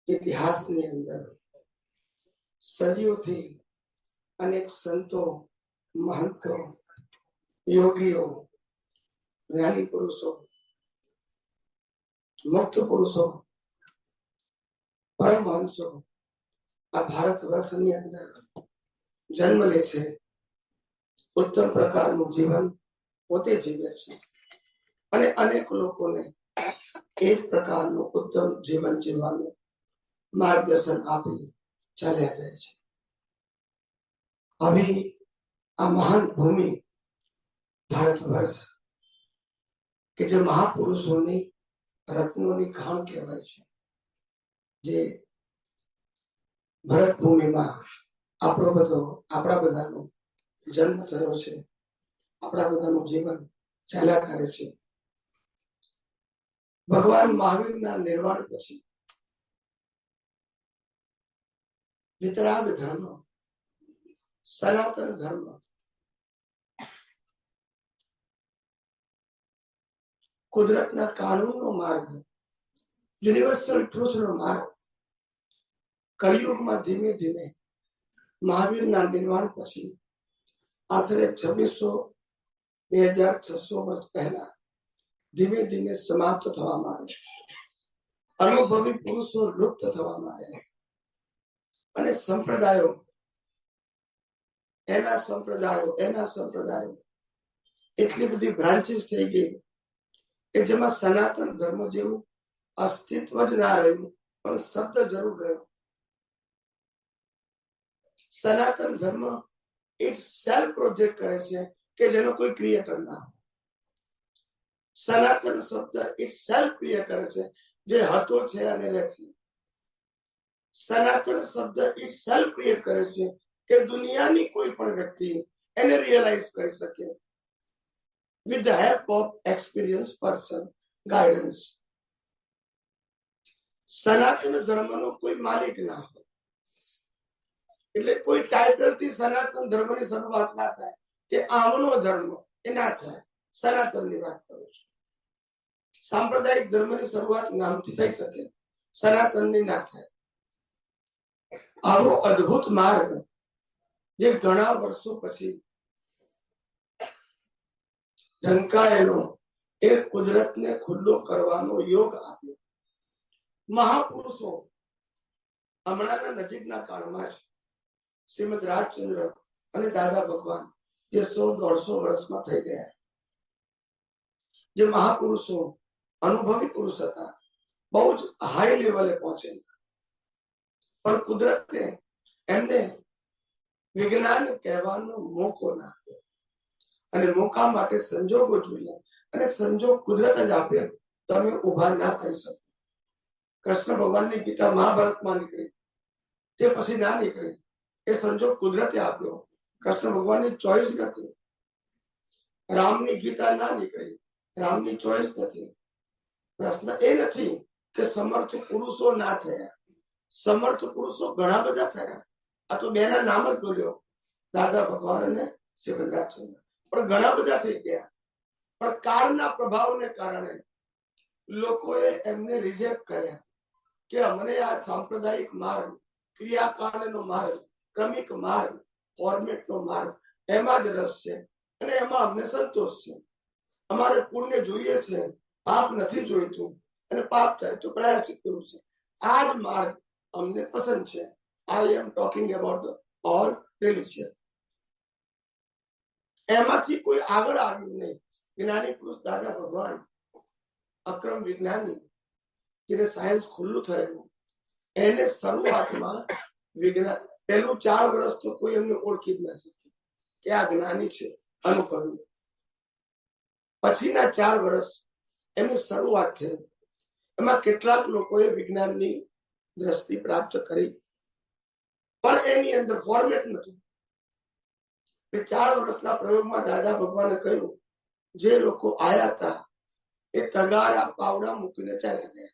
ઇતિહાસની અંદર સદીઓથી અનેક સંતો, મહંતો, યોગીઓ, જ્ઞાની પુરુષો, મુક્ત પુરુષો, પરમહંસો આ ભારત વર્ષની અંદર જન્મ લે છે. ઉત્તમ પ્રકારનું જીવન પોતે જીવે છે અને અનેક લોકોને એક પ્રકારનું ઉત્તમ જીવન જીવવાનું માર્ગદર્શન આપી ચાલ્યા જાય છે. આવી આ મહાન ભૂમિ ભારત વર્ષ કે જે મહાપુરુષોની રત્નોની ખાણ કહેવાય છે, જે ભરત ભૂમિમાં આપણા બધાનો જન્મ થયો છે, આપણા બધાનું જીવન ચાલ્યા કરે છે. ભગવાન મહાવીરના નિર્વાણ પછી વિતરાગ ધર્મ, સનાતન ધર્મ, કુદરતના કાનૂનનો માર્ગ, યુનિવર્સલ ટ્રુથનો માર્ગ કળિયુગમાં ધીમે ધીમે મહાવીરના નિર્વાણ પછી આશરે 2600-2600 વર્ષ પહેલા ધીમે ધીમે સમાપ્ત થવા માંડ્યો. અનુભવી પુરુષો લુપ્ત થવા માંડ્યા અને એના સંપ્રદાયો એટલી બધી બ્રાન્ચીસ થઈ ગઈ કે જેમાં સનાતન ધર્મ જેવું અસ્તિત્વ જ ના રહ્યું, પણ શબ્દ જરૂર રહ્યો. સનાતન ધર્મ એક સેલ્ફ પ્રોજેક્ટ કરે છે કે જેનો કોઈ ક્રિએટર ના હોય. સનાતન શબ્દ એક સેલ્ફ ક્રિએટ કરે છે જે હતો છે અને રહેશે. સનાતન શબ્દ એક સેલ્ફ ક્રિએટ કરે છે કે દુનિયાની કોઈ પણ વ્યક્તિ એને રિયલાઇઝ કરી શકે with the help of experienced person guidance. સનાતન ધર્મનો કોઈ માલિક ના હોય, એટલે કોઈ ટાઇટલ થી સનાતન ધર્મની શરૂઆત ના થાય કે આમનો ધર્મ એ ના થાય. સનાતનની વાત કરું છું. સાંપ્રદાયિક ધર્મની શરૂઆત નામથી થઈ શકે, સનાતનની ના થાય. આવો અદ્ભુત માર્ગ જે ઘણા વર્ષો પછી ઢંકાયેલો એ કુદરતને ખુલ્લો કરવાનો યોગ આપ્યો. મહાપુરુષો હમણાંના નજીકના કાળમાં જ શ્રીમદ રાજચંદ્ર અને દાદા ભગવાન જે 100-150 વર્ષમાં થઈ ગયા, જે મહાપુરુષો અનુભવી પુરુષ હતા, બહુ જ હાઈ લેવલે પહોંચેલા, પણ કુદરતે એમને વિજ્ઞાન કહેવાનો મોકો ના આપ્યો અને મોકા માટે સંજોગો જોઈએ અને સંજોગ કુદરત જ આપે. તમે ઉભા ના થઈ શકો. કૃષ્ણ ભગવાનની ગીતા મહાભારતમાં નીકળી, તે પછી ના નીકળી, એ સંજોગ કુદરતે આપ્યો. કૃષ્ણ ભગવાનની ચોઈસ નથી. રામની ગીતા ના નીકળી, રામની ચોઈસ નથી. પ્રશ્ન એ નથી કે સમર્થ પુરુષો ના થયા. સમર્થ પુરુષો ઘણા બધા થયા. આ તો બેના નામ જ બોલ્યો, દાદા ભગવાન અને શ્રીમદ રાજચંદ્ર, પણ ઘણા બધા થઈ ગયા. પણ કાળના પ્રભાવને કારણે લોકોએ એમને રિજેક્ટ કર્યા કે અમને આ સાંપ્રદાયિક માર્ગ, ક્રિયાકાંડનો માર્ગ, ક્રમિક માર્ગ, ફોર્મેટનો માર્ગ, એમાં જ રસ છે અને એમાં અમને સંતોષ છે. અમારે પુણ્ય જોઈએ છે, પાપ નથી જોઈતું, અને પાપ થાય તો પ્રાયશ્ચિત કરવું છે. આ જ માર્ગ અમને પસંદ છે. I am talking about the all religion. એમાંથી કોઈ આગળ આવ્યું નહીં. જ્ઞાની પુરુષ દાદા ભગવાન, અક્રમ વિજ્ઞાની, જેને સાયન્સ ખુલ્લું થયેલું, એને શરૂઆતમાં વિજ્ઞાન પહેલું 4 વર્ષ તો કોઈ એમને ઓળખી જ ના શક્યું કે આ જ્ઞાની છે, અનુભવી. પછીના 4 વર્ષ એમની શરૂઆત થઈ. એમાં કેટલાક લોકોએ વિજ્ઞાનની દ્રષ્ટિ પ્રાપ્ત કરી, પણ એની અંદર ફોર્મેટ નતું. 4 વર્ષના પ્રયોગમાં દાદા ભગવાને કહ્યું, જે લોકો આયા હતા એ તગારા પાવડા મૂકીને ચાલ્યા ગયા.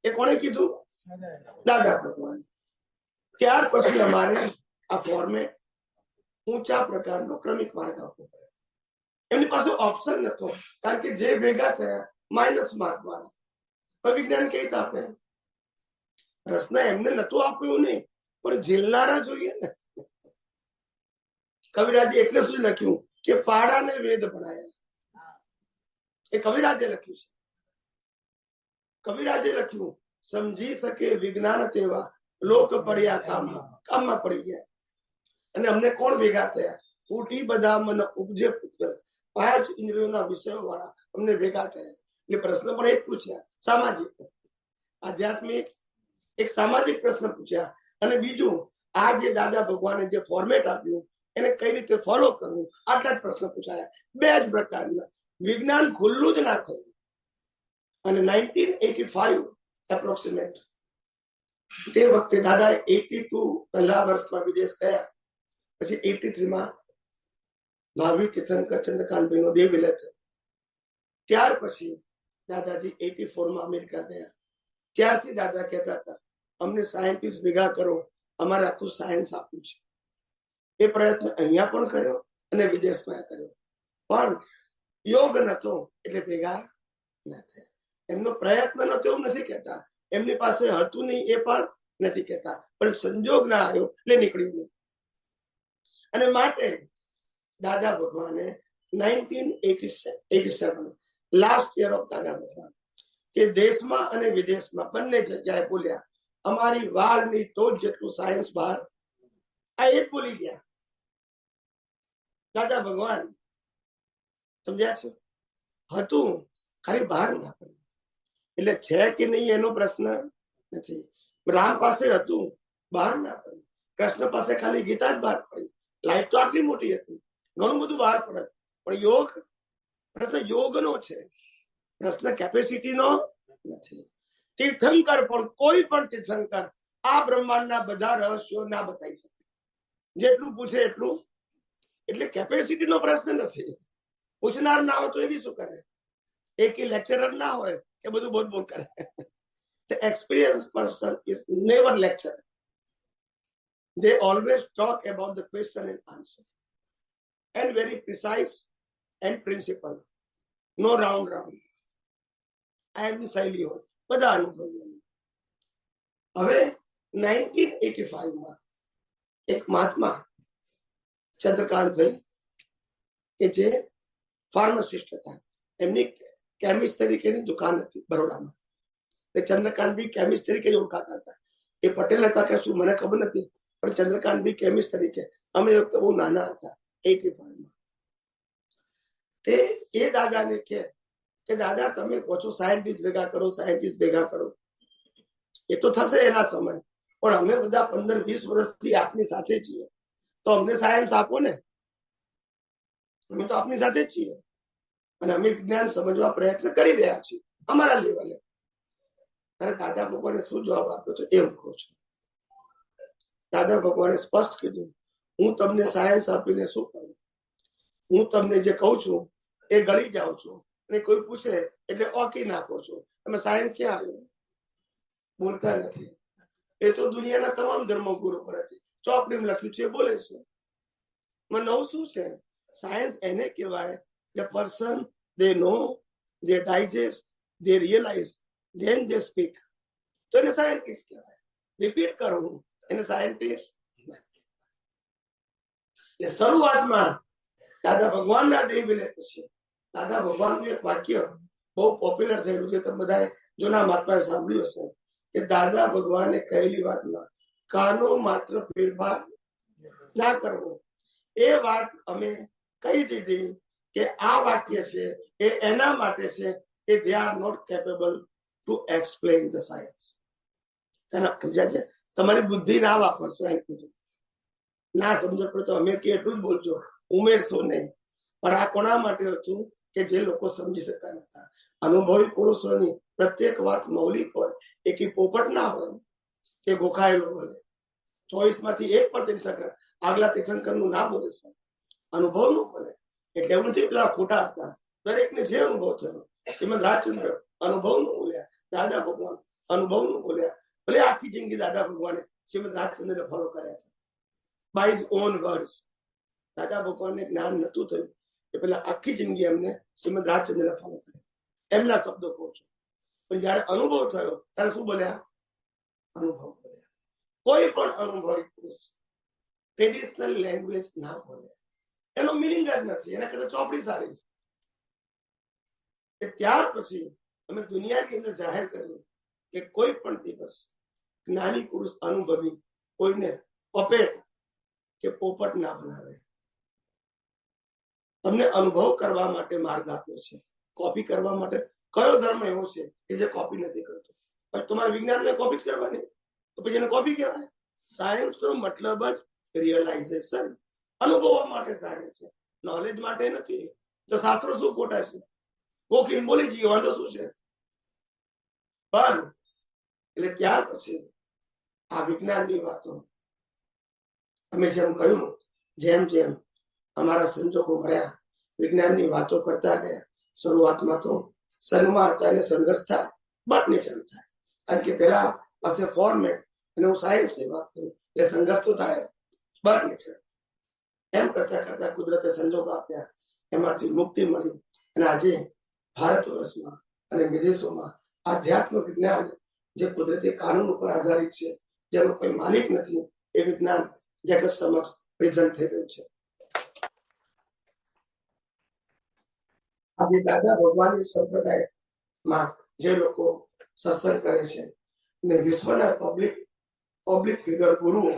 એ કોણે કીધું? દાદા ભગવાન. ત્યાર પછી અમારે આ ફોર્મેટ, ઊંચા પ્રકારનો ક્રમિક માર્ગ આપવો પડે. એમની પાસે ઓપ્શન નતો, કારણ કે જે ભેગા થયા માઇનસ માર્ક વાળા. વિજ્ઞાન કઈ રીતે આપે? પ્રશ્ન એમને નતું આપ્યું નહીં, પણ ઝીલનારા જોઈએ ને. કવિરાજે એટલે શું લખ્યું કે પાડાને વેદ ભણાયા, એ કવિરાજે લખ્યું છે. કવિરાજે લખ્યું સમજી શકે વિજ્ઞાન તેવા લોક પડ્યા કામમાં પડી ગયા. અને અમને કોણ ભેગા થયા? ફૂટી બધા મન ઉપજે પુત્ર, 5 ઇન્દ્રિયોના વિષયો વાળા અમને ભેગા થયા. એટલે પ્રશ્ન પણ એક પૂછ્યા, સામાજિક આધ્યાત્મિક, એક સામાજિક પ્રશ્ન પૂછ્યા. અને બીજું, આ જે દાદા ભગવાને જે ફોર્મેટ આપ્યું એને કઈ રીતે ફોલો કરવું, આટલા જ પ્રશ્ન પૂછાયા. 2 જ પ્રકારના. વિજ્ઞાન ખુલ્લું જ ના થયું. અને 1985 એપ્રોક્સિમેટ, તે વખતે દાદા 82 પહેલા વર્ષમાં વિદેશ ગયા. પછી 83માં ભાવિ તીર્થંકર ચંદ્રકાંતભાઈ નો દેહ વિલય થયો. ત્યાર પછી દાદાજી 84માં અમેરિકા ગયા. ત્યારથી દાદા કહેતા હતા અમને સાયન્ટિસ્ટ ભેગા કરો, અમારે આખું સાયન્સ આપ્યું છે. એ પ્રયત્ન અહીંયા પણ કર્યો અને વિદેશમાં કર્યો, પણ યોગ નતો એટલે ભેગા ના થયા. એમનો પ્રયત્ન નતો એવું નથી કહેતા, એમની પાસે હતું નહીં એ પણ નથી કહેતા, પણ સંજોગ ના આવ્યો એટલે નીકળ્યું નહીં. અને માટે દાદા ભગવાને 1987 લાસ્ટ યર ઓફ દાદા ભગવાન કે દેશમાં અને વિદેશમાં બંને જગ્યાએ બોલ્યા અમારી વાળની ટોચ જેટલું સાયન્સ બહાર. આ એક બોલી ગયા દાદા ભગવાન. સમજ્યા છો? હતું ખાલી બહાર ના પડ્યું. એટલે છે કે નહીં એનો પ્રશ્ન નથી. રામ પાસે હતું, બહાર ના પડ્યું. કૃષ્ણ પાસે ખાલી ગીતા જ બહાર પડી. લાઈફ તો આટલી મોટી હતી, ઘણું બધું બહાર પડે. પણ યોગ, પ્રશ્ન યોગનો છે, પ્રશ્ન કેપેસિટીનો નથી. તીર્થંકર પણ, કોઈ પણ તીર્થંકર આ બ્રહ્માંડના બધા રહસ્યો ના બતાવી શકે. જેટલું પૂછે એટલું. એટલે કેપેસિટીનો પ્રશ્ન નથી. પૂછનાર ના હોય તો એ બી શું કરે? એક લેક્ચરર ના હોય કે બધું બોલ કરે. The experienced person is never lecturer. They always talk about the question and answer, and very precise and principle. No round. આ એમની શૈલી હોય બધા અનુભવીઓની. હવે 1985માં એક મહાત્મા ચંદ્રકાંતભાઈ કે જે ફાર્માસિસ્ટ હતા, એમની કેમિસ્ટ તરીકેની દુકાન હતી બરોડામાં. ચંદ્રકાંતભાઈ કેમિસ્ટ તરીકે ઓળખાતા હતા. એ પટેલ હતા કે શું મને ખબર નથી, પણ ચંદ્રકાંતભાઈ કેમિસ્ટ તરીકે. અમે વખતે બહુ નાના હતા 85માં. તે એ દાદાને કે દાદા તમે કહો છો સાયન્ટિસ્ટ ભેગા કરો, સાયન્ટિસ્ટ ભેગા કરો. એ તો થશે એના સમય, પણ અમે બધા 15-20 વર્ષથી આપની સાથે છીએ, તો અમને સાયન્સ આપો ને. અમે તો આપની સાથે જ છીએ અને અમે વિજ્ઞાન સમજવા પ્રયત્ન કરી રહ્યા છીએ અમારા લેવલે. ત્યારે દાદા ભગવાને શું જવાબ આપ્યો તો એવું કહું છું. દાદા ભગવાને સ્પષ્ટ કીધું હું તમને સાયન્સ આપીને શું કરું? હું તમને જે કહું છું એ ગળી જાઉં છું, અને કોઈ પૂછે એટલે ઓકી નાખો છો. તમે સાયન્સ ક્યાં આવ્યું? બોલતા નથી. એ તો દુનિયાના તમામ ધર્મો ગુરુ કરે છે, ચોપડીમાં લખ્યું છે એ બોલે છે. નવું શું છે? સાયન્સ એને કહેવાય the person they know, they digest, they realize, then they speak. તો એને સાયન્ટિસ્ટ કહેવાય. રિપીટ કરું, એને સાયન્ટિસ્ટ. એટલે શરૂઆતમાં દાદા ભગવાનના દેહ વિલય પછી દાદા ભગવાનનું એક વાક્ય બહુ પોપ્યુલર થયેલું છે, તમે બધા જૂના મહાત્માએ સાંભળ્યું હશે કે દાદા ભગવાને કહેલી વાતમાં કાનો માત્ર ફેરફાર ના કરવો. એ વાત અમે કહી દીધી કે આ વાક્ય છે એ એના માટે છે કે they are not capable to explain the science. તમારી બુદ્ધિ ના વાપરશો એમ કીધું. ના સમજ પડે તો અમે કે એટલું જ બોલજો, ઉમેરશો નહીં. પણ આ કોના માટે હતું કે જે લોકો સમજી શકતા નતા. અનુભવી પુરુષોની પ્રત્યેક વાત મૌલિક હોય, એકી પોપટ ના હોય કે ગોખાયેલો બોલે. 24માંથી એક પણ તીર્થંકર આગલા તીર્થંકર નું ના બોલે, અનુભવ નું બોલે. એટલે એવું નથી પેલા ખોટા હતા. દરેકને જે અનુભવ થયો, શ્રીમદ રાજચંદ્ર અનુભવ નું બોલ્યા, દાદા ભગવાન અનુભવ નું બોલ્યા. ભલે આખી જિંદગી દાદા ભગવાને શ્રીમદ રાજચંદ્ર ફોલો કર્યા હતા બાય હિઝ ઓન વર્ડ્સ. દાદા ભગવાનને જ્ઞાન નતું થયું કે પેલા આખી જિંદગી એમને શ્રીમદ રાજચંદ્ર ફોલો કર્યા. એમના શબ્દો કહું છું. પણ જયારે અનુભવ થયો ત્યારે શું બોલ્યા? અનુભવ બોલ્યા. કોઈ પણ અનુભવી પુરુષ ટ્રેડિશનલ લેંગ્વેજ ના બોલે, એનો મિનિંગ જ નથી. એના કરતા ચોપડી સારી છે. ત્યાર પછી અમે દુનિયાની અંદર જાહેર કર્યું કે કોઈ પણ દિવસ જ્ઞાની પુરુષ અનુભવી કોઈને પપેટ કે પોપટ ના બનાવે. તમને અનુભવ કરવા માટે માર્ગ આપ્યો છે. કોપી કરવા માટે કયો ધર્મ એવો છે કે જે કોપી નથી કરતો? પણ તમારે વિજ્ઞાનને કોપી જ કરવાની, તો પછી એને કોપી કહેવાય? સાયન્સ નો મતલબ જ રિયલાઇઝેશન. અનુભવવા માટે સાયન્સ છે, નોલેજ માટે નથી. તો શાસ્ત્રો શું ખોટા છે? કોકીને બોલી જઈએ, વાંધો શું છે? પણ એટલે ત્યાર પછી આ વિજ્ઞાનની વાતો અમે જેમ કહ્યું, જેમ જેમ અમારા સંજોગો મળ્યા, વિજ્ઞાનની વાતો કરતા ગયા. શરૂઆતમાં તો સંઘમાં હતા અને સંઘર્ષ થાય, બટ નેચરલ થાય. કારણ કે પેલા પાસે ફોર્મેટ અને હું સાયન્સની વાત કરું એટલે સંઘર્ષ તો થાય, બટ નેચરલ. એમ કરતા કરતા કુદરતે સંજોગો આપ્યા, એમાંથી મુક્તિ મળી. અને આજે ભારત વર્ષમાં અને વિદેશોમાં આધ્યાત્મ વિજ્ઞાન જે કુદરતી કાનૂન ઉપર આધારિત છે, જેનો કોઈ માલિક નથી, એ વિજ્ઞાન જગત સમક્ષ પ્રેઝન્ટ થઈ રહ્યું છે. આજે દાદા ભગવાનની સંપ્રદાયમાં જે લોકો સત્સંગ કરે છે અને વિશ્વના પબ્લિક ફિગર ગુરુઓ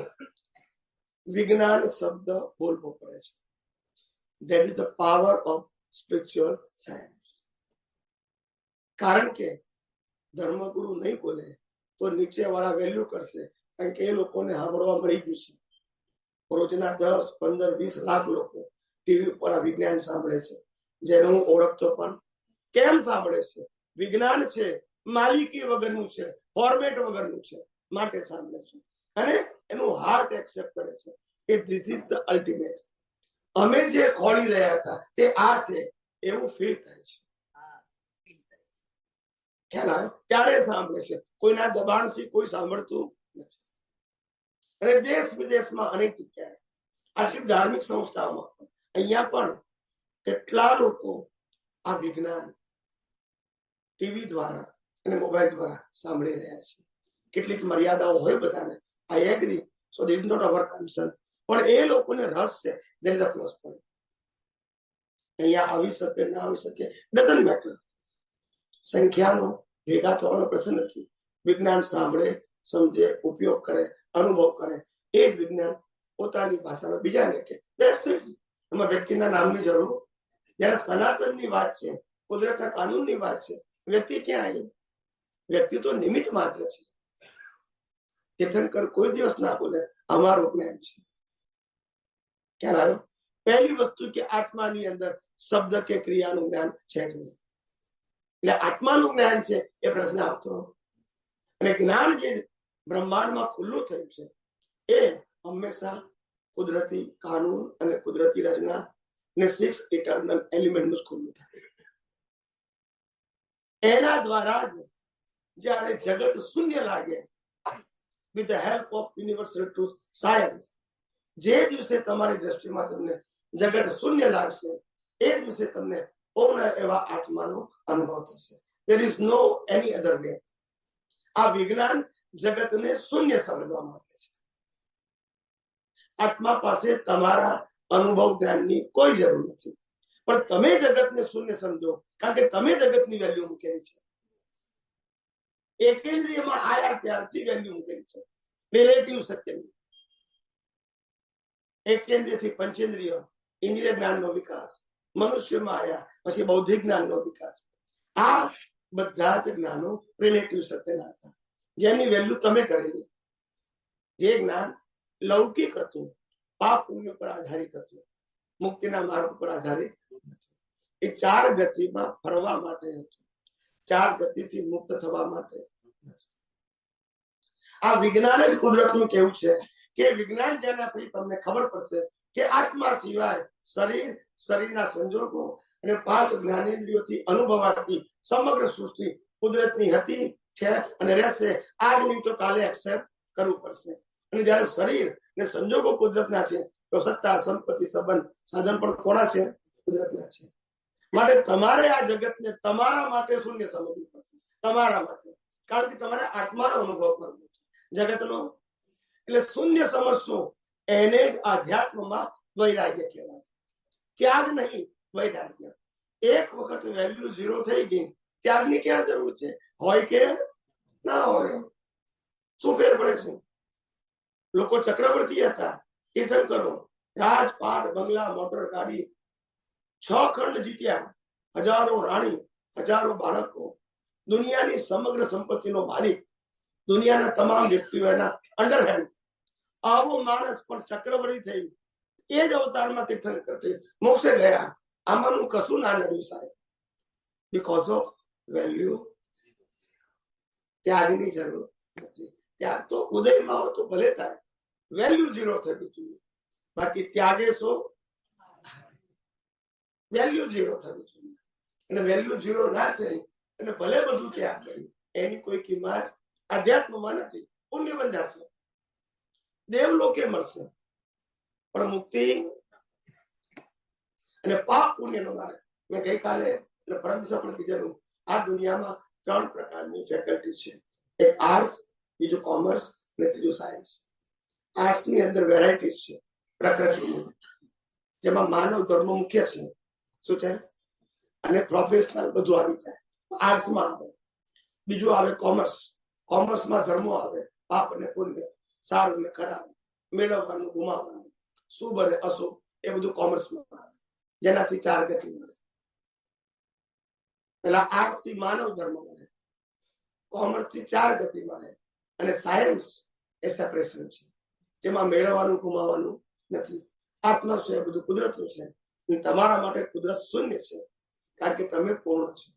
વિજ્ઞાન શબ્દ બોલવો પડે છે. That is the power of spiritual science. કારણ કે ધર્મગુરુ નહીં બોલે તો નીચે વાળા વેલ્યુ કરશે, કારણ કે એ લોકોને સાંભળવા મળી ગયું છે. રોજના 10, 15, 20 લાખ લોકો ટીવી ઉપર આ વિજ્ઞાન સાંભળે છે, જેને હું ઓળખતો પણ કેમ સાંભળે છે? વિજ્ઞાન છે, માલિકી વગરનું છે, ફોર્મેટ વગરનું છે, માટે સાંભળે છે. અને એનું હાર્ટ એક્સેપ્ટ કરે છે કે ધીસ ઇઝ ધ અલ્ટિમેટ. અમે જે ખોળી રહ્યા હતા તે આ છે એવું ફીલ થાય છે. ખ્યાલ આવ્યો? ત્યારે સાંભળે છે. કોઈના દબાણથી કોઈ સાંભળતું નથી. અને દેશ વિદેશમાં અનેક જગ્યાએ, આટલી ધાર્મિક સંસ્થાઓમાં અહીંયા પણ કેટલા લોકો આ વિજ્ઞાન ટીવી દ્વારા અને મોબાઈલ દ્વારા સાંભળી રહ્યા છે. કેટલીક મર્યાદાઓ હોય બધાને, I agree, so this is not our concern. પણ એ લોકોને રસ છે, there is a plus point. અહીંયા આવી શકે ના આવી શકે, ડઝન્ટ મેટર. સંખ્યાનો ભેગા થવાનો પ્રશ્ન નથી. વિજ્ઞાન સાંભળે, સમજે, ઉપયોગ કરે, અનુભવ કરે, એ જ વિજ્ઞાન પોતાની ભાષામાં બીજાને કે ધેટ્સ ઇટ. એમાં વ્યક્તિના નામની જરૂર. જયારે સનાતનની વાત છે, કુદરતના કાનૂનની વાત છે, વ્યક્તિ ક્યાં આવી? વ્યક્તિ તો નિમિત્ત માત્ર છે. તીર્થંકર કોઈ દિવસ ના બોલે અમારું જ્ઞાન છે. ખ્યાલ આવ્યો? પહેલી વસ્તુ કે આત્માની અંદર શબ્દ કે ક્રિયાનું જ્ઞાન છે જ નહીં. એટલે આત્માનું જ્ઞાન છે એ પ્રશ્ન આવતો. અને જ્ઞાન જે બ્રહ્માંડમાં ખુલ્લું થયું છે એ હંમેશા કુદરતી કાનૂન અને કુદરતી રચના અને 6 ઇટર્નલ એલિમેન્ટનું ખુલ્લું થાય. એના દ્વારા જ જ્યારે જગત શૂન્ય લાગે, with the help of universal truth science, જે દિવસે તમારી દ્રષ્ટિમાં તમને જગત શૂન્ય લાગશે, એ દિવસે તમને પૂર્ણ એવા આત્માનો અનુભવ થશે. There is no any other way. આ વિજ્ઞાન જગતને શૂન્ય સમજવા માંગે છે. આત્મા પાસે તમારા અનુભવ જ્ઞાનની કોઈ જરૂર નથી. પણ તમે જગતને શૂન્ય સમજો, કારણ કે તમે જગતની વેલ્યુ મૂકેલી છે. એકેન્દ્રિયમાં આયા ત્યારથી વેલ્યુ મૂકેલી છે, રિલેટિવ સત્યની. એકેન્દ્રિયથી પંચેન્દ્રિય, ઇન્દ્રિય જ્ઞાનનો વિકાસ, મનુષ્યમાં આયા પછી બૌદ્ધિક જ્ઞાનનો વિકાસ. આ બધા જ જ્ઞાનો રિલેટિવ સત્યના હતા, જેની વેલ્યુ તમે કરેલી. જે જ્ઞાન લૌકિક હતું, પાપ પુણ્ય પર આધારિત હતું, મુક્તિના માર્ગ પર આધારિત હતું. એ 4 ગતિમાં ફરવા માટે હતું, 4 ગતિથી મુક્ત થવા માટે. આ વિજ્ઞાન જ કુદરતનું કેવું છે કે વિજ્ઞાન જેના પછી તમને ખબર પડશે કે આત્મા સિવાય શરીર, શરીરના સંજોગો અને 5 જ્ઞાનેન્દ્રિયોથી અનુભવાતી સમગ્ર સૃષ્ટિ કુદરતની હતી, છે અને રહેશે. આજ નહીં તો કાલે એક્સેપ્ટ કરવું પડશે. અને જયારે શરીર ને સંજોગો કુદરતના છે, તો સત્તા, સંપત્તિ, સંબંધ, સાધન પણ કોના છે? કુદરતના છે. માટે તમારે આ જગતને તમારા માટે શૂન્ય સમજવું પડશે, તમારા માટે. કારણ કે તમારે આત્માનો અનુભવ કરવો છે. જગતનો. એટલે શૂન્ય સમજશું એને જ આધ્યાત્મમાં વૈરાગ્ય કહેવાય. ત્યાગ નહીં, વૈરાગ્ય. એક વખત વેલ્યુ 0 થઈ ગઈ, ત્યાગની ક્યાં જરૂર છે? હોય કે ના હોય, શું ફેર પડે છે? લોકો ચક્રવર્તી હતા, તીર્થંકરો, રાજપાટ, બંગલા, મોટર ગાડી, 6 ખંડ જીત્યા, હજારો રાણી, હજારો બાળકો, દુનિયાની સમગ્ર સંપત્તિનો માલિક, દુનિયાના તમામ વ્યક્તિઓ એના અંડરહેન્ડ. આવો માણસ પણ ચક્રવર્તી થઈ એ જ અવતારમાં તીર્થંકર થઈ મોક્ષે ગયા. આમાંનું કશું ના નડ્યું સાહેબ, બીકોઝ ઓફ વેલ્યુ. ત્યાગની જરૂર નથી. ત્યાગ તો ઉદયમાં હોય તો ભલે થાય, વેલ્યુ 0 થવી જોઈએ. બાકી ત્યાગે શું? વેલ્યુ 0 થવી જોઈએ. અને વેલ્યુ 0 ના થઈ અને ભલે બધું ત્યાગ કર્યું, એની કોઈ કિંમત આધ્યાત્મમાં નથી. પુણ્ય બંધાશે, દેવલોકે મળશે, પણ મુક્તિ અને પાપ પુણ્યનો માર્ગ. મેં ગઈકાલે પરમ દિવસે પણ કીધેલું, આ દુનિયામાં 3 પ્રકારની ફેકલ્ટી છે. એક આર્ટ્સ, બીજું કોમર્સ અને ત્રીજું સાયન્સ. આર્ટ્સ ની અંદર વેરાયટીઝ છે પ્રકૃતિની, જેમાં માનવ ધર્મ મુખ્ય છે. શું છે? અને પ્રોફેશનલ બધું આવી જાય આર્ટ્સમાં આવે. બીજું આવે કોમર્સ. કોમર્સમાં ધર્મો આવે, પાપ અને પુણ્ય, સારું ને ખરાબ, મેળવવાનું, ગુમાવવાનું, શુભ અને અશુભ, એ બધું કોમર્સમાં આવે, જેનાથી 4 ગતિ મળે. પેલા આર્ટ્સ થી માનવ ધર્મ મળે, કોમર્સ થી 4 ગતિ મળે, અને સાયન્સ એ સેપરેશન છે, જેમાં મેળવવાનું, ગુમાવવાનું નથી. આત્મા છે, બધું કુદરતનું છે. તમારા માટે કુદરત શૂન્ય છે, કારણ કે તમે પૂર્ણ છો.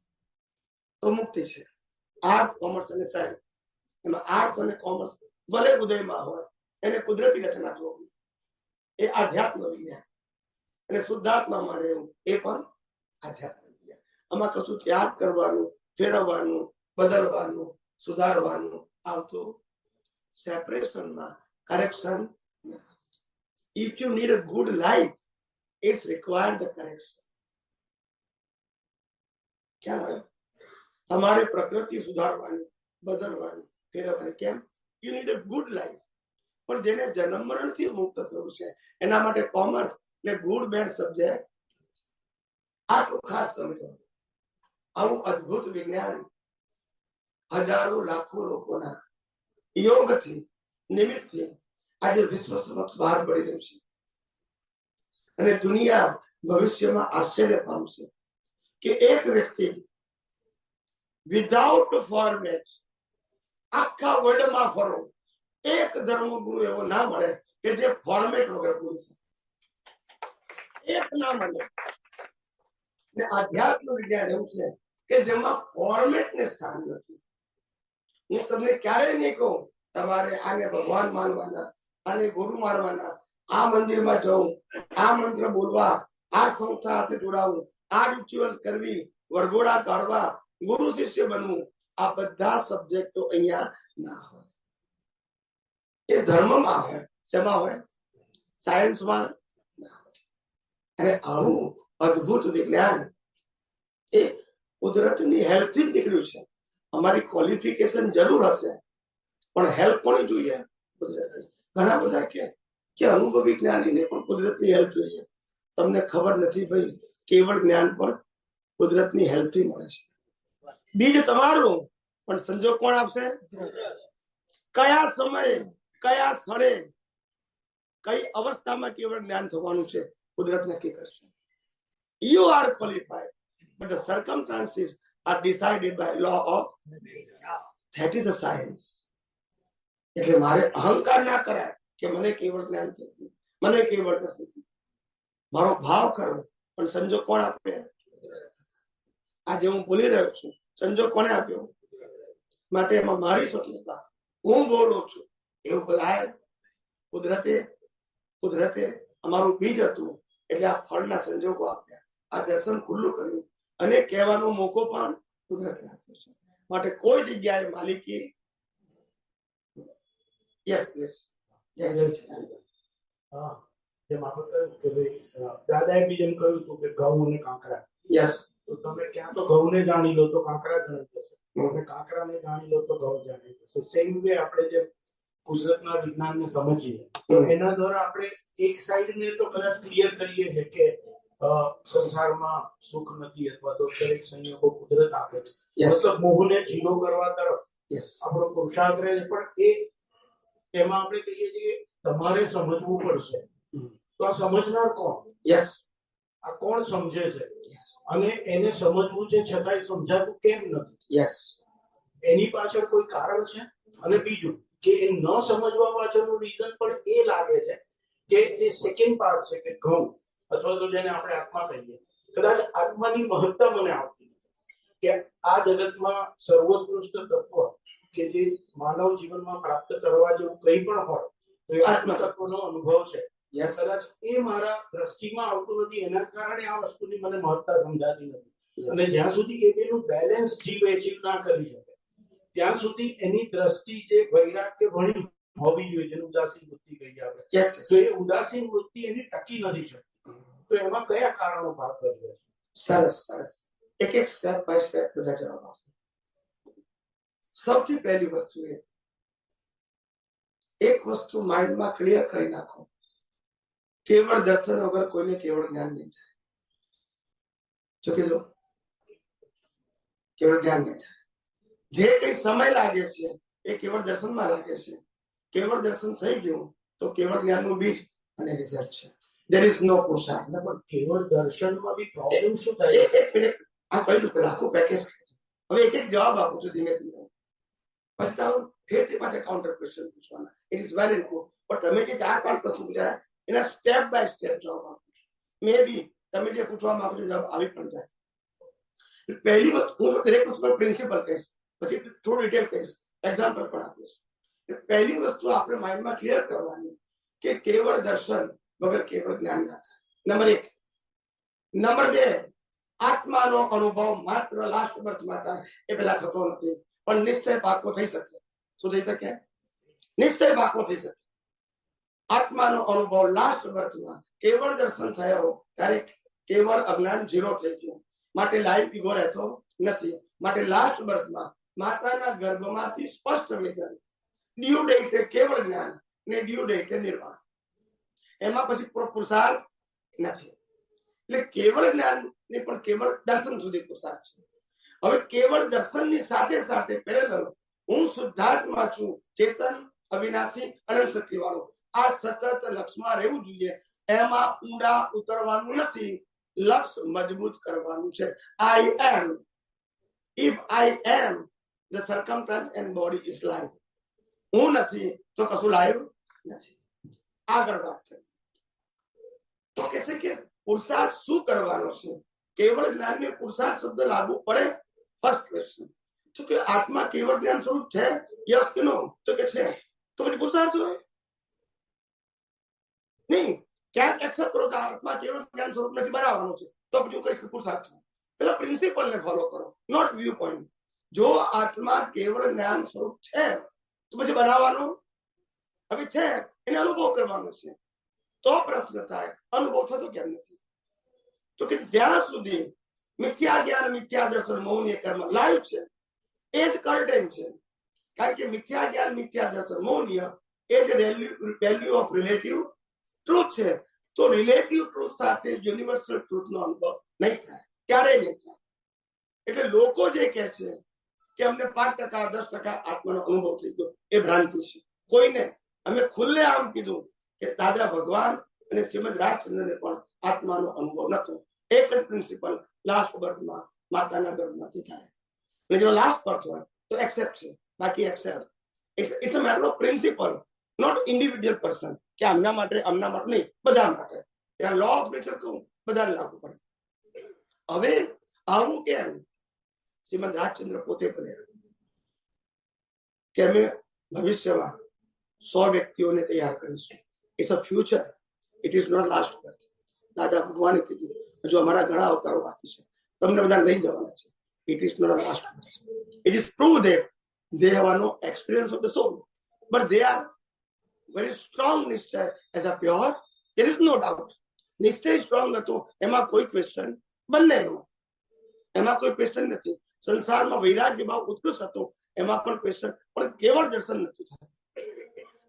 તો મુક્તિ છે. આર્ટ્સ, કોમર્સ અને સાયન્સ. એમાં આર્ટ્સ અને કોમર્સ ભલે ઉદયમાં હોય, એને કુદરતી રચના જોવી, એ આધ્યાત્મ વિજ્ઞાન. અને શુદ્ધાત્મામાં રહેવું, એ પણ આધ્યાત્મ વિજ્ઞાન. આમાં કશું ત્યાગ કરવાનું, ફેરવવાનું, બદલવાનું, સુધારવાનું આવતું સેપરેશનમાં correction. If you need a good life, it's required the correction. ક્યાં તમારે પ્રકૃતિ સુધારવાની, બદલવાની, ફેરવવાની. કેમ? You need a good life. પણ જેને જન્મ મરણથી મુક્ત થવું છે, એના માટે કોમર્સ ને ગુડ બેડ સબ્જેક્ટ આટલું ખાસ સમજવાનું. આવું અદ્ભુત વિજ્ઞાન હજારો લાખો લોકોના યોગથી, નિમિત્તથી આજે વિશ્વ સમક્ષ બહાર પડી રહ્યું છે. અને દુનિયા ભવિષ્યમાં આશ્ચર્ય પામશે કે એક વ્યક્તિ વિધાઉટ ફોર્મેટ આખા વર્લ્ડમાં ફરો, એક ધર્મગુરુ એવો ના મળે કે જે ફોર્મેટ વગર બોલી શકે. એક ના મળે. ને આધ્યાત્મ વિજ્ઞાન એવું છે કે જેમાં ફોર્મેટ ને સ્થાન નથી. હું તમને ક્યારેય નહીં કહું તમારે આને ભગવાન માનવાના, આને ગુરુ માનવાના, આ મંદિરમાં જવું, આ મંત્ર બોલવા, આ સંસ્થા સાથે જોડાવું, આ રિચ્યુઅલ્સ કરવી, વરઘોડા કાઢવા, ગુરુ શિષ્ય બનવું. આ બધા સબ્જેક્ટો અહીંયા ના હોય. એ ધર્મમાં હોય. શેમાં હોય? સાયન્સમાં ના હોય. અને આવું અદ્ભુત વિજ્ઞાન એ કુદરતની હેલ્પથી જ નીકળ્યું છે. અમારી ક્વોલિફિકેશન જરૂર હશે, પણ હેલ્પ કોની જોઈએ? કુદરત. ઘણા બધા કે અનુભવી જ્ઞાનીને પણ કુદરતની હેલ્પ જોઈએ. તમને ખબર નથી ભાઈ, કેવળ જ્ઞાન પણ કુદરતની હેલ્પથી મળે છે. બીજ તમારું, પણ સંજોગ કોણ આપશે? કયા સમયે, કયા સ્થળે, કઈ અવસ્થામાં કેવળ જ્ઞાન થવાનું છે, કુદરત નક્કી કરશે. You are qualified, but the circumstances are decided by law of nature. That is the science. એટલે મારે અહંકાર ના કરાય કે મને કેવળ જ્ઞાન થયું, મને કેવળ દર્શન થયું. મારો ભાવ ખરો, પણ સંજોગ કોણ આપે? આજે હું ભૂલી રહ્યો છું, સંજોગ કોને આપ્યો? માટે એમાં મારી સ્વતંત્રતા, હું બોલું છું એવું બોલાય? કુદરતે અમારું બીજ હતું એટલે આ ફળના સંજોગો આપ્યા, આ દર્શન ખુલ્લું કર્યું, અને કહેવાનો મોકો પણ કુદરતે આપ્યો છે. માટે કોઈ જગ્યાએ માલિકી. Yes please. દાદાએ બી જેમ કહ્યું હતું કે ઘઉં અને કાંકરા. યસ. તો તમે ક્યાં તો ઘઉંને જાણી લો તો કાંકરા જાણી જશે, અને કાંકરાને જાણી લો તો ઘઉં જાણી જશે. સેમ વે આપણે જે કુદરતના વિજ્ઞાનને સમજીએ તો એના દ્વારા આપણે એક સાઈડને તો કદાચ ક્લિયર કરીએ છે કે સંસારમાં સુખ નથી અથવા તો દરેક સંયોગો કુદરત આપે છે. મતલબ મોહને જીરો કરવા તરફ આપણો પુરુષાર્થ રહે છે. પણ એમાં આપણે કહીએ છીએ તમારે સમજવું પડશે. તો આ સમજનાર કોણ? આ કોણ સમજે છે અને એને સમજવું છે છતાંય સમજાતું કેમ નથી? એની પાછળ કોઈ કારણ છે. અને બીજું કે એ ન સમજવા પાછળનું રીઝન પણ એ લાગે છે કે જે સેકન્ડ પાર્ટ છે કે ઘઉં અથવા તો જેને આપણે આત્મા કહીએ, કદાચ આત્માની મહત્તા મને આવતી નથી કે આ જગતમાં સર્વોત્કૃષ્ટ તત્વ કે જે માનવ જીવનમાં પ્રાપ્ત કરવા જેવું કંઈ પણ હોય તો એ આત્મા તત્વનો અનુભવ છે. કદાચ એ મારા દ્રષ્ટિમાં આવતું નથી. એના કારણે આ વસ્તુની મને મહત્તા સમજાતી નથી. અને જ્યાં સુધી એ બેનું બેલેન્સ જીવ એચીવ ના કરી શકે ત્યાં સુધી એની દ્રષ્ટિ જે વૈરાગ્ય ભણી હોવી જોઈએ, જેનું ઉદાસીન વૃત્તિ કહીએ આપણે, તો એ ઉદાસીન વૃત્તિ એની ટકી નથી શકતી. તો એમાં કયા કારણો ભાગ ભજવે છે? સરસ. એક સ્ટેપ બાય સ્ટેપ બધા જવાબ આપો. સૌથી પહેલી વસ્તુ એક વસ્તુ માઇન્ડમાં ક્લિયર કરી નાખો, કેવળ દર્શન વગર કોઈને કેવળ જ્ઞાન નહીં થાય. શું કીધું? કેવળ જ્ઞાન નહીં થાય. જે કઈ સમય લાગે છે એ કેવળ દર્શનમાં લાગે છે. કેવળ દર્શન થઈ ગયું તો કેવળ જ્ઞાનનું બીજ અને રિઝલ્ટ છે. There is no પુરુષાર્થ. પણ કેવળ દર્શનમાં બી પ્રોબ્લેમ શું થાય? એક મિનિટ, આ કહ્યું પેલા આખું પેકેજ. હવે એક જવાબ આપું છું ધીમે ધીમે, પછી ફેરથી પાછા કાઉન્ટર ક્વેશ્ચન પૂછવાના. It is well and good. પણ તમે જે 4-5 પ્રશ્ન પૂછ્યા એના સ્ટેપ બાય સ્ટેપ જવાબ આપું છું. મે બી તમે જે પૂછવા માંગો છો જવાબ આવી પણ જાય. પહેલી વસ્તુ હું દરેક વસ્તુ પ્રિન્સિપલ કહીશ, પછી થોડું ડિટેલ કહીશ, એક્ઝામ્પલ પણ આપીશ. પહેલી વસ્તુ આપણે માઇન્ડમાં ક્લિયર કરવાની કે કેવળ દર્શન વગર કેવળ જ્ઞાન ના થાય. નંબર 1. નંબર 2, આત્માનો અનુભવ માત્ર લાસ્ટ બર્થમાં થાય એ પેલા થતો નથી, પણ નિશ્ચય પાકો થઈ શકે. શું થઈ શકે? નિશ્ચય પાકો થઈ શકે. આત્માનો અનુભવ લાસ્ટ બર્થમાં કેવળ દર્શન થયો ત્યારે કેવળ અજ્ઞાન ઝીરો થઈ ગયું. માટે લાઈફ ઈગો રહેતો નથી. માટે લાસ્ટ બર્થમાં માતાના ગર્ભમાંથી સ્પષ્ટ વેદન, ડ્યુ ડેટે કેવળ જ્ઞાન ને ડ્યુ ડેટે નિર્વાણ. એમાં પછી પુરુષાર્થ નથી. એટલે કેવળ જ્ઞાન ને પણ કેવળ દર્શન સુધી પુરુષાર્થ છે. હવે કેવળ દર્શનની સાથે સાથે પેરેલલ હું શુદ્ધાત્મા છું, ચેતન, અવિનાશી, અનંત શક્તિ વાળો. આ સતત લક્ષમાં રહેવું જોઈએ. એમાં ઊંડા ઉતરવાનું નથી, લક્ષ મજબૂત કરવાનું છે. I am. If I am, the circumstance and body is live. હું નથી તો કશું લાઈવ નથી. આગળ વાત કરીએ તો કે છે કે પુરુષાર્થ શું કરવાનો છે? કેવળ જ્ઞાનને પુરુષાર્થ શબ્દ લાગુ પડે? First question. તો કે આત્મા કેવળ જ્ઞાન સ્વરૂપ છે? યસ કે નો? તો કે છે. તો પછી પુરુષાર્થ હોય નહીં. ક્યાંક એક્સેપ્ટ કરો કે આત્મા કેવળ જ્ઞાન સ્વરૂપ નથી, બનાવવાનું છે, તો પછી હું કહીશ પુરુષાર્થ છે. પેલા પ્રિન્સિપલ ને ફોલો કરો, નોટ વ્યૂ પોઈન્ટ. જો આત્મા કેવળ જ્ઞાન સ્વરૂપ છે તો પછી બનાવવાનું હવે છે, એને અનુભવ કરવાનો છે. તો પ્રશ્ન થાય અનુભવ થતો કેમ નથી? તો કે જ્યાં સુધી મિથ્યા જ્ઞાન, મિથ્યા દર્શન, મૌન કર્મ લાઈવ છે એ જ કર્ટેન છે. કારણ કે મિથ્યા જ્ઞાન, મિથ્યા દર્શન, મૌન્ય એ જ વેલ્યુ ઓફ રિલેટિવ ટ્રુથ છે. તો રિલેટિવ ટ્રુથ સાથે યુનિવર્સલ ટ્રુથ નો અનુભવ નહીં થાય, ક્યારેય નહીં થાય. એટલે લોકો જે કહે છે કે અમને 5%, 10% આત્માનો અનુભવ થઈ ગયો, એ ભ્રાંતિ છે. કોઈને અમે ખુલ્લે આમ કીધું કે દાદા ભગવાન અને શ્રીમદ રાજચંદ્રને પણ આત્માનો અનુભવ નતો. એક જ પ્રિન્સિપલ, લાસ્ટ બર્થમાં માતાના ગર્ભમાંથી થાય. અને જો લાસ્ટ બર્થ હોય તો એક્સેપ્ટ છે, બાકી accept. It's a matter of principle, not individual person કે આમના માટે નહીં, બધા માટે. ત્યાં લો ઓફ નેચર કહું બધાને લાગુ પડે. હવે આવું કેમ? શ્રીમદ રાજચંદ્ર પોતે બોલ્યા કે અમે ભવિષ્યમાં 100 વ્યક્તિઓને તૈયાર કરીશું. It's a future, it is not last birth. દાદા ભગવાને કીધું હજુ અમારા ઘણા અવતારો બાકી છે, તમને બધા લઈ જવાના છે. It is not last birth. It is prove that they have no experience of the soul, but they are very strong નિશ્ચય as a pure. There is no doubt. નિશ્ચય સ્ટ્રોંગ હતો, એમાં કોઈ ક્વેશ્ચન બંનેનો, એમાં કોઈ ક્વેશ્ચન નથી. સંસારમાં વૈરાગ્ય ભાવ ઉત્કૃષ્ટ હતો, એમાં પણ ક્વેશ્ચન, પણ કેવળ દર્શન નથી થતું.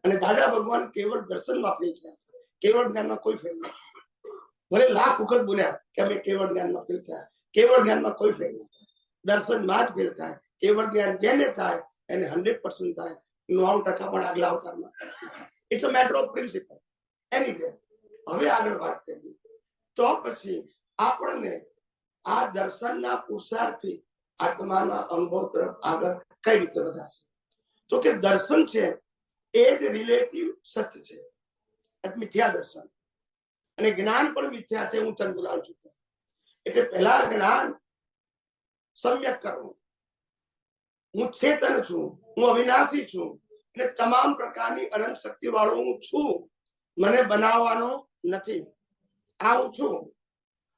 અને દાદા ભગવાન કેવળ દર્શનમાં ફેલ થયા, કેવળ જ્ઞાનમાં કોઈ ફેલ નથી. ભલે લાખ વખત બોલ્યા કે અમે કેવળ જ્ઞાનમાં ફેલ થયા, કેવળ જ્ઞાનમાં કોઈ ફેલ ન થાય. દર્શનમાં જ ફેલ થાય. કેવળ જ્ઞાન જેને થાય એને 100% થાય, 99% પણ આગલા અવતારમાં. It's a matter of principle. Anyway હવે આગળ વાત કરીએ તો પછી આપણને આ દર્શનના પુરુષાર્થથી આત્માના અનુભવ તરફ આગળ કઈ રીતે વધારશે? તો કે દર્શન છે એ જ રિલેટિવ સત્ય છે, મિથ્યા દર્શન. અને જ્ઞાન પણ મિથ્યા છે. હું ચંદ્રલાલ છું એટલે પહેલા જ્ઞાન સમ્યક કરવું. હું ચેતન છું, હું અવિનાશી છું, એટલે તમામ પ્રકારની અનંત શક્તિ વાળો હું છું, મને બનાવવાનો નથી. આ હું છું.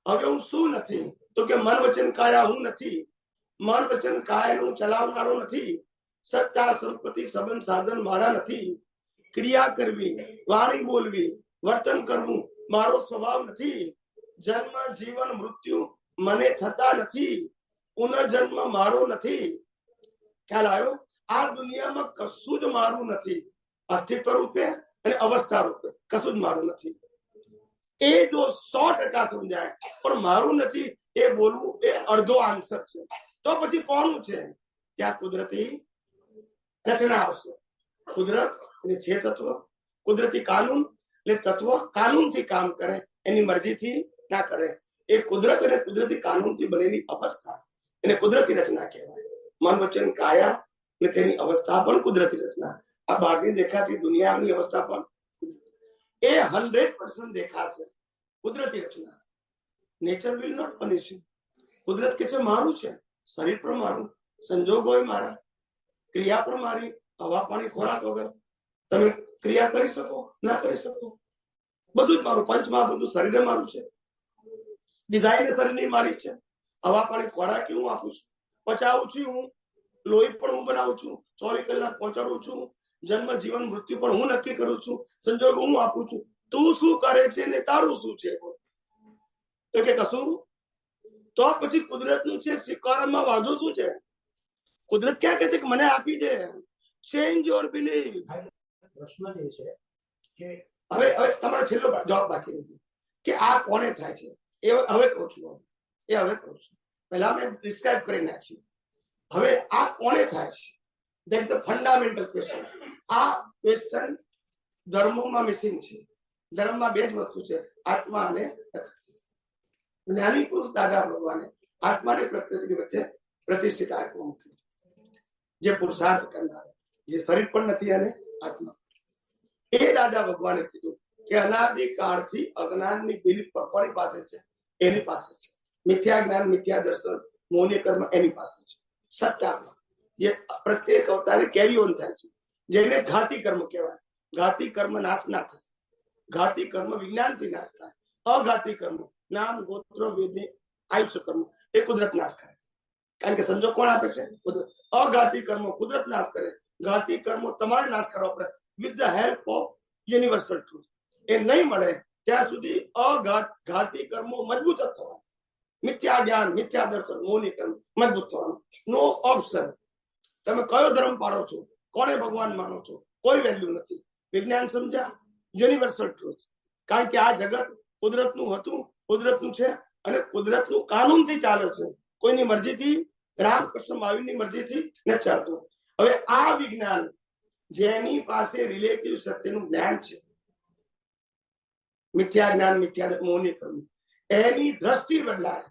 હવે હું શું નથી? તો કે મન વચન કાયા હું નથી. મન વચન કાયા હું ચલાવનારો નથી. સત્તા સંપત્તિ સંબંધ સાધન મારા નથી. ક્રિયા કરવી, વાણી બોલવી, વર્તન કરવું મારો સ્વભાવ નથી. જન્મ જીવન મૃત્યુ મને થતા નથી. પુનર્જન્મ મારો નથી. ખ્યાલ આવ્યો? આ દુનિયામાં કશું જ મારું નથી. અસ્તિત્વ રૂપે અને અવસ્થા રૂપે કશું જ મારું નથી. એ જો 100% સમજાય, પણ મારું નથી એ બોલવું એ અડધો આન્સર છે. તો પછી કોનું છે? ત્યાં કુદરતી રચના આવશે. કુદરત એટલે છે તત્વ, કુદરતી કાનૂન એટલે તત્વ કાનૂનથી કામ કરે, એની મરજીથી ના કરે. એ કુદરત અને કુદરતી કાનૂનથી બનેલી અવસ્થા એને કુદરતી રચના કહેવાય. મન વચન કાયા અને તેની અવસ્થા પણ કુદરતી રચના. આ બહારની દેખાતી દુનિયાની અવસ્થા પણ એ 100% દેખાશે કુદરતી રચના. Nature will not punish you. કુદરત કે છે મારું છે, શરીર પણ મારું, સંજોગો મારા, ક્રિયા પણ મારી. હવા પાણી ખોરાક વગર તમે ક્રિયા કરી શકો ના કરી શકો? બધું જ મારું. પંચમાં બધું શરીર મારું છે. ડિઝાઇન શરીરની મારી છે. હવા પાણી ખોરાક હું આપું છું, પચાવું છું હું, લોહી પણ હું બનાવું છું, 24 કલાક પહોંચાડું છું, જન્મ જીવન મૃત્યુ પણ હું નક્કી કરું છું, સંજોગ હું આપું છું. તું શું કરે છે ને તારું શું છે? તો કે કશું. તો પછી કુદરતનું છે સ્વીકારવામાં વાંધો શું છે? કુદરત ક્યાં કહે છે કે મને આપી દે? Change your belief. પ્રશ્ન એ છે કે હવે તમારો છેલ્લો જવાબ બાકી નથી કે આ કોને થાય છે. એ હવે કહું છું. પહેલા મેં ડિસ્ક્રાઇબ કરી નાખ્યું. હવે આ કોને થાય છે? That is a fundamental question. આ ક્વેશ્ચન ધર્મોમાં મિસિંગ છે. ધર્મમાં બે જ વસ્તુ છે, આત્મા અને પ્રકૃતિ. જ્ઞાની પુરુષ દાદા ભગવાને આત્મા અને પ્રકૃતિની વચ્ચે પ્રતિષ્ઠિત આત્મા મૂક્યું. જે પુરુષાર્થ કરનાર, જે શરીર પણ નથી અને આત્મા. એ દાદા ભગવાને કીધું કે અનાદિકાળથી અજ્ઞાનની બિલીફ કોની પાસે છે? એની પાસે છે. મિથ્યા જ્ઞાન, મિથ્યા દર્શન, મોહની કર્મ એની પાસે છે. સત્તા જે પ્રત્યેક અવતારે કેરી ઓન થાય છે, જેને ઘાતી કર્મ કહેવાય. ઘાતી કર્મ નાશ ના થાય. ઘાતી કર્મ વિજ્ઞાનથી નાશ થાય. અઘાતી કર્મ નામ ગોત્ર વેદની આયુષ્ય કર્મ એ કુદરત નાશ કરે. કારણ કે સંજોગ કોણ આપે છે? કુદરત. અઘાતી કર્મ કુદરત નાશ કરે. ઘાતી કર્મો તમારે નાશ કરવા પડે with the help of universal truth. એ નહીં મળે ત્યાં સુધી ઘાતી કર્મો મજબૂત જ થવાના. મિથ્યા જ્ઞાન, મિથ્યા દર્શન, મોહની કર્મ મજબૂત થવાનું. નો ઓપ્શન. તમે કયો ધર્મ પાડો છો, કોને ભગવાન માનો છો, કોઈ વેલ્યુ નથી. વિજ્ઞાન સમજ્યા, યુનિવર્સલ ટ્રુથ. કારણ કે આ જગત કુદરતનું હતું, કુદરતનું છે અને કુદરતનું કાનૂનથી ચાલે છે. કોઈની મરજીથી, રામકૃષ્ણ મહાવીરની મરજીથી ન ચાલતું. હવે આ વિજ્ઞાન જેની પાસે રિલેટિવ સત્યનું જ્ઞાન છે, મિથ્યા જ્ઞાન, મિથ્યા મોહની કર્મ, એની દ્રષ્ટિ બદલાય.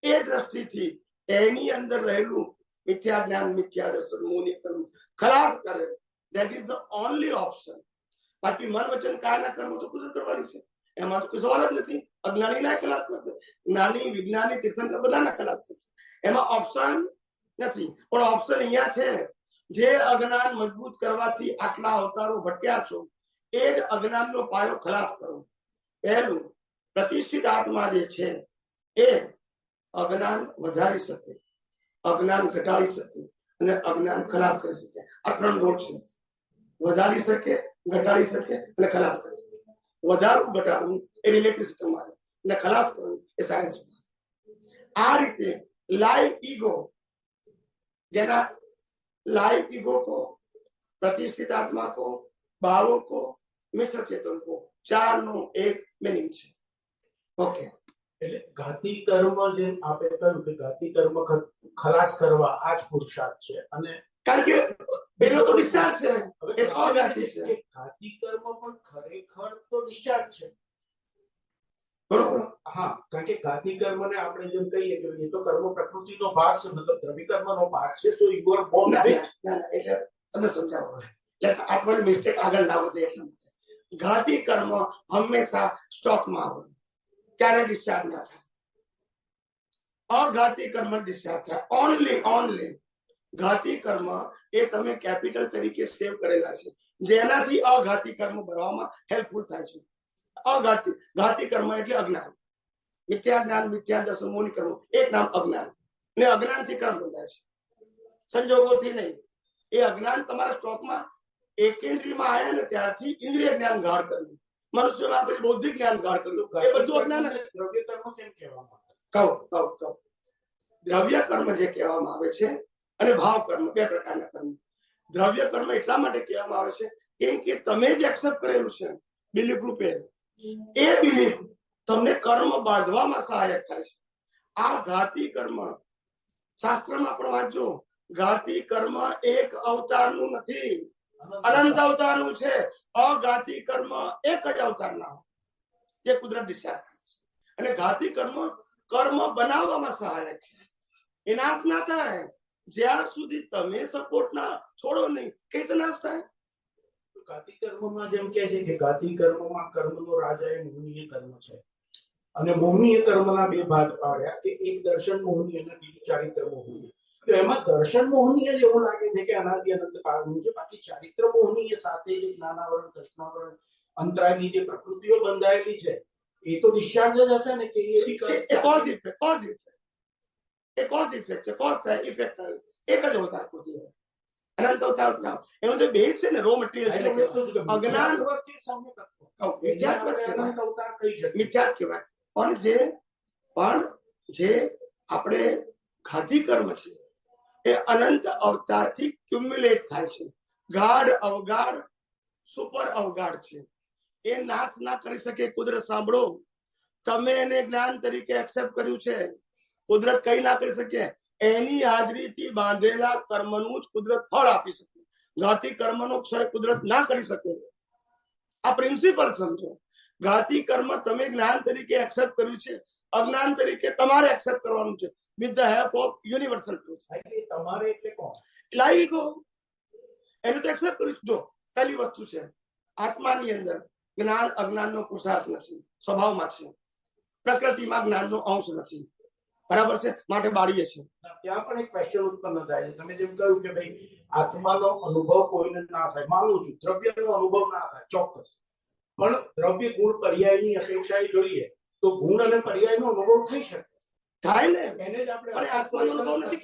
એ દ્રષ્ટિથી એની અંદર રહેલું મિથ્યા જ્ઞાન, મિથ્યા દર્શન, મોહની કર્મ ખલાસ કરે. That is the only option. બાકી મન વચન કાયના કર્મ તો કુદરત કરવાની છે, એમાં તો કોઈ સવાલ જ નથી. અજ્ઞાની ના ખલાસ કરશે, જ્ઞાની વિજ્ઞાની તીર્થંકર બધાના ખલાસ કરશે. એમાં ઓપ્શન નથી. પણ ઓપ્શન અહીંયા છે. જે અજ્ઞાન મજબૂત કરવાથી આટલા અવતારો ભટક્યા છો, એ જ અજ્ઞાનનો પાયો ખલાસ કરો. પહેલું, પ્રતિષ્ઠિત આત્મા જે છે એ અજ્ઞાન વધારી શકે, અજ્ઞાન ઘટાડી શકે અને અજ્ઞાન ખલાસ કરી શકે. આ 3 રોડ છે. વધારી શકે, ઘટાડી શકે અને ખલાસ કરી શકે. વધારવું ઘટાડવું એ રિલેટિવ સિસ્ટમમાં આવે અને ખલાસ કરવું એ સાયન્સમાં. આ રીતે લાઈવ ઈગો, જેના लाइव ईगो को, प्रतिष्ठित आत्मा को, भावों को, मिश्र चेतन को, चार नो एक मीनिंग છે. ઓકે, એટલે ઘાતી કર્મ જેમ આપણે કહ્યું કે ઘાતી કર્મ ખલાસ કરવા આ જ પુરુષાર્થ છે. અને કારણ કે પેલો તો ડિસ્ચાર્જ છે, એ તો અઘાતી છે. ઘાતી કર્મ પણ ખરેખર તો ડિસ્ચાર્જ છે. બરોબર. હા, કારણ કે ઘાતી કર્મને આપણે જેમ કહીએ કે એ તો કર્મ પ્રકૃતિનો ભાગ છે, મતલબ દ્રવ્ય કર્મનો ભાગ છે. તો યુ આર બોર્ન વિથ. ના એટલે તમને સમજાવો, એટલે આત્માની મિસ્ટેક આગળ ના વધે એટલા માટે. ઘાતી કર્મ હંમેશા સ્ટોકમાં હોય, ક્યારે ડિસ્ચાર્જ ના થાય. અઘાતી કર્મ ડિસ્ચાર્જ થાય. ઓનલી ઘાતી કર્મ એ તમે કેપિટલ તરીકે સેવ કરેલા છે, જેનાથી અઘાતી કર્મ ભરવામાં હેલ્પફુલ થાય છે. ઘાતી કર્મ એટલે અજ્ઞાન, મિથ્યા જ્ઞાન, મિથ્યા દર્શન, મૌલિક કર્મ, એક નામ અજ્ઞાન. ને અજ્ઞાનથી કર્મ બંધાય છે, સંજોગોથી નહીં. એ અજ્ઞાન તમારા સ્ટોકમાં એકેન્દ્રીમાં આવ્યા ને ત્યારથી ઇન્દ્રિય જ્ઞાન ગાઢ કર્યું, મનુષ્યમાં પછી બૌદ્ધિક જ્ઞાન ગાઢ કર્યું. એ બધું અજ્ઞાન. દ્રવ્ય કર્મ કેમ કહેવામાં આવે? કહું દ્રવ્ય કર્મ જે કહેવામાં આવે છે અને ભાવ કર્મ, બે પ્રકારના કર્મ. દ્રવ્ય કર્મ એટલા માટે કહેવામાં આવે છે કેમ કે તમે જે એક્સેપ્ટ કરેલું છે બિલીફ રૂપે, એ બિલીફ તમને કર્મ બાંધવામાં સહાયક થાય છે. આ ઘાતી કર્મ શાસ્ત્રમાં પણ વાંચજો, ઘાતી કર્મ એક અવતારનું નથી, અનંત અવતારનું છે. અઘાતી કર્મ એક જ અવતારના જે કુદરત ડિસ્ચાર્જ કરે છે. અને ઘાતી કર્મ બનાવવામાં સહાયક છે. એ નાશ ના થાય જ્યાર સુધી તમે સપોર્ટ ના છોડો નહીં, કઈ રીતે નાશ થાય? ઘાતી કર્મમાં જેમ કે છે કે ઘાતી કર્મમાં કર્મનો રાજા એ મોહનીય કર્મ છે, અને મોહનીય કર્મના બે ભાગ પાડ્યા કે એક દર્શન મોહની અને બીજું ચારિત્ર મોહની. તો એમાં દર્શન મોહનીય જ એવું લાગે છે કે અનાદિ અનંત કાળનું છે, બાકી ચારિત્ર મોહનીય સાથે જે જ્ઞાનાવરણ, કૃષ્ણાવરણ, અંતરાયની જે પ્રકૃતિઓ બંધાયેલી છે એ તો ડિસ્ચાર્જ જ હશે ને. કે કોઝ ઇફેક્ટ છે, કોઝ થાય ઇફેક્ટ થાય, એક જ અવતાર પૂરતી હોય. અનંત અવતાર ના એનો જે બેઝ છે ને, રો મટીરિયલ છે, અજ્ઞાન મિથ્યા કહેવાય. પણ જે આપણે ઘાતી કર્મ છે એ અનંત અવતારથી ક્યુમ્યુલેટ થાય છે. ગાઢ અવગાઢ, સુપર અવગાઢ છે. એ નાશ ના કરી શકે કુદરત. સાંભળો, તમે એને જ્ઞાન તરીકે એક્સેપ્ટ કર્યું છે, કુદરત કઈ ના કરી શકે. એની હાજરીથી બાંધેલા કર્મનું જ કુદરત ફળ આપી શકે. ઘાતી કર્મનો ક્ષય કુદરત ના કરી શકે. આ પ્રિન્સિપલ સમજો. ઘાતી કર્મ તમે જ્ઞાન તરીકે એક્સેપ્ટ કર્યું છે, અજ્ઞાન તરીકે તમારે એક્સેપ્ટ કરવાનું છે with the help of universal truth. તમારે એટલે કોણ? લાવી ગો એને તો એક્સેપ્ટ કર્યું. જો પહેલી વસ્તુ છે, આત્માની અંદર જ્ઞાન અજ્ઞાનનો પુરુષાર્થ નથી, સ્વભાવમાં છે. પ્રકૃતિમાં જ્ઞાનનો અંશ નથી, બરાબર છે, માટે બાળીએ છે. ત્યાં પણ એક ક્વેશ્ચન ઉત્પન્ન થાય છે. તમે જેમ કહ્યું કે ભાઈ આત્માનો અનુભવ કોઈને ના થાય, માનું છું દ્રવ્યનો અનુભવ ના થાય, ચોક્કસ. પણ દ્રવ્ય ગુણ પર્યાયની અપેક્ષાએ જોઈએ તો ગુણ અને પર્યાયનો અનુભવ થઈ શકે. થાય ને, એને જ આપણે આત્માનો અનુભવ નથી.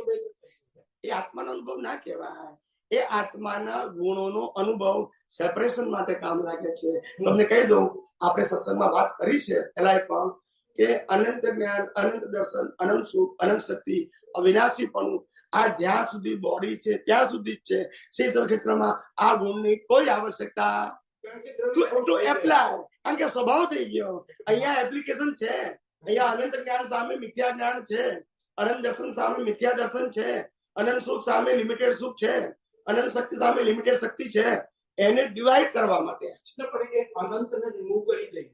એ આત્માનો અનુભવ ના કહેવાય. એ આત્માના ગુણોનો અનુભવ સેપરેશન માટે કામ લાગે છે. તમને કહી દઉં, આપણે સત્સંગમાં વાત કરી છે પહેલા પણ કે અનંત જ્ઞાન, અનંત દર્શન, અનંત સુખ, અનંત શક્તિ, અવિનાશીપણું, આ જ્યાં સુધી બોડી છે ત્યાં સુધી જ છે. શીતળ ક્ષેત્રમાં આ ગુણની કોઈ આવશ્યકતા ટુ એપ્લાય, કારણ કે સ્વભાવ થઈ ગયો. અહીંયા એપ્લિકેશન છે. અહીંયા અનંત જ્ઞાન સામે મિથ્યા જ્ઞાન છે, અનંત દર્શન સામે મિથ્યા દર્શન છે, અનંત સુખ સામે લિમિટેડ સુખ છે, અનંત શક્તિ સામે લિમિટેડ શક્તિ છે. એને ડિવાઈડ કરવા માટે અનંતને રિમૂવ કરી દઈએ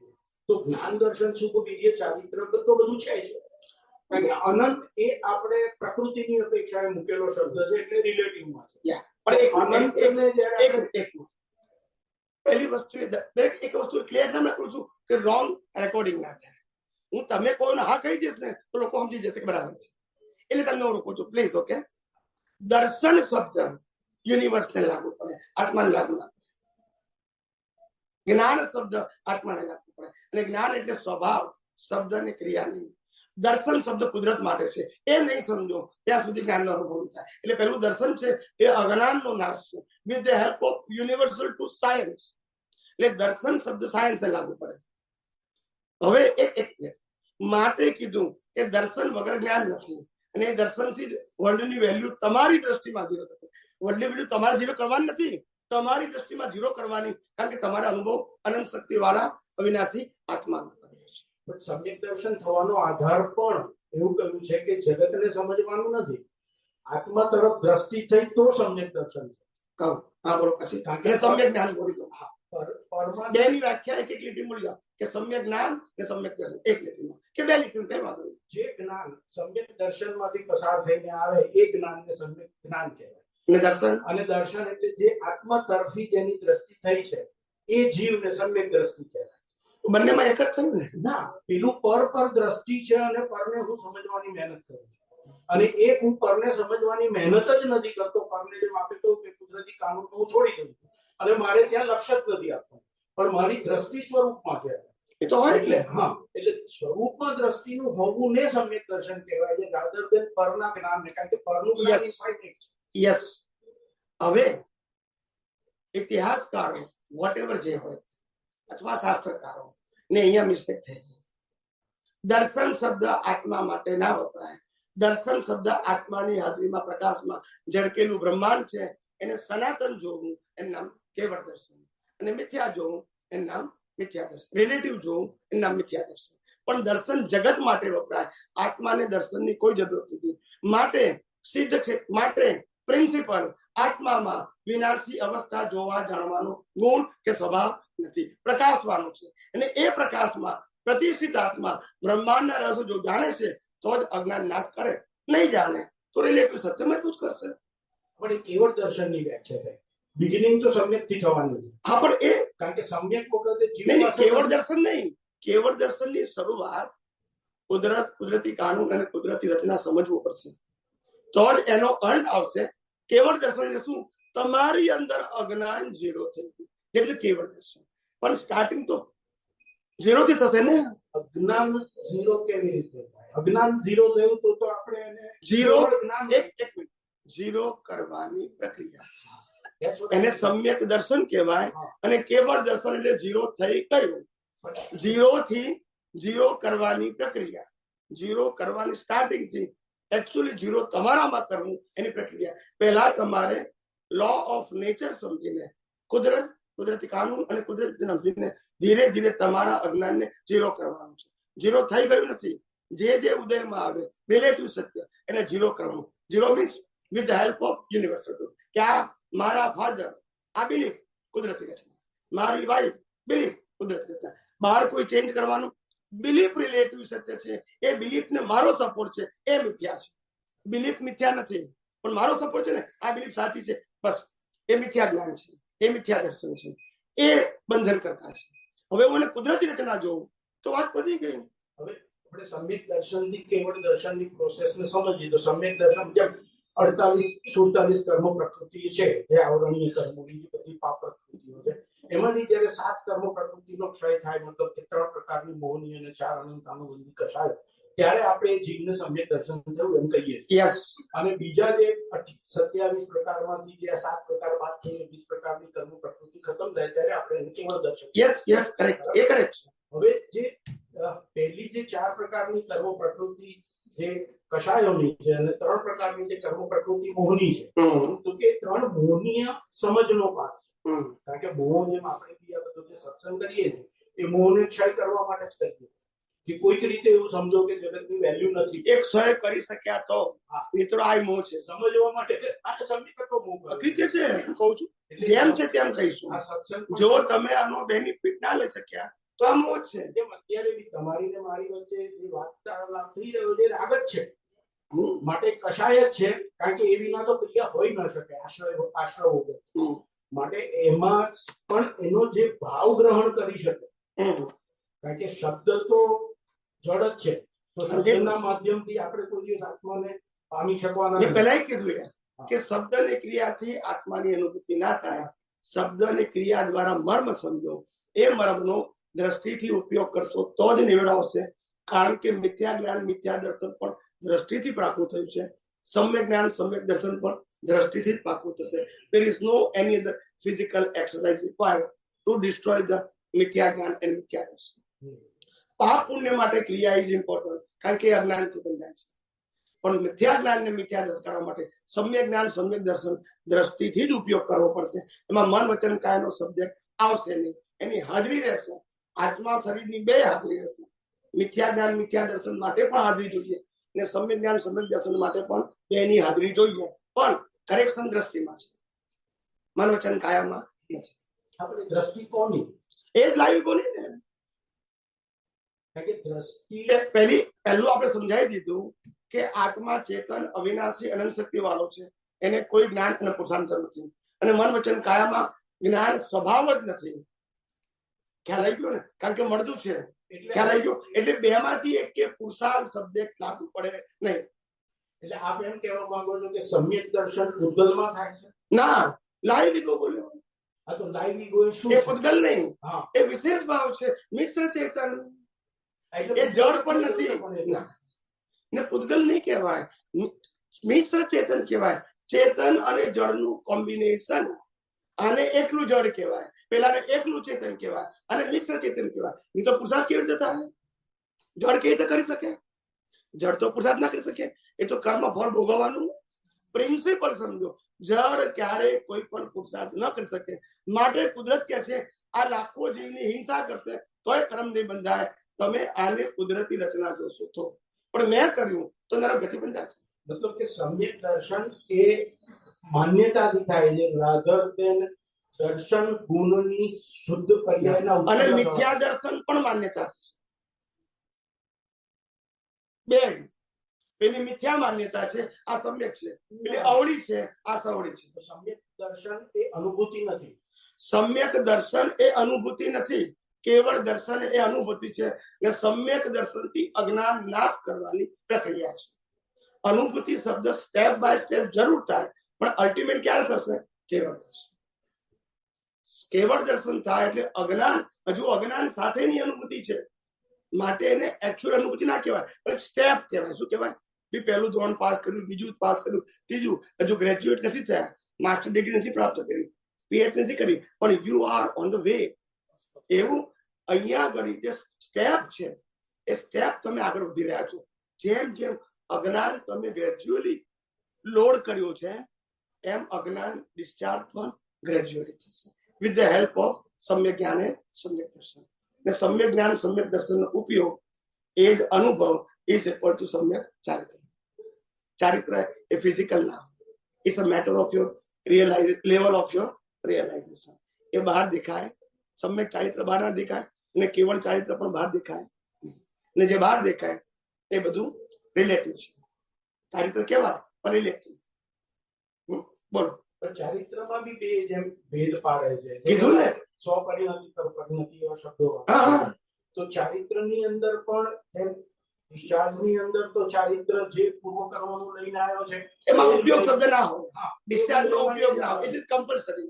તો જ્ઞાન, દર્શન, સુખ, વીર્ય, ચારિત્ર તો બધું છે જ. કારણ કે અનંત એ આપણે પ્રકૃતિની અપેક્ષાએ મૂકેલો શબ્દ છે, એટલે રિલેટિવમાં છે. પણ અનંતને જ્યારે પહેલી વસ્તુ એક વસ્તુ ક્લિયર ના કરું છું કે રોંગ રેકોર્ડિંગ ના થાય. હું તમે કોઈને હા કહી દઈશ ને તો લોકો સમજી જશે કે બરાબર છે, એટલે તમને હું રોકું છું પ્લીઝ. ઓકે, દર્શન શબ્દ યુનિવર્સને લાગુ પડે, આત્માને લાગુ ના પડે. જ્ઞાન શબ્દ આત્માને લાગુ પડે, અને જ્ઞાન એટલે સ્વભાવ, શબ્દ અને ક્રિયા નહીં. દર્શન શબ્દ કુદરત માટે છે, એ નહીં સમજો ત્યાં સુધી જ્ઞાનનો અનુભવ થાય. એટલે પહેલું દર્શન છે એ અજ્ઞાનનો નાશ છે with the help of universal to science. એટલે દર્શન શબ્દ સાયન્સને લાગુ પડે. હવે એક માટે કીધું કે દર્શન વગર જ્ઞાન નથી, અને એ દર્શનથી વર્લ્ડની વેલ્યુ તમારી દ્રષ્ટિમાં ઝીરો થશે. વર્લ્ડની વેલ્યુ તમારે ઝીરો કરવાની નથી, તમારી દ્રષ્ટિમાં 0 કરવાની, કારણ કે તમારા અનુભવ અનંત શક્તિ વાળા અવિનાશી આત્માનો કરે છે. પણ સમ્યક દર્શન થવાનો આધાર પણ એવું કહ્યું છે કે જગતને સમજવાનું નથી, આત્મા તરફ દ્રષ્ટિ થઈ તો સમ્યક દર્શન કહું. હા બોલો. પછી સમ્યક જ્ઞાન બોલી દો. બેની વ્યાખ્યા એક લીટી મળી જાવ કે સમ્યક જ્ઞાન ને સમ્યક દર્શન એક લીટીમાં કે 2 લીટીમાં કઈ વાંધો નહીં. જે જ્ઞાન સમ્યક દર્શન માંથી પસાર થઈને આવે એ જ્ઞાનને સમ્યક જ્ઞાન કહેવાય. અને દર્શન એટલે જે આત્મા તરફી જેની દ્રષ્ટિ થઈ છે એ જીવને સમ્યક દ્રષ્ટિ કહેવાય. બંનેમાં એક જ થયું ને? ના, પેલું પર દ્રષ્ટિ છે અને પરને હું સમજવાની મહેનત કરું છું, અને એક હું પરને સમજવાની મહેનત જ નથી કરતો. પરને જેમ આપણે કહ્યું કે કુદરતી કાનૂન હું છોડી દઉં છું અને મારે ત્યાં લક્ષ્ય જ નથી આપવાનું, પણ મારી દ્રષ્ટિ સ્વરૂપમાં છે. એ તો હોય એટલે હા, એટલે સ્વરૂપમાં દ્રષ્ટિનું હોવું ને સમ્યક દર્શન કહેવાય છે, રાધર દેન પરના જ્ઞાનને. કારણ કે પરનું જ્ઞાન ઇન્ફાઇનાઇટ છે. યસ. હવે ઇતિહાસકારો વોટેવર જે હોય અથવા શાસ્ત્રકારો ને અહીંયા મિસ્ટેક થઈ ગઈ. દર્શન શબ્દ આત્મા માટે ના વપરાય. દર્શન શબ્દ આત્માની હાજરીમાં પ્રકાશમાં ઝળકેલું બ્રહ્માંડ છે એને સનાતન જોવું એનું નામ કેવળ દર્શન, અને મિથ્યા જોવું એનું નામ મિથ્યા દર્શન, રિલેટિવ જોવું એનું નામ મિથ્યા દર્શન. પણ દર્શન જગત માટે વપરાય, આત્માને દર્શનની કોઈ જરૂરત નથી. માટે સિદ્ધ છે, માટે પ્રિન્સિપલ આત્મામાં વિનાશી અવસ્થા જોવા જાણવાનો ગુણ કે સ્વભાવ નથી, પ્રકાશવાનો છે. અને એ પ્રકાશમાં પ્રતિષ્ઠિત આત્મા બ્રહ્માંડના રહસ્યો જો જાણે છે તો જ અજ્ઞાન નાશ કરે, નહીં જાણે તો રિલેટિવ સત્ય મજબૂત કરશે. પણ એ કેવળ દર્શનની વ્યાખ્યા છે. બિગિનિંગ તો સમ્યક થી થવાનું છે. હા, પણ એ કારણ કે સમ્યક વખતે નહીં, કેવળ દર્શન નહીં. કેવળ દર્શનની શરૂઆત કુદરતી કાનૂન અને કુદરતી રચના સમજવું પડશે, તો જ એનો અંત આવશે. કેવળ દર્શન એટલે શું? તમારી અંદર અજ્ઞાન 0 થઈ ગયું એટલે કેવળ દર્શન. પણ સ્ટાર્ટિંગ તો 0 થી થશે ને. અજ્ઞાન 0 કેવી રીતે થાય? અજ્ઞાન 0 થયું તો આપણે એને 0 કરવાની પ્રક્રિયા, એને સમ્યક દર્શન કહેવાય. અને કેવળ દર્શન એટલે 0 થઈ ગયું. 0 થી 0 કરવાની પ્રક્રિયા, 0 કરવાની સ્ટાર્ટિંગ થી એકચ્યુઅલી 0 તમારામાં કરવું એની પ્રક્રિયા. પહેલા તમારે લો ઓફ નેચર સમજીને, કુદરતી કાનૂન અને કુદરત સમજીને ધીરે ધીરે તમારા અજ્ઞાનને 0 કરવાનું છે. 0 થઈ ગયું નથી. જે ઉદયમાં આવે રિલેટિવ સત્ય એને 0 કરવાનું. 0 means with the help of universal truth. કે આ મારા ફાધર, આ બિલીફ કુદરતી રચના, મારી વાઈફ બિલીફ કુદરતી રચના. બહાર કોઈ ચેન્જ કરવાનું, બિલીફ રિલેટિવ સત્ય છે. એ બિલીફને મારો સપોર્ટ છે એ મિથ્યા છે. બિલીફ મિથ્યા નથી પણ મારો સપોર્ટ છે ને, આ બિલીફ સાચી છે, બસ એ મિથ્યા જ્ઞાન છે, એ મિથ્યા દર્શન છે, એ બંધન કરતા છે. હવે હું કુદરતી રચના જોઉં તો વાત પતી ગઈ. હવે આપણે સમ્યક દર્શનની કેવળ દર્શનની પ્રોસેસને સમજીએ તો સમ્યક દર્શન જેમ 48-47 કર્મ પ્રકૃતિ છે, જે આવરણીય કર્મો, બીજી બધી પાપ પ્રકૃતિઓ છે, એમાંથી જયારે 7 કર્મ પ્રકૃતિનો ક્ષય થાય, મતલબ કે 3 પ્રકારની મોહની અને 4 અનંતાનુબંધી કસાય, ત્યારે આપણે જીવને સમ્યક દર્શન થયું એમ કહીએ. યસ. અને બીજા જે 27 પ્રકારમાંથી જે 7 પ્રકાર બાદ થઈને 20 પ્રકારની કર્મ પ્રકૃતિ ખતમ થાય ત્યારે આપણે એને કેવળ દર્શન. યસ, કરેક્ટ, એ કરેક્ટ. હવે જે પહેલી જે 4 પ્રકારની કર્મ પ્રકૃતિ જે કષાયોની છે અને 3 પ્રકારની જે કર્મ પ્રકૃતિ મોહની છે, તો કે 3 મોહનીય સમજનો પાઠ છે. કારણ કે મોહ જેમ આપણે બીજા બધો જે સત્સંગ કરીએ છીએ એ મોહને ક્ષય કરવા માટે જ કરીએ કે કોઈક રીતે એવું સમજો કે જગતની વેલ્યુ નથી. એક ક્ષય કરી શક્યા તો મિત્રો આ મોહ છે. સમજવા માટે કે આ સમીકરણનો મોહ હકીકત છે, કહું છું જેમ છે તેમ કહીશું. જો તમે આનો બેનિફિટ ના લઈ શક્યા તો આ મોહ છે. જેમ અત્યારે બી તમારી ને મારી વચ્ચે જે વાર્તાલાપ થઈ રહ્યો છે રાગ જ છે, માટે કશાય જ છે. કારણ કે એ વિના તો ક્રિયા હોઈ ન શકે આશ્રય વગર. માટે એમાં પણ એનો જે ભાવ ગ્રહણ કરી શકે, કારણ કે શબ્દ તો જડ જ છે, તો શબ્દના માધ્યમથી આપણે કોઈ દિવસ આત્માને પામી શકવાના. મેં પહેલા કીધું કે શબ્દ ને ક્રિયાથી આત્માની અનુભૂતિ ના થાય. શબ્દ ને ક્રિયા દ્વારા મર્મ સમજો, એ મર્મનો દ્રષ્ટિથી ઉપયોગ કરશો તો જ નિવેડો આવશે. કારણ કે મિથ્યા જ્ઞાન, મિથ્યા દર્શન પણ દ્રષ્ટિથી પ્રાપ્ત થયું છે. સમ્યક જ્ઞાન, સમ્યક દર્શન પણ દ્રષ્ટિથી જ પ્રાપ્ત થશે. There is no any other physical exercise required to destroy the મિથ્યા જ્ઞાન and મિથ્યા દર્શન. પાપ પુણ્ય માટે ક્રિયા ઇઝ ઇમ્પોર્ટન્ટ, કારણ કે અજ્ઞાનથી બંધાય છે. પણ મિથ્યા જ્ઞાન ને મિથ્યા દર્શન કરવા માટે સમ્યક જ્ઞાન સમ્યક દર્શન દ્રષ્ટિથી જ ઉપયોગ કરવો પડશે. એમાં મન વચન કાયનો સબ્જેક્ટ આવશે નહીં, એની હાજરી રહેશે. આત્મા શરીરની બે હાજરી રહેશે. મિથ્યા જ્ઞાન મિથ્યા દર્શન માટે પણ હાજરી જોઈએ ને સમ્યક જ્ઞાન સમ્યક દર્શન માટે પણ બેની હાજરી જોઈએ, પણ કરેક્શન દ્રષ્ટિમાં છે, મન વચન કાયામાં નથી. આપણે દ્રષ્ટિ કોની? એ જ લાઈવ કોની ને દ્રષ્ટિ પહેલું આપણે સમજાવી દીધું કે આત્મા ચેતન અવિનાશી અનંત શક્તિ વાળો છે, એને કોઈ જ્ઞાન અને પુરુષાર્થ જરૂર નથી. અને મન વચન કાયામાં જ્ઞાન સ્વભાવ જ નથી. ખ્યાલ આવી ગયો ને? કારણ કે મળતું છે. ખ્યાલ આવી ગયો? એટલે બે માંથી એક કે પુરુષાર્થ સબ્જેક્ટ લાગુ પડે નહીં. એટલે આપ એમ કહેવા માંગો છો કે સમ્યક દર્શન પૂતગલમાં થાય છે? ના, લાઈવ ઈગો બોલ્યો. આ તો લાઈવ ઈગો એ શું? એ પૂતગલ નહીં, એ વિશેષ ભાવ છે, મિશ્ર ચેતન. એ જળ પણ નથી ને પૂતગલ નહીં કહેવાય, મિશ્ર ચેતન કહેવાય. ચેતન અને જળનું કોમ્બિનેશન. આને એકલું જળ કહેવાય, પેલાને એકલું ચેતન કહેવાય, અને મિશ્ર ચેતન કહેવાય. નહીં તો પુરુષાર્થ કેવી રીતે થાય? જળ કેવી રીતે કરી શકે? જળ તો પુરુષાર્થ ના કરી શકે. એ તો કર્મ ફળ ભોગવવાનું પ્રિન્સિપલ સમજો. જળ ક્યારે કોઈ પણ પુરુષાર્થ ન કરી શકે. માટે કુદરત કહે છે આ લાખો જીવની હિંસા કરશે તોય કર્મ નહીં બંધાય. તમે આને કુદરતી રચના જોશો તો, પણ મેં કર્યું તો નરક ગતિ બંધાશે. મતલબ કે સમ્યક દર્શન એ માન્યતાથી થાય છે, રાધર દેન દર્શન ગુણની શુદ્ધ પર્યાયના. અને મિથ્યા દર્શન પણ માન્યતા છે. બે પેલી મિથ્યા માન્યતા છે, આ સમ્યક છે. પેલી અવળી છે, આ સવળી છે. સમ્યક દર્શન એ અનુભૂતિ નથી. સમ્યક દર્શન એ અનુભૂતિ નથી, કેવળ દર્શન એ અનુભૂતિ છે. ને સમ્યક દર્શનથી અજ્ઞાન નાશ કરવાની પ્રક્રિયા છે. અનુભૂતિ શબ્દ સ્ટેપ બાય સ્ટેપ જરૂર થાય, પણ અલ્ટિમેટ ક્યારે થશે? કેવળ દર્શન. કેવળ દર્શન થાય એટલે અજ્ઞાન, હજુ અજ્ઞાન સાથેની અનુભૂતિ છે. માટે એને એકચ્યુઅલ અનુભૂતિ ના કહેવાય, પણ સ્ટેપ કહેવાય. શું કહેવાય? પહેલું ધોરણ પાસ કર્યું, બીજું પાસ કર્યું, ત્રીજું હજુ ગ્રેજ્યુએટ નથી થયા, માસ્ટર ડિગ્રી નથી પ્રાપ્ત કરી, પીએચડી નથી કરી, પણ you are on the way. એવું અહીંયા આગળ જે સ્ટેપ છે એ સ્ટેપ તમે આગળ વધી રહ્યા છો. જેમ જેમ અજ્ઞાન તમે ગ્રેજ્યુઅલી લોડ કર્યો છે, એમ અજ્ઞાન ડિસ્ચાર્જ પણ ગ્રેજ્યુઅલી થશે વિથ ધ હેલ્પ ઓફ સમ્યક જ્ઞાન અને સમ્યક દર્શન. ને સમ્યક જ્ઞાન સમ્યક દર્શનનો ઉપયોગ એ જ અનુભવ ઇઝ ઇક્વલ ટુ સમ્યક ચારિત્ર. ચારિત્ર એ ફિઝિકલ ના, it's a matter of your level of your realisation. એ બહાર દેખાય, સમ્યક ચારિત્ર બહાર ના દેખાય, અને કેવળ ચારિત્ર પણ બહાર દેખાય. ને જે બહાર દેખાય એ બધું રિલેટિવ છે. ચારિત્ર કેવાય પણ રિલેટિવ. બોલો. ચારિત્રમાં બી બે જેમ ભેદ પાડે છે, કીધું ને, સ્વપરિણતિ પરિણતિ એવા શબ્દો. તો ચારિત્રની અંદર પણ એમ ડિસ્ચાર્જની અંદર તો ચારિત્ર જે પૂર્વ કર્મનું લઈને આવ્યો છે એમાં ઉપયોગ શબ્દ ના હોય. ડિસ્ચાર્જ નો ઉપયોગ ના હોય. It is compulsory.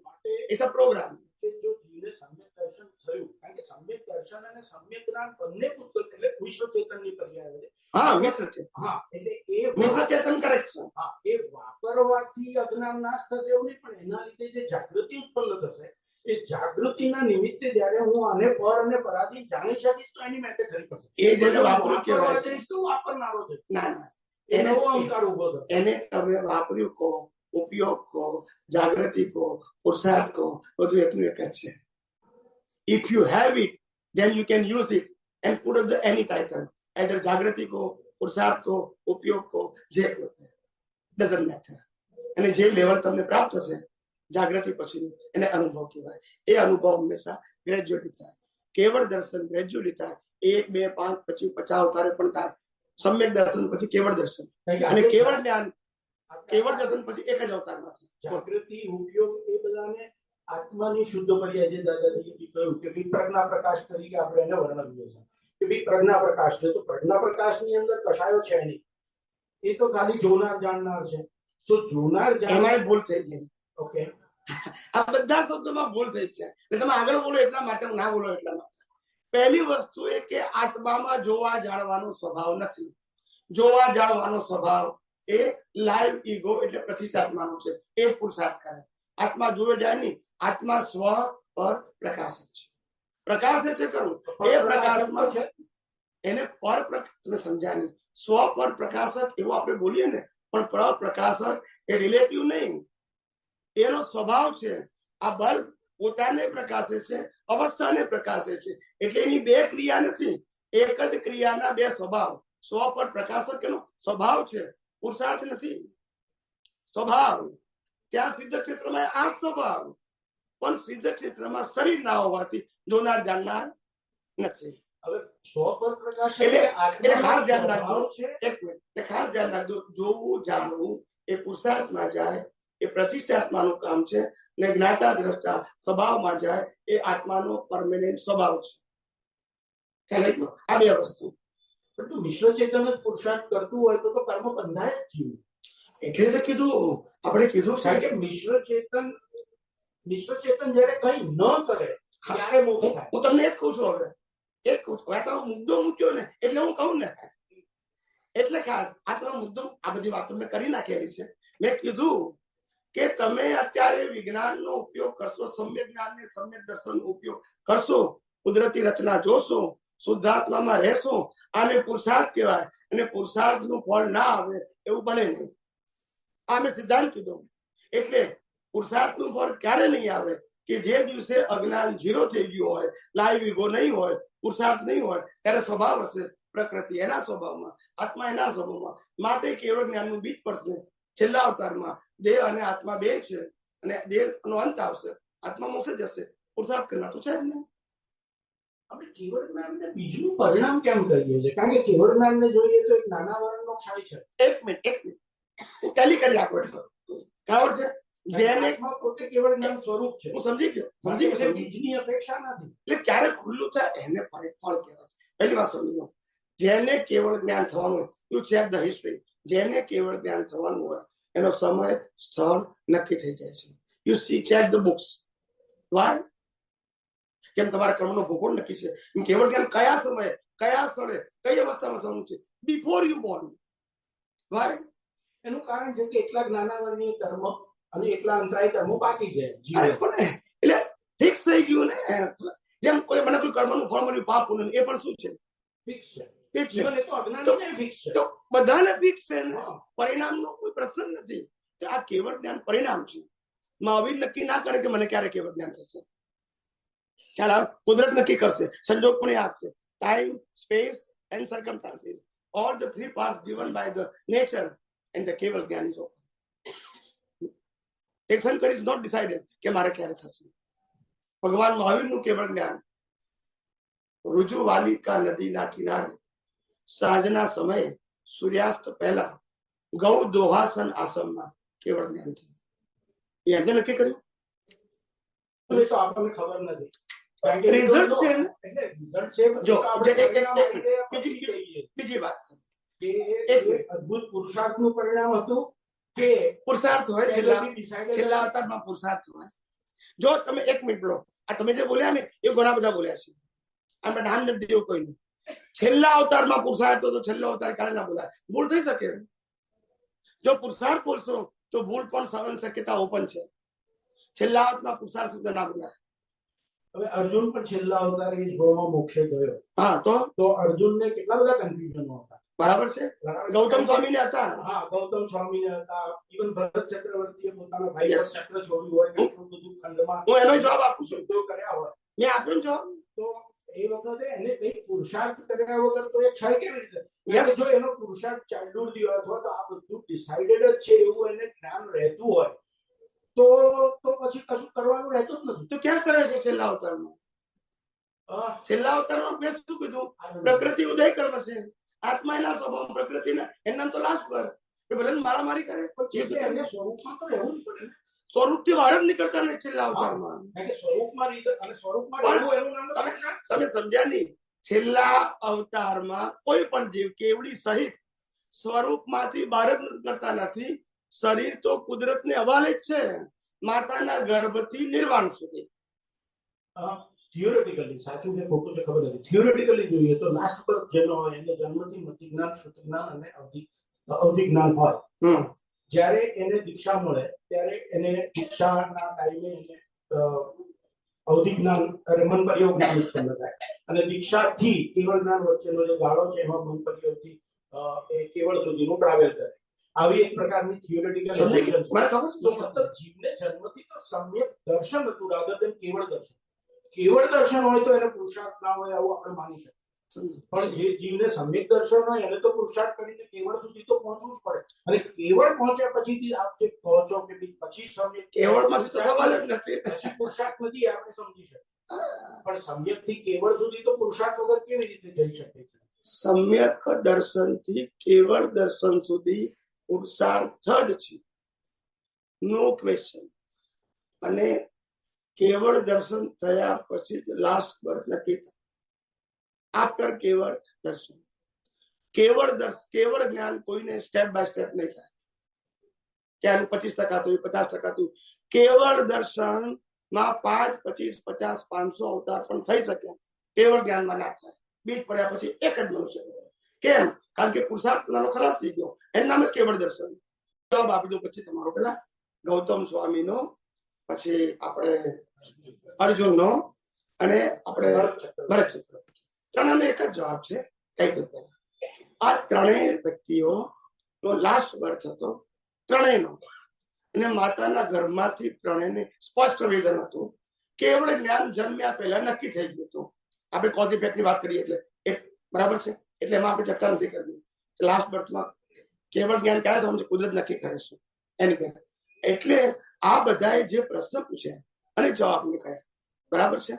It's a programme. જો જીવને સમ્યક દર્શન થયું, કારણ કે સમ્યક દર્શન અને સમ્યક જ્ઞાન બંને પુસ્તક એટલે વિશ્વ ચેતનની પર્યાય છે. હા, મિશ્ર ચેતન. હા, એટલે એ મિશ્ર ચેતન કરેક્ટ છે. હા, એ વાપરવાથી અજ્ઞાન નાશ થશે એવું નહીં, પણ એના લીધે જે જાગૃતિ ઉત્પન્ન થશે, એ જાગૃતિના નિમિત્તે જ્યારે હું આને પર અને પરાધીન જાણી શકીશ તો એની માટે ખરી પડશે. એ જેને વાપર્યું કહેવાય છે તો વાપરનારો છે. ના ના, એનો અહંકાર ઉભો થશે. એને તમે વાપર્યું કહો, ઉપયોગ કહો, જાગૃતિ કહો, પુરુષાર્થ કહો, બધું એકનું એક જ છે. If you have it, then you can use it and put up any title. Either જાગૃતિ કહો, પુરુષાર્થ કહો, ઉપયોગ કહો, જે કહો, doesn't matter. અને જે લેવલ તમને પ્રાપ્ત થશે જાગૃતિ પછી એને અનુભવ કહેવાય. એ અનુભવ હંમેશા ગ્રેજ્યુઅલી થાય. કેવળ દર્શન ગ્રેજ્યુઅલી થાય. 1, 2, 5 પછી 50 અવતારે પણ થાય. સમ્યક દર્શન પછી કેવળ દર્શન, અને કેવળ જ્ઞાન કેવળ દર્શન પછી એક જ અવતારમાં થાય. જાગૃતિ ઉપયોગ એ બધાને આત્માની શુદ્ધ પર્યાય જે દાદાજી કહ્યું કે પ્રજ્ઞા પ્રકાશ તરીકે આપણે એને વર્ણવીએ છીએ કે ભાઈ પ્રજ્ઞા પ્રકાશ છે. તો પ્રજ્ઞા પ્રકાશની અંદર કશાયો છે નહીં, એ તો ખાલી જોનાર જાણનાર છે. તો જોનાર એમાં ભૂલ થઈ ગઈ. ઓકે, આ બધા શબ્દોમાં ભૂલ થઈ છે. તમે આગળ બોલો એટલા માટે, ના બોલો એટલા માટે. પહેલી વસ્તુ એ કે આત્મામાં જોવા જાણવાનો સ્વભાવ નથી. જોવા જાણવાનો સ્વભાવ એ લાઈવ ઈગો એટલે પ્રતિષ્ઠાત્માનો છે. એ પુરુષાર્થ કરે. આત્મા જોવે જાય નહીં. આત્મા સ્વ પર પ્રકાશિત છે. પ્રકાશિત છે કરું એ પ્રકાશમાં છે. એને તમે સમજ્યા નહીં. સ્વ પર પ્રકાશક એવું આપણે બોલીએ ને, પણ પર પ્રકાશક એ રિલેટિવ નહીં, એનો સ્વભાવ છે. આ બલ્બ પોતાને પ્રકાશે છે, અવસ્થાને પ્રકાશે છે, એટલે એની બે ક્રિયા નથી, એક જ ક્રિયાના બે સ્વભાવ. સ્વ પર પ્રકાશક એનો સ્વભાવ છે, પુરુષાર્થ નથી, સ્વભાવ. ત્યાં સિદ્ધ ક્ષેત્રમાં આ સ્વભાવ, પણ સિદ્ધ ક્ષેત્રમાં શરીર ના હોવાથી જોનાર જાણનાર નથી. હવે સ્વ પર પ્રકાશ એટલે ખાસ ધ્યાન રાખજો, એક મિનિટ, ખાસ ધ્યાન રાખજો, જોવું જાણવું એ પુરુષાર્થમાં જાય, એ પ્રતિષ્ઠાત્માનું કામ છે, ને જ્ઞાતા દ્રષ્ટા સ્વભાવમાં જાય એ આત્માનો પરમેનન્ટ સ્વભાવ છે. ખ્યાલ આવી ગયો? આ બે વસ્તુ. પરંતુ મિશ્ર ચેતન જ પુરુષાર્થ કરતું હોય તો કર્મ બંધાય જ જીવ. એટલે તો કીધું, આપણે કીધું કારણ કે મિશ્ર ચેતન જયારે કઈ ન કરે ત્યારે મોક્ષ થાય. હું તમને એ જ કહું છું. હવે એક વાત મુદ્દો મૂક્યો ને એટલે હું કહું ને, એટલે ખાસ આ તમારો મુદ્દો, આ બધી વાતો મેં કરી નાખેલી છે. મેં કીધું કે તમે અત્યારે વિજ્ઞાનનો ઉપયોગ કરશો, સમ્યક જ્ઞાન ને સમ્યક દર્શનનો ઉપયોગ કરશો, કુદરતી રચના જોશો, શુદ્ધાત્મામાં રહેશો, આને પુરુષાર્થ કહેવાય. અને પુરુષાર્થનું ફળ ના આવે એવું બને નહીં. આ મેં સિદ્ધાંત કીધો. એટલે પુરુષાર્થનું ફળ ક્યારે નહીં આવે કે જે દિવસે અજ્ઞાન 0 થઈ ગયું હોય, લાઈવ ઈગો નહીં હોય, પુરુષાર્થ નહીં હોય, ત્યારે સ્વભાવ હશે, પ્રકૃતિ એના સ્વભાવમાં, આત્મા એના સ્વભાવમાં. માટે કેવળ જ્ઞાનનું બીજ પડશે. છેલ્લા અવતારમાં દેહ અને આત્મા બે છે, અને દેહનો અંત આવશે, આત્મા મોક્ષ જશે. પુરુષાર્થ કરનાર તો છે જ નહીં. આપણે કેવળ જ્ઞાનને બીજું પરિણામ કેમ કરીએ છીએ? કારણ કે કેવળ જ્ઞાનને જોઈએ તો એક નાના વર્ણનો ક્ષય છે. એક મિનિટ ટેલી કરી આપો. ખબર છે જેને પોતે કેવળ જ્ઞાન સ્વરૂપ છે. હું સમજી ગયો. બીજની અપેક્ષા નથી. એટલે ક્યારે ખુલ્લું થાય એને ફળ કહેવાય. પહેલી વાત સમજી લો, જેને કેવળ જ્ઞાન થવાનું હોય, યુ ચેક ધ હિસ્ટ્રી, જેને કેવળ જ્ઞાન થવાનું હોય એનો સમય, સ્થળ નક્કી થઈ જાય છે. You see check the books. Why? કેમ તમારા કર્મનો ભૂગોળ નક્કી છે. કેવળ જ્ઞાન કયા સમયે, કયા સ્થળે, કઈ અવસ્થામાં થવાનું છે, બિફોર યુ બોર્ન. વાય? એનું કારણ છે કે એટલા જ્ઞાનાવરણીય કર્મ અને એટલા અંતરાય કર્મો બાકી છે. એટલે ફિક્સ થઈ ગયું ને. જેમ કોઈ મને કોઈ કર્મનું ફળ મળ્યું, પાપ પુણ્ય, એ પણ શું છે? ફિક્સ છે. તો બધાને ફિક્સ છે ને. પરિણામનો કોઈ પ્રશ્ન નથી. આ કેવળ જ્ઞાન પરિણામ છે. મહાવીર નક્કી ના કરે કે મને ક્યારે કેવળ જ્ઞાન થશે. ખ્યાલ આવે? કુદરત નક્કી કરશે, સંજોગ પણ આપશે. Time, space and circumstances, all the 3 parts given by the nature, and the કેવળ જ્ઞાન is open. Tirthankara is not decided કે મારે ક્યારે થશે. ભગવાન મહાવીરનું કેવળ જ્ઞાન રુજુવાલિકા નદીના કિનારે સાંજના સમયે સૂર્યાસ્ત પહેલા ગૌ દોહાસન આશ્રમમાં કેવળ જ્ઞાન થયું. એ આજે નક્કી કર્યું. તો આપણને ખબર નથી. રિઝલ્ટ છે ને. જો બીજી વાત, અદભુત પુરુષાર્થનું પરિણામ હતું કે પુરુષાર્થ હોય, છેલ્લા અવતારમાં પુરુષાર્થ હોય. જો તમે એક મિનિટ લો, આ તમે જે બોલ્યા ને એ ઘણા બધા બોલ્યા છે. આપણે નામ નથી દેવું કોઈ નહીં. છેલ્લા અવતારમાં પુરુષાર્થ તો છેલ્લો અવતાર કાલે ના બોલાય. ભૂલ થઈ શકે. જો પુરુષાર્થ બોલશો તો ભૂલ પણ થવાની શક્યતા ઓપન છે. છેલ્લા અવતારમાં પુરુષાર્થ શબ્દ ના બોલાય. હવે અર્જુન પણ છેલ્લા અવતારે જ ભાવમાં મોક્ષે ગયો. હા, તો અર્જુનને કેટલા બધા કન્ફ્યુઝનો હતા. બરાબર છે. ગૌતમ સ્વામી ને હતા. હા, ગૌતમ સ્વામી ને હતા. ઇવન ભરત ચક્રવર્તીએ પોતાના ભાઈ પર ચક્ર છોડ્યું હોય, એટલું બધું ખંડમાં હું એનો જવાબ આપું છું. તો કર્યા હોય, મેં આપ્યો જવાબ. તો એ વખતે એને કઈ પુરુષાર્થ કર્યા વગર તો એ ક્ષય કેવી રીતે? જો એનો પુરુષાર્થ ચાલ્ડહુડ થી અથવા તો આ બધું ડિસાઇડેડ જ છે એવું એને જ્ઞાન રહેતું હોય તો પછી કશું કરવાનું રહેતું જ નથી. તો ક્યાં કરે છે છેલ્લા અવતારમાં? છેલ્લા અવતારમાં મેં શું કીધું? પ્રકૃતિ ઉદય કર્મ છે. આત્મા એના સ્વભાવ, પ્રકૃતિને એના તો લાશ પર ભલે મારામારી કરે, સ્વરૂપમાં તો રહેવું જ પડે. સ્વરૂપથી બહાર જ નીકળતા ને છેલ્લા અવતારમાં. તમે સમજ્યા નહીં. છેલ્લા અવતારમાં કોઈ પણ જીવ કેવડી સહિત સ્વરૂપમાંથી બહાર જ નીકળતા નથી. શરીર તો કુદરતને હવાલે જ છે, માતાના ગર્ભથી નિર્વાણ સુધી. થિયોરેટિકલી સાચું કે ખોટું છે ખબર નથી. થિયોરેટિકલી જોઈએ તો લાસ્ટ પર જેનો હોય એને જન્મથી મતિ જ્ઞાન, શ્રુતિ જ્ઞાન અને અવધિ જ્ઞાન હોય. જ્યારે એને દીક્ષા મળે ત્યારે એને દીક્ષાના ટાઈમે એને અવધિ જ્ઞાન અને મન પર્યોગ જ્ઞાન ઉત્પન્ન થાય. અને દીક્ષાથી કેવળ જ્ઞાન વચ્ચેનો જે ગાળો છે એમાં મન પર્યોગથી એ કેવળ સુધીનું ટ્રાવેલ કરે. આવી એક પ્રકારની થિયોરેટિકલ મતલબ જીવને જન્મથી તો સમ્યક દર્શન હતું રાધર દેન કેવળ દર્શન. કેવળ દર્શન હોય તો એને પુરુષાર્થ ના હોય આવું આપણે માની શકીએ. પણ જે જીવને સમ્યક દર્શન હોય એને તો પુરુષાર્થ કરીને કેવળ સુધી તો પહોંચવું જ પડે. અને કેવળ પહોંચ્યા પછીથી આપ જે પહોંચો કે પછી સમ્યક કેવળમાંથી તો સવાલ જ નથી. પછી પુરુષાર્થ નથી આપણે સમજી શકીએ. પણ સમ્યકથી કેવળ સુધી તો પુરુષાર્થ વગર કેવી રીતે જઈ શકે છે? સમ્યક દર્શનથી કેવળ દર્શન સુધી પુરુષાર્થ જ છે, નો ક્વેશ્ચન. અને કેવળ દર્શન થયા પછી લાસ્ટ બર્થ નક્કી થાય. આફ્ટર કેવળ દર્શન કેવળ જ્ઞાન કોઈને સ્ટેપ બાય સ્ટેપ નહીં થાય કે આનું 25% થયું 50% થયું. કેવળ દર્શન માં 5, 25, 50, 500 અવતાર પણ થઈ શકે. કેવળ જ્ઞાનમાં ના થાય. બીજ પડ્યા પછી એક જ મનુષ્ય. કેમ? કારણ કે પુરુષાર્થ નાનો ખલાસ થઈ ગયો. એનું નામ જ કેવળ દર્શન. જવાબ આપી દો પછી તમારો પેલા ગૌતમ સ્વામીનો, પછી આપણે અર્જુનનો અને આપણે ભરત ચક્રવર્તી. ત્રણનો એક જ જવાબ છે. કઈ દો આ ત્રણેય વ્યક્તિઓ નો લાસ્ટ બર્થ હતો ત્રણેયનો. અને માતાના ગર્ભમાંથી ત્રણેયને સ્પષ્ટ વેદન હતું. કેવળ જ્ઞાન જન્મ્યા પહેલા નક્કી થઈ ગયું હતું. આપણે કોઝ ઇફેક્ટ ની વાત કરીએ એટલે બરાબર છે. એટલે એમાં આપણે ચર્ચા નથી કરવી. લાસ્ટ બર્થમાં કેવળ જ્ઞાન ક્યારે થવાનું કુદરત નક્કી કરે છે એની. એટલે આ બધાએ જે પ્રશ્ન પૂછ્યા અને જવાબ નીકળ્યા બરાબર છે.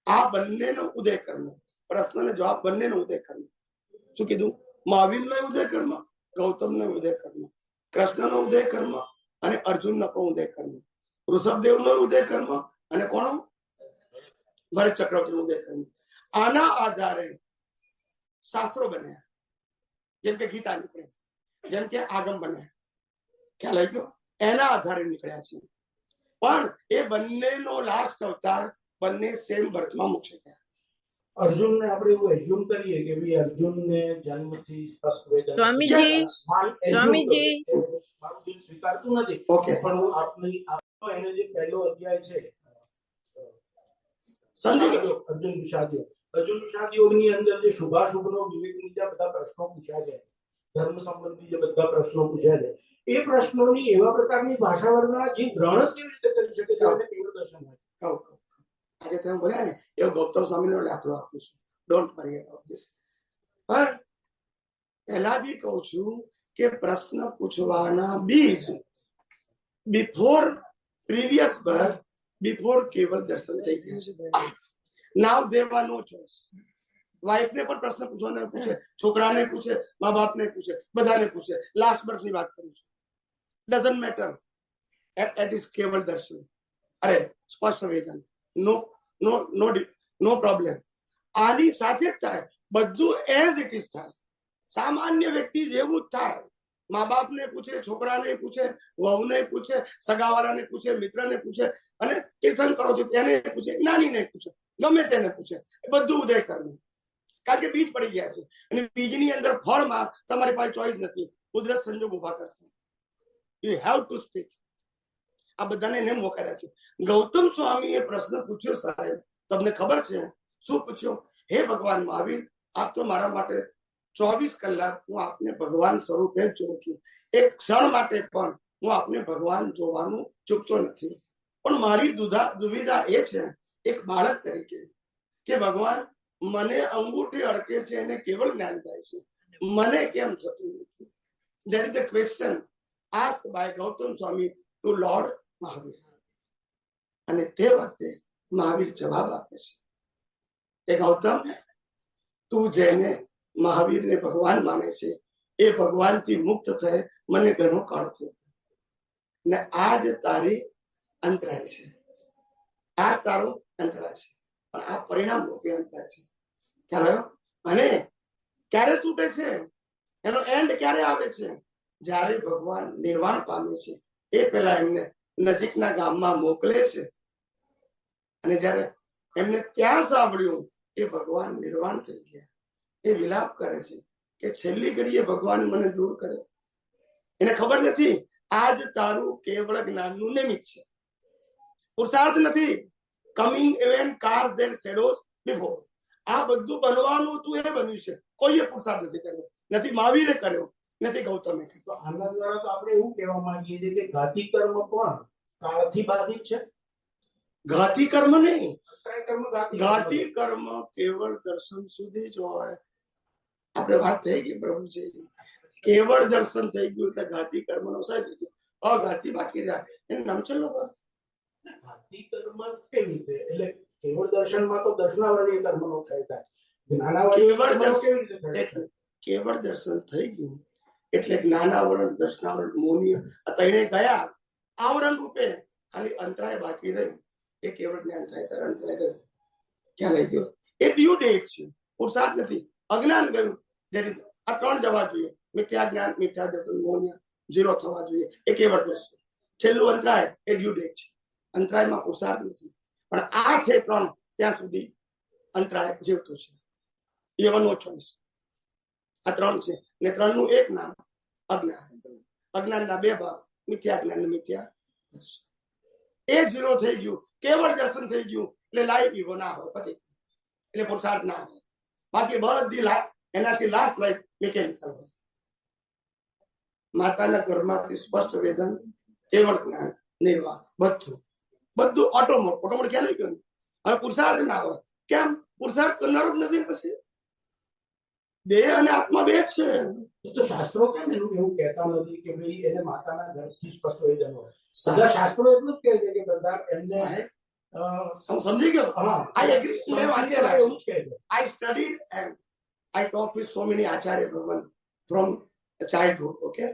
આ બંનેનો ઉદય કર્મ, પ્રશ્ન અને જવાબ બંનેનો ઉદય કર્મ. શું કીધું? મહાવીરનો ઉદય કર્મ, ગૌતમનો ઉદય કર્મ, કૃષ્ણનો ઉદય કર્મ અને અર્જુનનો પણ ઉદય કર્મ, ઋષભદેવનો ઉદય કર્મ અને કોનો? ભરત ચક્રવર્તીનો ઉદય કર્મ. આના આધારે શાસ્ત્રો બન્યા. જેમ કે ગીતા નીકળે, જેમ કે આગમ બન્યા. ખ્યાલ આવી ગયો? એના આધારે નીકળ્યા છે. પણ એ બંનેનો લાસ્ટ અવતાર બંને સેમ બર્થમાં મૂકી ગયા. અર્જુનને આપણે એવું એઝ્યુમ કરીએ કે ભાઈ અર્જુનને જન્મથી સ્વામીજી મારું દિલ સ્વીકારતું નથી. ઓકે, પણ હું આપનો એને જે પહેલો અધ્યાય છે અર્જુન વિષાદ યોગની અંદર જે શુભાશુભનો વિવેકની જે બધા પ્રશ્નો પૂછ્યા છે, ધર્મ સંબંધી જે બધા પ્રશ્નો પૂછ્યા છે, એ પ્રશ્નોની એવા પ્રકારની ભાષા વર્ણના જે ગ્રહણ કેવી રીતે કરી શકે છે અને કેવું દર્શન હોય. આજે તમે બોલ્યા ને એવો ગૌતમ સ્વામીનો દાખલો આપું છું. Don't worry about this. પણ પહેલા બી કહું છું કે પ્રશ્ન પૂછવાના બીજ બિફોર પ્રીવિયસ બર્થ, બિફોર કેવળ દર્શન થઈ ગયા છે. નાવ દેવા નો ચોઇસ. વાઇફને પણ પ્રશ્ન પૂછવાના પૂછે, છોકરાને પૂછે, મા બાપને પૂછે, બધાને પૂછે. લાસ્ટ બર્થ ની વાત કરું છું. Doesn't matter. એટ ઇઝ કેવળ દર્શન. અરે સ્પષ્ટ વેદન. નો પ્રોબ્લેમ. આની સાથે જ થાય. બધું એઝ ઇટ ઇઝ થાય. સામાન્ય વ્યક્તિ જેવું જ થાય. મા બાપને પૂછે, છોકરાને પૂછે, વહુને પૂછે, સગાવાળાને પૂછે, મિત્રને પૂછે, અને તીર્થન કરો છો તેને પૂછે, જ્ઞાનીને પૂછે, ગમે તેને પૂછે. બધું ઉદય કરવું. કારણ કે બીજ પડી ગયા છે. અને બીજની અંદર ફળમાં તમારી પાસે ચોઈસ નથી. કુદરત સંજોગ ઉભા કરશે. You have to speak. આ બધાને એને મોકલ્યા છે. ગૌતમ સ્વામીએ પ્રશ્ન પૂછ્યો, સાહેબ તમને ખબર છે શું પૂછ્યો? હે ભગવાન મહાવીર, આપ તો મારા માટે 24 કલાક હું આપને ભગવાન સ્વરૂપે જોઉં છું. એક ક્ષણ માટે પણ હું આપને ભગવાન જોવાનું ચૂકતો નથી. પણ મારી દુવિધા એ છે એક બાળક તરીકે કે ભગવાન મને અંગૂઠે અડકે છે એને કેવળ જ્ઞાન થાય છે, મને કેમ થતું નથી? That is the question asked by Gautam Swami to lord Mahavir. અને તે વખતે મહાવીર જવાબ આપે છે કે ગૌતમ, તું જેને મહાવીરને ભગવાન માને છે એ ભગવાનથી મુક્ત થયે મને ઘણો કાળ થયો. ને આજ તારી અંતરાય છે. આ તારો અંતરાય છે. પણ આ પરિણામ રૂપી અંતરાય છે. ખ્યાલ આવ્યો? અને ક્યારે તૂટે છે? એનો એન્ડ ક્યારે આવે છે? જ્યારે ભગવાન નિર્વાણ પામે છે એ પેલા એમને નજીકના ગામમાં મોકલે છે. અને જ્યારે એમને ત્યાં સાંભળ્યું કે ભગવાન નિર્વાણ થઈ ગયા, એ વિલાપ કરે છે કે છેલ્લી ઘડીએ ભગવાન મને દૂર કર્યો. એને ખબર નથી આજ તારું કેવળ જ્ઞાનનું નિમિત્ત છે, પુરુષાર્થ નથી. કમિંગ ઇવેન્ટ કાર ધેન શેડોઝ બિફોર. આ બધું બનવાનું હતું એ બન્યું છે. કોઈએ પુરુષાર્થ નથી કર્યો, નથી મહાવીરે કર્યો, નથી ગૌતમે કર્યો. તો આના દ્વારા તો આપણે એવું કહેવા માંગીએ છીએ કે ઘાતી કર્મ પણ કાળથી બાધિત છે. ઘાતી કર્મ નહીં, કર્મ ઘાતી કર્મ કેવળ દર્શન સુધી જ હોય. આપણે વાત થઈ ગઈ પ્રભુજી, કેવળ દર્શન થઈ ગયું એટલે ઘાતી કર્મ નો સહજ થઈ ગયો. અઘાતી બાકી રહ્યા એનું નામ ચલો. ઘાતી કર્મ કેવી રીતે? એટલે કેવળ દર્શનમાં તો દર્શનાવરણીય કર્મનો ક્ષય થાય. કેવળ દર્શન થઈ ગયું એટલે જ્ઞાનાવરણ, દર્શનાવરણ, મૌનીય આ ત્રણે ગયા. આવરણ રૂપે ખાલી અંતરાય બાકી રહ્યું. એ કેવળ જ્ઞાન થાય ત્યારે અંતરાય ગયું. ક્યાં લઈ ગયો? એ ડ્યુ ડેટ છે, પુરુષાર્થ નથી. અજ્ઞાન ગયું. આ ત્રણ જવા જોઈએ. મિથ્યા જ્ઞાન, મિથ્યા દર્શન, મૌન્ય 0 થવા જોઈએ. એ કેવળ દર્શન. છેલ્લું અંતરાય એ ડ્યુ ડેટ છે. અંતરાયમાં પુરુષાર્થ નથી. પણ આ છે ત્રણ, ત્યાં સુધી અંતરાય જીવતો છે. એ નો ચોઈસ. આ ત્રણ છે ને ત્રણનું એક નામ અજ્ઞાન. અજ્ઞાનના 2 ભાગ, મિથ્યા જ્ઞાન ને મિથ્યા દર્શન. એ 0 થઈ ગયું, કેવળ દર્શન થઈ ગયું એટલે લાઈફ ઈગો ના હોય પછી, એટલે પુરુષાર્થ ના હોય. બાકી બધી લાઈફ એનાથી લાસ્ટ લાઈફ મિકેનિકલ હોય. માતાના ઘરમાંથી સ્પષ્ટ વેદન, કેવળ જ્ઞાન, નિર્વાહ, બધું ઓટોમોટ ખ્યાલ નહીં ગયો. હવે પુરુષાર્થ ના હોય. કેમ? પુરુષાર્થ કરનારો જ નથી. પછી દેહ અને આત્મા 2 જ છે. તો શાસ્ત્રો કેમ એવું કહેતા નથી કે ભાઈ એને માતાના ઘરથી સ્પષ્ટ વેદન હોય? બધા શાસ્ત્રો એટલું જ કહે છે કે બધા એમને હું સમજી ગયો. I agree. મેં વાંચેલા એવું છે. I studied and I talk with so many આચાર્ય ભગવાન ફ્રોમ ચાઇલ્ડહુડ. ઓકે,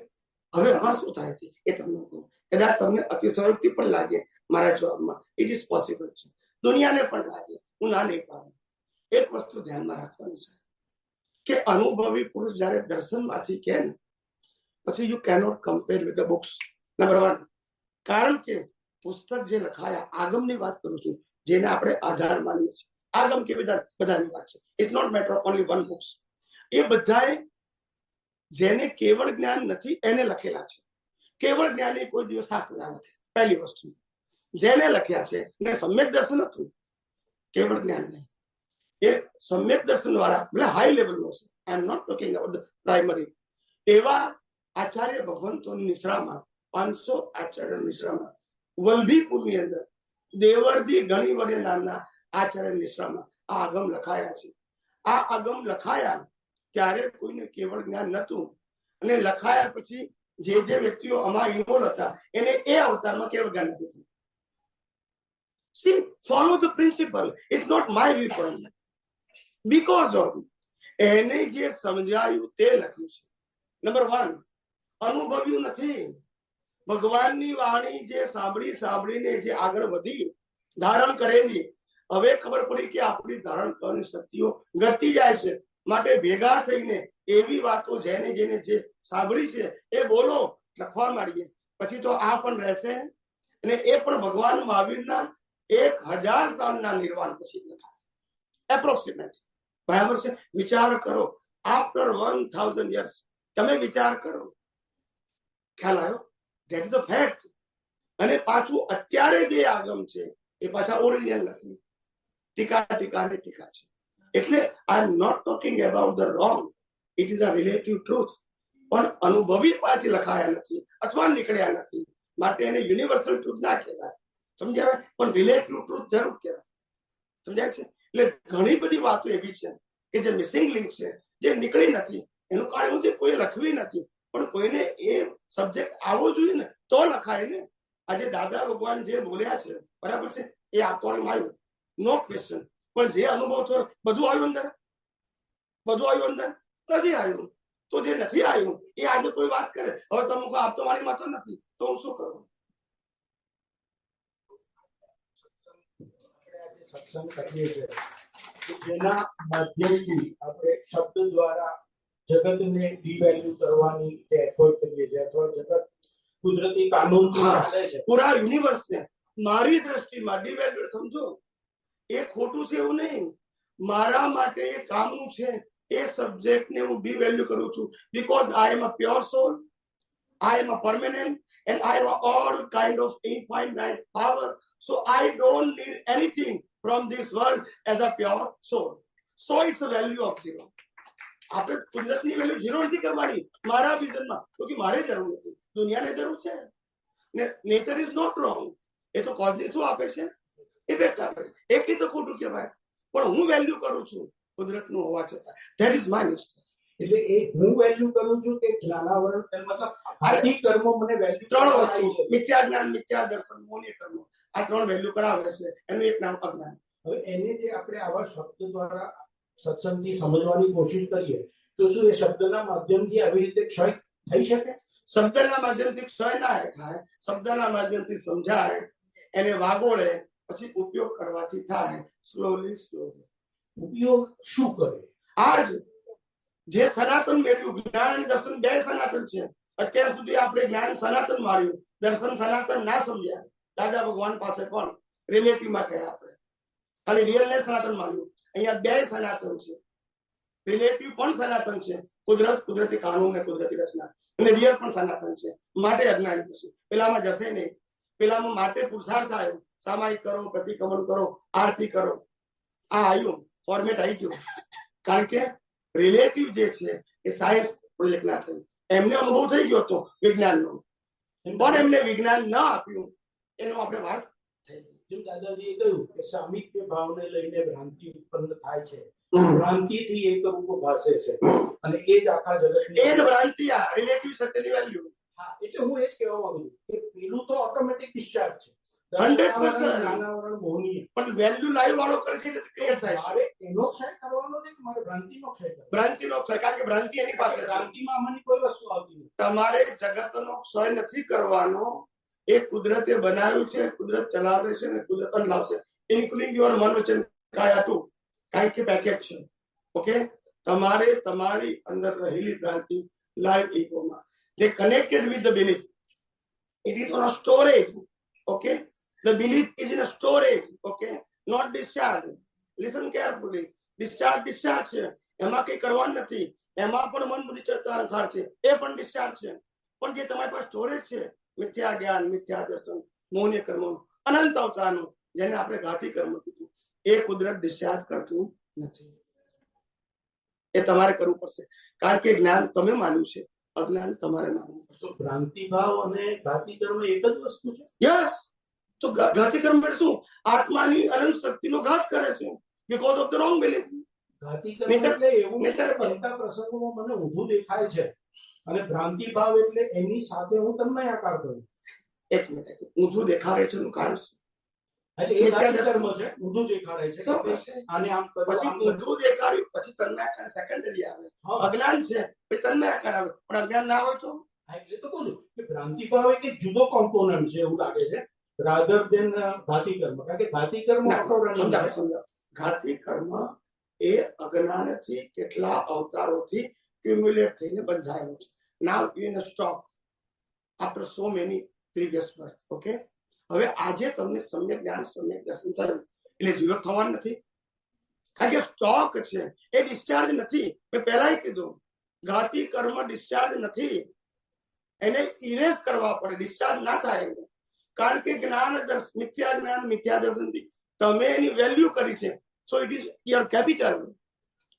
હવે આમાં શું થાય છે એ તમને કહું. કદાચ તમને અતિશયોક્તિ પણ લાગે મારા જવાબમાં. ઇટ ઇઝ પોસિબલ છે. દુનિયાને પણ લાગે, હું ના નહીં પાડું. એક વસ્તુ ધ્યાનમાં રાખવાની છે કે અનુભવી પુરુષ જયારે દર્શનમાંથી કહે ને પછી you cannot compare with the books. Number 1, કારણ કે પુસ્તક જે લખાયા, આગમની વાત કરું છું, જેને આપણે આધાર માનીએ છીએ. આગમ કે બધાની વાત છે. It not matter only one books. એ બધાએ જેને કેવળ જ્ઞાન નથી એને લખેલા છે. કેવળ જ્ઞાની કોઈ દિવસ શાસ્ત્ર ના લખે. પહેલી વસ્તુ જેને લખ્યા છે ને સમ્યક દર્શન હતું, કેવળ જ્ઞાન નહીં. એ સમ્યક દર્શન વાળા એટલે હાઈ લેવલનો છે. I am not talking about the primary. એવા આચાર્ય ભગવંતોની નિશ્રામાં, 500 આચાર્ય નિશ્રામાં, વલભીપુરની અંદર દેવરદી ઘણીવર્ય નામના આચાર્ય નિશ્રામાં આ આગમ લખાયા છે. આ આગમ લખાયા ત્યારે કોઈને કેવળ જ્ઞાન નતું, અને લખાયા પછી જે વ્યક્તિઓ આમાં ઇન્વોલ્વ હતા એને એ અવતારમાં કેવળ જ્ઞાન નથી. See, follow the principle. It's not my viewpoint. Because of એને જે સમજાયું તે લખ્યું છે. નંબર 1, અનુભવ્યું નથી. ભગવાનની વાણી જે સાંભળીને જે આગળ વધી, ધારણ કરેલી, હવે ખબર પડી કે આપણી ધારણ કરવાની શક્તિઓ ઘટતી જાય છે. માટે ભેગા થઈને એવી વાતો જેને જે સાંભળી છે એ બોલો, લખવા માંડીએ. પછી તો આ પણ રહેશે, અને એ પણ ભગવાન મહાવીરના 1000 સાલના નિર્વાણ પછી લખાય. એપ્રોક્સિમેટ. બરાબર છે? વિચાર કરો. આફ્ટર 1000 years તમે વિચાર કરો. ખ્યાલ આવ્યો? That is the fact. અને પાછું અત્યારે જે આગમ છે એ પાછા ઓરિજિનલ નથી. ટીકા છે. એટલે I am not talking about the wrong. It is a relative truth. પણ અનુભવી પાછી લખાયા નથી અથવા નીકળ્યા નથી, માટે એને યુનિવર્સલ ટ્રુથ ના કહેવાય. સમજાવે? પણ રિલેટિવ ટ્રુથ જરૂર કહેવાય. સમજાય છે? એટલે ઘણી બધી વાતો એવી છે કે જે મિસિંગ લિંક છે, જે નીકળી નથી. એનું કારણ એવું છે કોઈ લખવી નથી, પણ કોઈને એ સબ્જેક્ટ આવવો જોઈએ ને તો લખાય ને. આજે દાદા ભગવાન જે બોલ્યા છે, બરાબર છે, એ આપવામાં આવ્યું, નો ક્વેશ્ચન. પણ જે અનુભવ થયો બધું આવ્યું અંદર નથી આવ્યું. તો જે નથી આવ્યું એ આજે કોઈ વાત કરે, હવે તમે આપ તો મારી માથે નથી, તો હું શું કરું? સત્સંગ કરીએ છીએ જેના માધ્યમથી આપણે શબ્દ દ્વારા જગતને ડિવેલ્યુ કરવાની એફર્ટ કરીએ છીએ, અથવા જગત કુદરતી કાનૂન ચાલે છે પૂરા યુનિવર્સને. મારી દ્રષ્ટિમાં ડિવેલ્યુડ સમજો, એ ખોટું છે એવું નહીં. મારા માટે એ કામનું છે. એ સબ્જેક્ટને હું ડિવેલ્યુ કરું છું, because I am a pure soul. I am a permanent and I have all kind of infinite power. So I don't need anything from this world as a pure soul. So it's a value of zero. આપણે કુદરતની value zero નથી કરવાની મારા વિઝનમાં, ક્યોંકि મારે જરૂર નથી, દુનિયાને જરૂર છે. ને નેચર ઇઝ નોટ રોંગ. એ તો કોઝને શું આપે છે? ઇફેક્ટ આપે છે. એક તો ખોટું કહેવાય, પણ હું વેલ્યુ કરું છું કુદરતનું હોવા છતાં. That is my mistake. એટલે એ હું વેલ્યુ કરું છું કે જ્ઞાનાવરણ, મતલબ આદિ કર્મો મને વેલ્યુ, ત્રણ વસ્તુ, મિથ્યા જ્ઞાન, મિથ્યા દર્શન, મૌન્ય કર્મો, આ ત્રણ વેલ્યુ કરાવે છે. એનું એક નામ અજ્ઞાન. હવે એને જે આપણે આવા શબ્દ દ્વારા સત્સંગથી સમજવાની કોશિશ કરીએ તો શું એ શબ્દના માધ્યમથી આવી રીતે ક્ષય થઈ શકે? શબ્દના માધ્યમથી ક્ષય ના થાય, શબ્દના માધ્યમથી સમજાય, એને વાગોળે, પછી ઉપયોગ કરવાથી થાય. સ્લોલી સ્લોલી ઉપયોગ શું કરે? આજ જે સનાતન મેળવ્યું, જ્ઞાન દર્શન બે સનાતન છે. અત્યાર સુધી આપણે જ્ઞાન સનાતન માર્યું, દર્શન સનાતન ના સમજ્યા. દાદા ભગવાન પાસે પણ રિલેટિવમાં કહ્યા આપણે ખાલી રિયલ ને સનાતન માન્યું. અહીંયા બે સનાતન છે. રિલેટિવ પણ સનાતન છે, કુદરત, કુદરતી કાનૂન ને કુદરતી રચના, અને રિયલ પણ સનાતન છે. માટે અજ્ઞાન જશે, પેલામાં જશે નહીં. પેલામાં માટે પુરુષાર્થ આવ્યો, સામાયિક કરો, પ્રતિક્રમણ કરો, આરતી કરો. આ આવ્યું, ફોર્મેટ આવી ગયું. કારણ કે રિલેટિવ જે છે એ સાયન્સ પ્રોજેક્ટ ના થયું. એમને અનુભવ થઈ ગયો હતો વિજ્ઞાનનો, પણ એમને વિજ્ઞાન ન આપ્યું. એનો આપણે વાત થઈ ગઈ. જેમ દાદાજીએ કહ્યું કે સામિપ્ય ભાવને લઈને ભ્રાંતિ ઉત્પન્ન થાય છે, ભ્રાંતિથી એક રૂપ ભાસે છે, અને એ જ આખા જગત, એ જ ભ્રાંતિ. આ રિલેટિવ સત્યની વેલ્યુ. હા, એટલે હું એ જ કહેવા માંગુ છું કે પેલું તો ઓટોમેટિક ડિસ્ચાર્જ છે, 100%. જ્ઞાનાવરણ મોહનીય, પણ વેલ્યુ લાઈવ વાળો કરે છે એટલે ક્લિયર થાય છે. મારે એનો ક્ષય કરવાનો છે કે મારે ભ્રાંતિનો ક્ષય કરવાનો? ભ્રાંતિનો ક્ષય, કારણ કે ભ્રાંતિ એની પાસે છે. ભ્રાંતિમાં આમાંની કોઈ વસ્તુ આવતી નથી. તમારે જગતનો ક્ષય નથી કરવાનો. એ કુદરતે બનાવ્યું છે, કુદરત ચલાવે છે, અને કુદરત પણ લાવશે. ઇન્ક્લુડિંગ યોર મન વચન કાયા ટુ, કારણ કે પેકેજ છે. ઓકે, તમારે તમારી અંદર રહેલી ભ્રાંતિ live ઈગોમાં, they connected with the belief. It is on a storage. Okay, the belief is in a storage. Okay, not discharge. Listen carefully. Discharge છે, એમાં કઈ કરવાનું નથી. એમાં પણ મન બુદ્ધિ ચેતના અહંકાર છે, એ પણ ડિસ્ચાર્જ છે. પણ જે તમારી પાસે સ્ટોરેજ છે, મિથ્યા જ્ઞાન, મિથ્યા દર્શન, મૌન્ય કર્મ, અનંત અવતારનું, જેને આપણે ઘાતી કર્મ કીધું, એ કુદરત ડિસ્ચાર્જ કરતું નથી. એ તમારે કરવું પડશે. કારણ કે જ્ઞાન તમે માન્યું છે, અજ્ઞાન તમારે માનવું પડશે. ભ્રાંતિ ભાવ અને ઘાતી કર્મ એક જ વસ્તુ છે? યસ. તો ઘાતી કર્મ એટલે શું? આત્માની અનંત શક્તિનો ઘાત કરે છે, because of the wrong belief. ઘાતી કર્મ એટલે એવું બનતા પ્રસંગોમાં મને ઊંધું દેખાય છે, અને ભ્રાંતિ ભાવ એટલે એની સાથે હું તન્મયાકાર કરું. એક મિનિટ, ઊંધું દેખાડે છે એનું કારણ શું? એટલે એ ઘાતી કર્મ છે, ઊંધું દેખાડે છે. આને આમ પછી ઊંધું દેખાડ્યું, પછી તન્મયાકાર સેકન્ડરી આવે. અજ્ઞાન છે, પછી તન્મયાકાર આવે. પણ અજ્ઞાન ના હોય તો? એટલે તો બોલું કે ભ્રાંતિ ભાવ એક જુદો કોમ્પોનન્ટ છે એવું લાગે છે, રાધર દેન ઘાતી કર્મ. કારણ કે ઘાતી કર્મ સમજાવ. ઘાતી કર્મ એ અજ્ઞાનથી કેટલા અવતારોથી ક્યુમ્યુલેટ થઈને બંધાયેલું છે. Now in a stock after so many previous birth. Okay, હવે આજે તમને સમ્યક જ્ઞાન, સમ્યક દર્શન થયું એટલે ઝીરો થવાનું નથી. કારણ કે સ્ટોક છે, એ ડિસ્ચાર્જ નથી. મેં પહેલા કીધું, ઘાતી કર્મ ડિસ્ચાર્જ નથી, એને ઇરેઝ કરવા પડે, ડિસ્ચાર્જ ના થાય એને. કારણ કે જ્ઞાન દર્શન, મિથ્યા જ્ઞાન, મિથ્યા દર્શનથી તમે એની વેલ્યુ કરી છે. So it is your capital.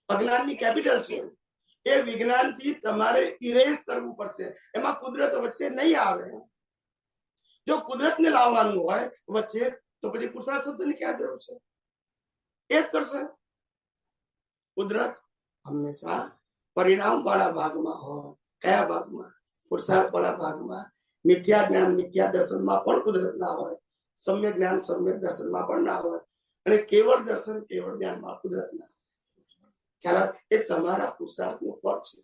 અજ્ઞાનની કેપિટલ છે. એ વિજ્ઞાનથી તમારે ઇરેઝ કરવું પડશે. એમાં કુદરત વચ્ચે નહીં આવે. જો કુદરતને લાવવાનું હોય વચ્ચે, તો પછી પુરુષાર્થ શબ્દની ક્યાં જરૂર છે? એ જ કરશે. કુદરત હંમેશા પરિણામ વાળા ભાગમાં હોય. કયા ભાગમાં? પુરુષાર્થ વાળા ભાગમાં. મિથ્યા જ્ઞાન, મિથ્યા દર્શનમાં પણ કુદરત ના હોય. સમ્યક જ્ઞાન, સમ્યક દર્શનમાં પણ ના હોય. અને કેવળ દર્શન, કેવળ જ્ઞાનમાં કુદરત ના હોય. ખ્યાલ? એ તમારા પુરુષાર્થનું ફળ છે.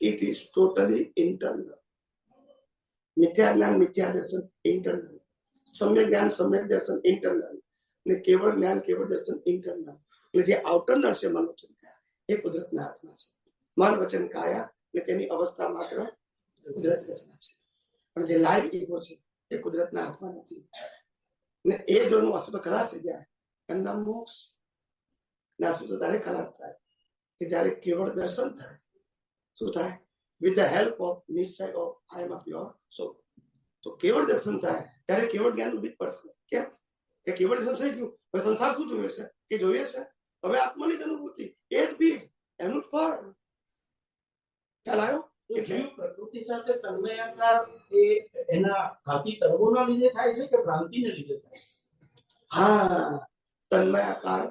It is totally internal. મિથ્યા જ્ઞાન, મિથ્યા દર્શન ઇન્ટરનલ, સમ્યક જ્ઞાન, સમ્યક દર્શન ઇન્ટરનલ, અને કેવળ જ્ઞાન, કેવળ દર્શન ઇન્ટરનલ. એટલે જે આઉટરનલ છે, મન વચન કાયા, એ કુદરતના હાથમાં છે. મન વચન કાયા એટલે તેની અવસ્થા માત્ર કુદરતી રચના છે. પણ જે લાઈવ ઈગો છે, એ કુદરતના હાથમાં નથી. ને એ જોનું અસુર ખલાસ થઈ જાય, એમના મોક્ષ ના અસુર તારે ખલાસ થાય કે જયારે કેવળ દર્શન થાય. શું થાય? with the help of નિશ્ચય of I am a pure soul. તો કેવળ દર્શન થાય ત્યારે કેવળ જ્ઞાન ઉદિત પડશે. કેમ કે કેવળ દર્શન થઈ ગયું, હવે સંસાર શું જોઈએ છે કે જોઈએ છે, હવે આત્માની જ અનુભૂતિ, એ જ બીજ, એનું જ ફળ. ખ્યાલ આવ્યો? જીવ પ્રકૃતિ સાથે તન્મયાકાર એ એના ઘાતી તર્ગોના લીધે થાય છે કે ભ્રાંતિને લીધે થાય છે? હા, તન્મયાકાર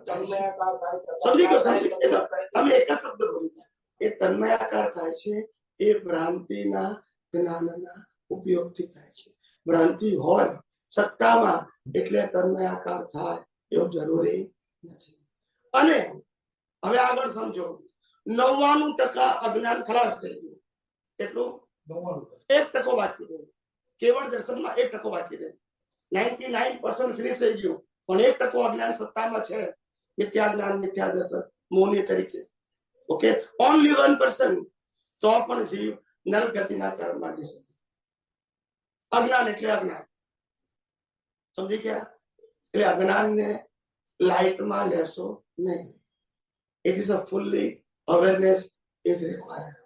સમજી ગયો. તમે એક જ શબ્દ બોલી, એ તન્મયાકાર થાય છે એ ભ્રાંતિના જ્ઞાનના ઉપયોગથી થાય છે. ભ્રાંતિ હોય સત્તામાં એટલે તન્મયાકાર થાય એવું જરૂરી નથી. અને હવે આગળ સમજો, 99% અજ્ઞાન ખલાસ થઈ ગયું. એટલું 1% બાકી રહ્યું. કેવળ દર્શનમાં 1% બાકી રહ્યું. 99% ફિનિશ થઈ ગયું, પણ 1% અજ્ઞાન સત્તામાં છે. મિથ્યા જ્ઞાન, મિથ્યા દર્શન, મૌની તરીકે. Okay, only 1%. તો પણ જીવ નર ગતિના કર્મમાં જઈ શકે. અજ્ઞાન એટલે અજ્ઞાન, સમજી ગયા? એટલે અજ્ઞાનને લાઇટમાં લેશો નહીં. It is a fully awareness is required.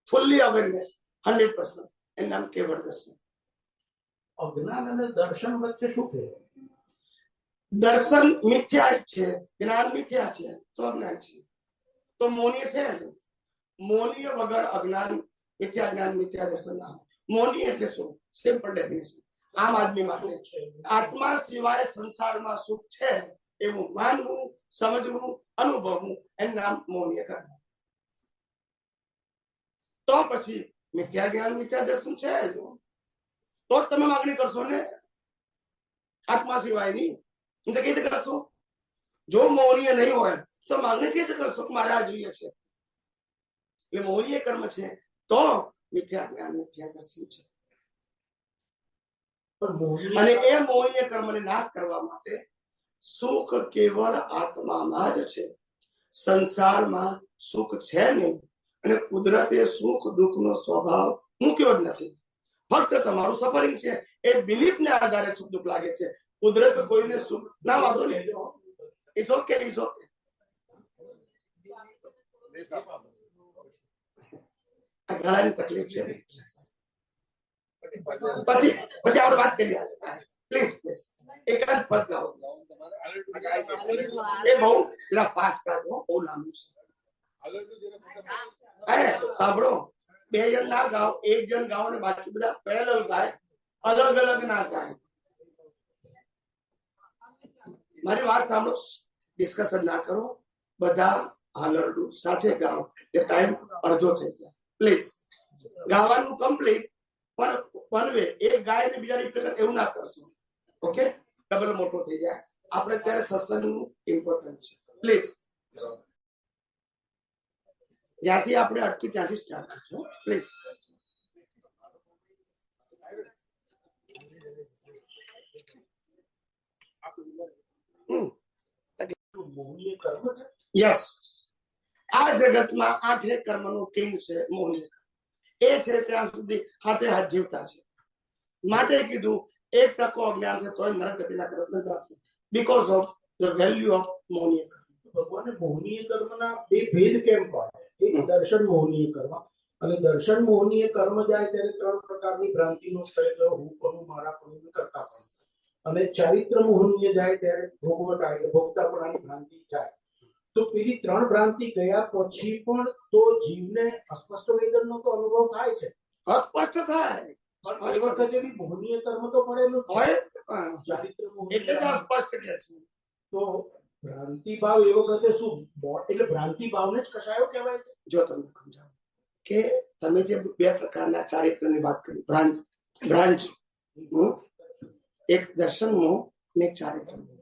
Fully awareness 100%. એનું નામ કેવળ દર્શન. અજ્ઞાન અને દર્શન વચ્ચે શું છે? દર્શન મિથ્યા છે, જ્ઞાન મિથ્યા છે, તો અજ્ઞાન છે. તો મૌની છે. મૌની વગર અજ્ઞાન, મિથ્યા જ્ઞાન, મિથ્યા દર્શન નામ. મૌની એટલે શું? સિમ્પલ ડેફિનેશન આમ આદમી માટે, આત્મા સિવાય સંસારમાં સુખ છે એવું માનવું, સમજવું, અનુભવવું, એનું નામ મૌન્ય કર્મ. તો પછી મિથ્યા જ્ઞાન, મિથ્યા દર્શન છે તો જ તમે માગણી કરશો ને, આત્મા સિવાય ની. કઈ રીતે કરશો? જો મૌન્ય નહીં હોય તો માગણી કઈ રીતે કરશો કે મારે આ જોઈએ છે? એટલે મૌન્ય કર્મ છે તો મિથ્યા જ્ઞાન, મિથ્યા દર્શન છે. અને એ મૌન્ય કર્મને નાશ કરવા માટે સુખ કેવળ આત્મામાં જ છે. સંસારમાં સુખ છે નહીં, અને કુદરતે સુખ દુઃખનો સ્વભાવ મૂક્યો જ નથી. ફક્ત તમારું સફરિંગ છે. એ બિલીફને આધારે સુખ દુઃખ લાગે છે. કુદરત કોઈને સુખ ના વાંધો નહીં. It's okay, it's okay. આ ગળાની તકલીફ છે. પછી આપણે વાત કરીએ. પ્લીઝ પ્લીઝ એકાદ પદ ગાઓ. એ બહુ જરા ફાસ્ટ ગાજો, બહુ લાંબુ છે. સાંભળો, 2 જણ ના ગાઓ, 1 જણ ગાઓ ને બાકી બધા પેરેલલ ગાય, અલગ અલગ ના ગાય. મારી વાત સાંભળો, ડિસ્કશન ના કરો, બધા હાલરડું સાથે ગાઓ. એ ટાઈમ અડધો થઈ જાય. પ્લીઝ ગાવાનું કમ્પ્લીટ, પણ વનવે એક ગાય ને બીજા રિપ્લેસ એવું ના કરશો. ઓકે, ડબલ મોટો થઈ જાય. આપણે ત્યારે સત્સંગનું ઇમ્પોર્ટન્ટ છે. પ્લીઝ જ્યાંથી આપણે અટક્યું ત્યાંથી સ્ટાર્ટ કરશો. પ્લીઝ. યસ, આ જગતમાં 8 કર્મનો કિંગ છે મૌની. એ છે ત્યાં સુધી હાથે હાથ જીવતા છે. માટે કીધું 1% અજ્ઞાન છે તો નરક ગતિના કર્મ જશે, because of the value of મૌની કર્મ. ભગવાને મૌનીય કર્મના 2 ભેદ કેમ પાડ્યા? એક દર્શન મૌનીય કર્મ, અને દર્શન મૌનીય કર્મ જાય ત્યારે 3 પ્રકારની ભ્રાંતિનો ક્ષય થયો, હું પણ, મારા પણ, કરતા પણ. અને ચારિત્ર મૌનીય જાય ત્યારે ભોગવટા એટલે ભોગતાપણાની ભ્રાંતિ જાય. તો પેલી 3 ભ્રાંતિ ગયા પછી પણ તો જીવને અસ્પષ્ટ વેદનનો તો અનુભવ થાય છે. અસ્પષ્ટ થાય, પણ એ વખતે બી મૌનીય કર્મ તો પડેલું હોય ચારિત્ર એટલે જ અસ્પષ્ટ કહે છે. તો ભ્રાંતિ ભાવ એ વખતે શું, એટલે ભ્રાંતિ ભાવને જ કશાયો કહેવાય છે? જો તમને સમજાવું કે તમે જે 2 પ્રકારના ચારિત્રની વાત કરી, બ્રાન્ચ, એક દર્શન મોહ ને એક ચારિત્ર મોહ.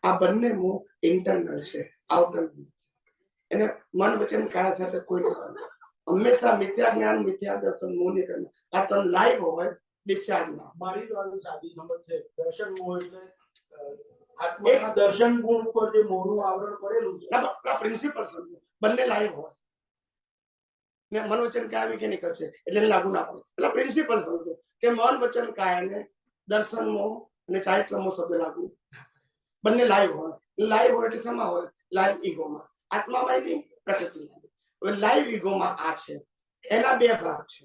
આ બંને મોહ ઇન્ટરનલ છે, આઉટર નથી. એને મન વચન કાયા સાથે કોઈ નથી. હંમેશા મિથ્યા જ્ઞાન, મિથ્યા દર્શન, મૌની કર્મ આ 3 લાઈવ હોય ડિસ્ચાર્જમાં. મારી તો આવી સાદી સમજ છે. દર્શન મોહ એટલે આત્માના દર્શન ગુણ ઉપર જે મોહનું આવરણ પડેલું છે. પ્રિન્સિપલ સમજો, બંને લાઈવ હોય ને મન વચન કાયા મિકેનિકલ છે એટલે લાગુ ના પડે. એટલે પ્રિન્સિપલ સમજો કે મન વચન કાયાને દર્શન મોહ અને ચારિત્ર મોહ શબ્દ લાગુ. બંને લાઈવ હોય. લાઈવ હોય એટલે શેમાં હોય? લાઈવ ઈગોમાં. આત્મામાં નહીં, પ્રકૃતિમાં. હવે લાઈવ ઈગોમાં આ છે, એના બે ભાગ છે.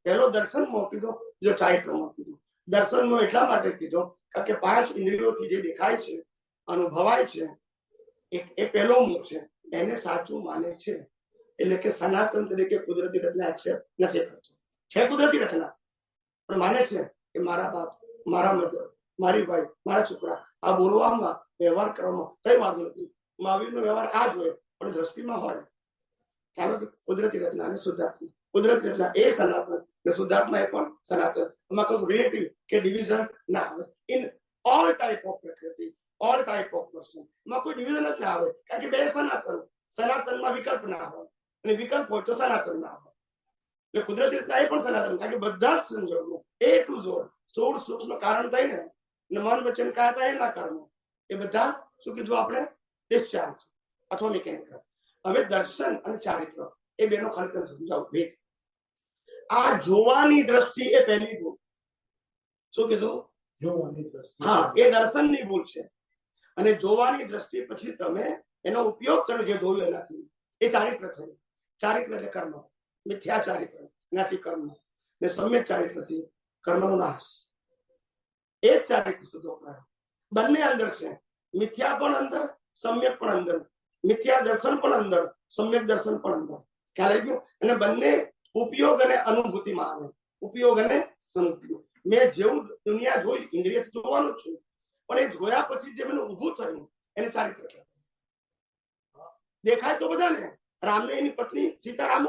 પહેલો દર્શનમાં કીધો, બીજો ચારિત્રમાં કીધો. દર્શનમાં એટલા માટે કીધો કારણ કે 5 ઇન્દ્રિયોથી જે દેખાય છે, અનુભવાય છે, એ પહેલો મુખ છે. એને સાચું માને છે, એટલે કે સનાતન તરીકે કુદરતી રચના એક્સેપ્ટ નથી કરતો. છે કુદરતી રચના, પણ માને છે કે મારા બાપ, મારા મધર, મારી ભાઈ, મારા છોકરા, આ બોલવામાં, વ્યવહાર કરવામાં કઈ વાંધો નથી. મહાવીરનો વ્યવહાર આ જ હોય, પણ દ્રષ્ટિમાં હોય ખ્યાલ કે કુદરતી રચના અને શુદ્ધાત્મા. કુદરતી રચના એ સનાતન અને શુદ્ધાત્મા એ પણ સનાતન. એમાં કોઈ રિલેટિવ કે ડિવિઝન ના આવે. ઇન ઓલ ટાઈપ ઓફ પ્રકૃતિ, ઓલ ટાઈપ ઓફ પર્સન, એમાં કોઈ ડિવિઝન જ ના આવે, કારણ કે બે સનાતન. સનાતનમાં વિકલ્પ ના હોય, અને વિકલ્પ હોય તો સનાતન ના હોય. એટલે કુદરતી રચના એ પણ સનાતન, કારણ કે બધા જ સંજોગો એ ટુ ઝેડ 16 સૂક્ષ્મ કારણ થઈને મન વચન કાયા હતા એના કારણો એ બધા શું કીધું આપણે? ડિસ્ચાર્જ અથવા મિકેનિકલ. હવે દર્શન અને ચારિત્ર એ બેનો ખાલી તમે સમજાવું ભેદ. આ જોવાની દ્રષ્ટિ એ પહેલી ભૂલ. શું કીધું? જોવાની દ્રષ્ટિ. હા, એ દર્શનની ભૂલ છે. અને જોવાની દ્રષ્ટિ પછી તમે એનો ઉપયોગ કરો જે જોયું એનાથી, એ ચારિત્ર થયું. ચારિત્ર એટલે કર્મ. મિથ્યા ચારિત્ર એનાથી કર્મ, ને સમ્યક ચારિત્રથી કર્મનો નાશ. એ જ ચારિત્ર શુદ્ધો કરાયો. બંને અંદર છે. મિથ્યા પણ અંદર, સમ્યક પણ અંદર. મિથ્યા દર્શન પણ અંદર, સમ્યક દર્શન પણ અંદર. ખ્યાલ આવી ગયો? અને બંને ઉપયોગ અને અનુભૂતિમાં આવે. ઉપયોગ અને અનુભૂતિ. મેં જેવું દુનિયા જોઈ, ઇન્દ્રિય જોવાનું છું, પણ એ જોયા પછી જે મને ઊભું થયું એને ચારિત્ર કહેવાય. દેખાય તો બધાને. રામને એની પત્ની સીતારામ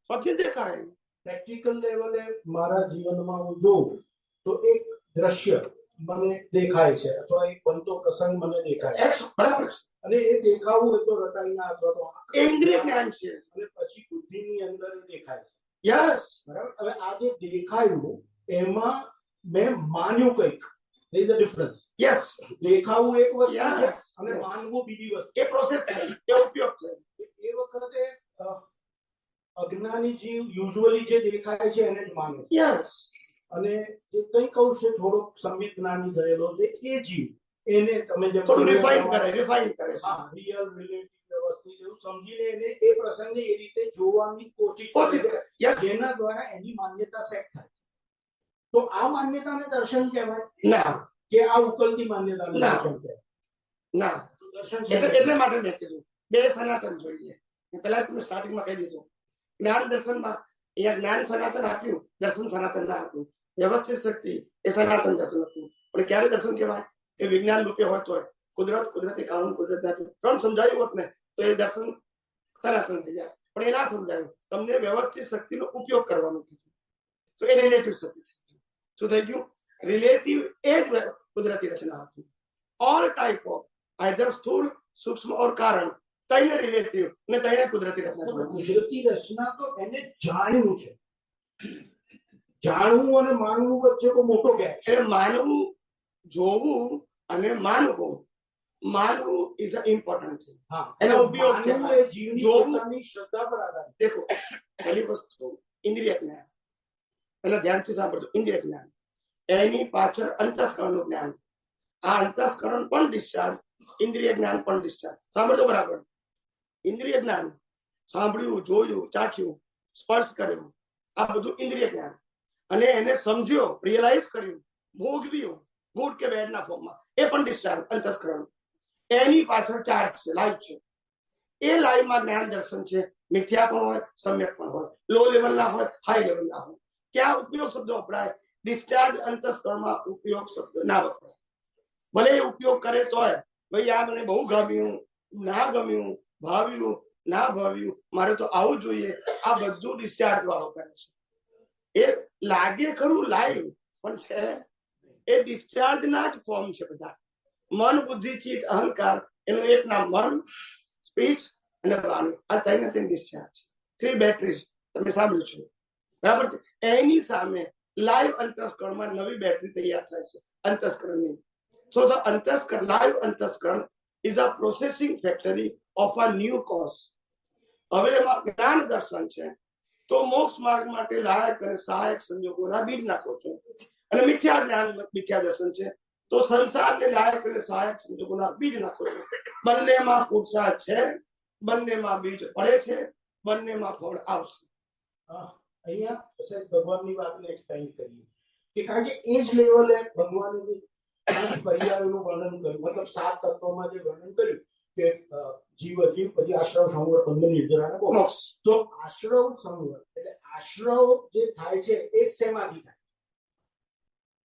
પત્ની દેખાય. પ્રેક્ટિકલ લેવલે મારા જીવનમાં હું જોઉં તો એક દ્રશ્ય મને દેખાય છે, અથવા એક બનતો પ્રસંગ મને દેખાય છે. બરાબર છે. અને એ દેખાવું એ તો રટાઈના અથવા તો એ ઇન્દ્રિય જ્ઞાન છે. અને પછી બુદ્ધિની અંદર એ દેખાય છે. યસ. બરાબર. હવે આ જે દેખાયું એમાં મેં માન્યું કંઈક. there is a difference. Yes. દેખાવું એક વસ્તુ છે Yes. અને Yes. માનવું બીજી વસ્તુ. એ પ્રોસેસ છે, એ ઉપયોગ છે. એ વખતે અજ્ઞાની જીવ યુઝ્યુઅલી જે દેખાય છે એને જ માને છે. યસ. અને જે કંઈક અંશે થોડોક સંવિત જ્ઞાની થયેલો છે એ જીવ એને તમે જે થોડું રિફાઇન કરે છે. હા, રિયલ રિલેટિવ વ્યવસ્થિત એવું સમજીને એને એ પ્રસંગને એ રીતે જોવાની કોશિશ કરે, યસ. જેના દ્વારા એની માન્યતા સેટ થાય. તો આ માન્યતાને દર્શન કહેવાય ના, કે આ ઉકલતી માન્યતાને ના. દર્શન કહેવાય? ના. તો દર્શન એટલે માટે મેં કીધું બે સનાતન જોઈએ. પહેલા તમે સ્ટાર્ટિંગમાં કહી દીધું જ્ઞાન દર્શનમાં અહીંયા જ્ઞાન સનાતન આપ્યું, દર્શન સનાતન ના આપ્યું. વ્યવસ્થિત શક્તિ એ સનાતન દર્શન હતું. પણ ક્યારે દર્શન કહેવાય? એ વિજ્ઞાન રૂપે હોય તો કુદરત, કુદરતી કાનૂન, કુદરત ત્રણ સમજાયું હોત ને તો એ દર્શન સનાતન થઈ જાય. પણ એ ના સમજાયું. તમને વ્યવસ્થિત શક્તિનો ઉપયોગ કરવાનું કીધું. તો એ રિલેટિવ શક્તિ થઈ ગયું. શું થઈ ગયું? રિલેટિવ એ જ કુદરતી રચના હતી. ઓલ ટાઈપ ઓફ આઈધર સ્થૂળ, સૂક્ષ્મ ઓર કારણ, તઈને રિલેટિવ ને તઈને કુદરતી રચના છે. કુદરતી રચના તો એને જાણ્યું છે. જાણવું અને માનવું વચ્ચે કોઈ મોટો ગેપ છે. એટલે માનવું, જોવું અને માનવું. માનવું ઇઝ અ ઇમ્પોર્ટન્ટ થિંગ. હા, એનો ઉપયોગ છે. માનવું એ જીવની જોવું. પોતાની શ્રદ્ધા પર આધારિત. દેખો, પહેલી વસ્તુ ઇન્દ્રિય જ્ઞાન. એટલે ધ્યાનથી સાંભળજો. ઇન્દ્રિય જ્ઞાન એની પાછળ અંતસ્કરણનું જ્ઞાન. આ અંતસ્કરણ પણ ડિસ્ચાર્જ, ઇન્દ્રિય જ્ઞાન પણ ડિસ્ચાર્જ. સાંભળજો બરાબર. ઇન્દ્રિય જ્ઞાન સાંભળ્યું, જોયું, ચાખ્યું, સ્પર્શ કર્યું, આ બધું ઇન્દ્રિય જ્ઞાન. અને એને સમજ્યો, રિયલાઇઝ કર્યું, ભોગવ્યું, ગુડ કે બેડ ના ફોર્મમાં, એ પણ ડિસ્ચાર્જ, અંતસ્કરણ. એની પાછળ ચાર્જ છે, લાઈવ છે. એ લાઈવમાં જ્ઞાન દર્શન છે. મિથ્યા પણ હોય, સમ્યક પણ હોય, લો લેવલ ના હોય, હાઈ લેવલ ના હોય. ક્યાં ઉપયોગ શબ્દો વપરાય? ડિસ્ચાર્જ અંતસ્કરણમાં ઉપયોગ શબ્દ ના વપરાય. ભલે એ ઉપયોગ કરે તોય ભાઈ આ મને બહુ ગમ્યું, ના ગમ્યું, ભાવ્યું, ના ભાવ્યું, મારે તો આવું જોઈએ, આ બધું ડિસ્ચાર્જ વાળો કરે છે. એ લાગે ખરું લાઈવ, પણ છે એ ડિસ્ચાર્જ ના જ ફોર્મ છે બધા. મન, બુદ્ધિ, ચિત્ત, અહંકાર, એનું એક નામ મન, સ્પીચ અને વાણી. આ ત્રણે ત્રણ ડિસ્ચાર્જ, 3 બેટરીઝ તમે સાંભળ્યું છે, બરાબર છે. એની સામે લાઈવ અંતસ્કરણમાં નવી બેટરી તૈયાર થાય છે અંતસ્કરણની. So the live અંતસ્કરણ is a processing factory of a new cause. હવે એમાં જ્ઞાન દર્શન છે તો મોક્ષ માર્ગ માટે લાયક અને સહાયક સંજોગોના બીજ નાખો છો. અને મિથ્યા જ્ઞાન, મિથ્યા દર્શન છે તો સંસારને લાયક અને સહાયક સંજોગોના બીજ નાખો છો. બંનેમાં પુરુષાર્થ છે, બંનેમાં બીજ પડે છે, બંનેમાં ફળ આવશે. અહીંયા સાહેબ ભગવાનની વાતને એક્સપ્લેન કરીએ કે કારણ કે એ જ લેવલે ભગવાને જે 5 પર્યાયોનું વર્ણન કર્યું, મતલબ 7 તત્વોમાં જે વર્ણન કર્યું કે જીવ અજીવ પછી આશ્રવ સંવર બંધ નિર્જરા અને મોક્ષ. તો આશ્રવ સંવર એટલે આશ્રવ જે થાય છે એ શેમાંથી થાય?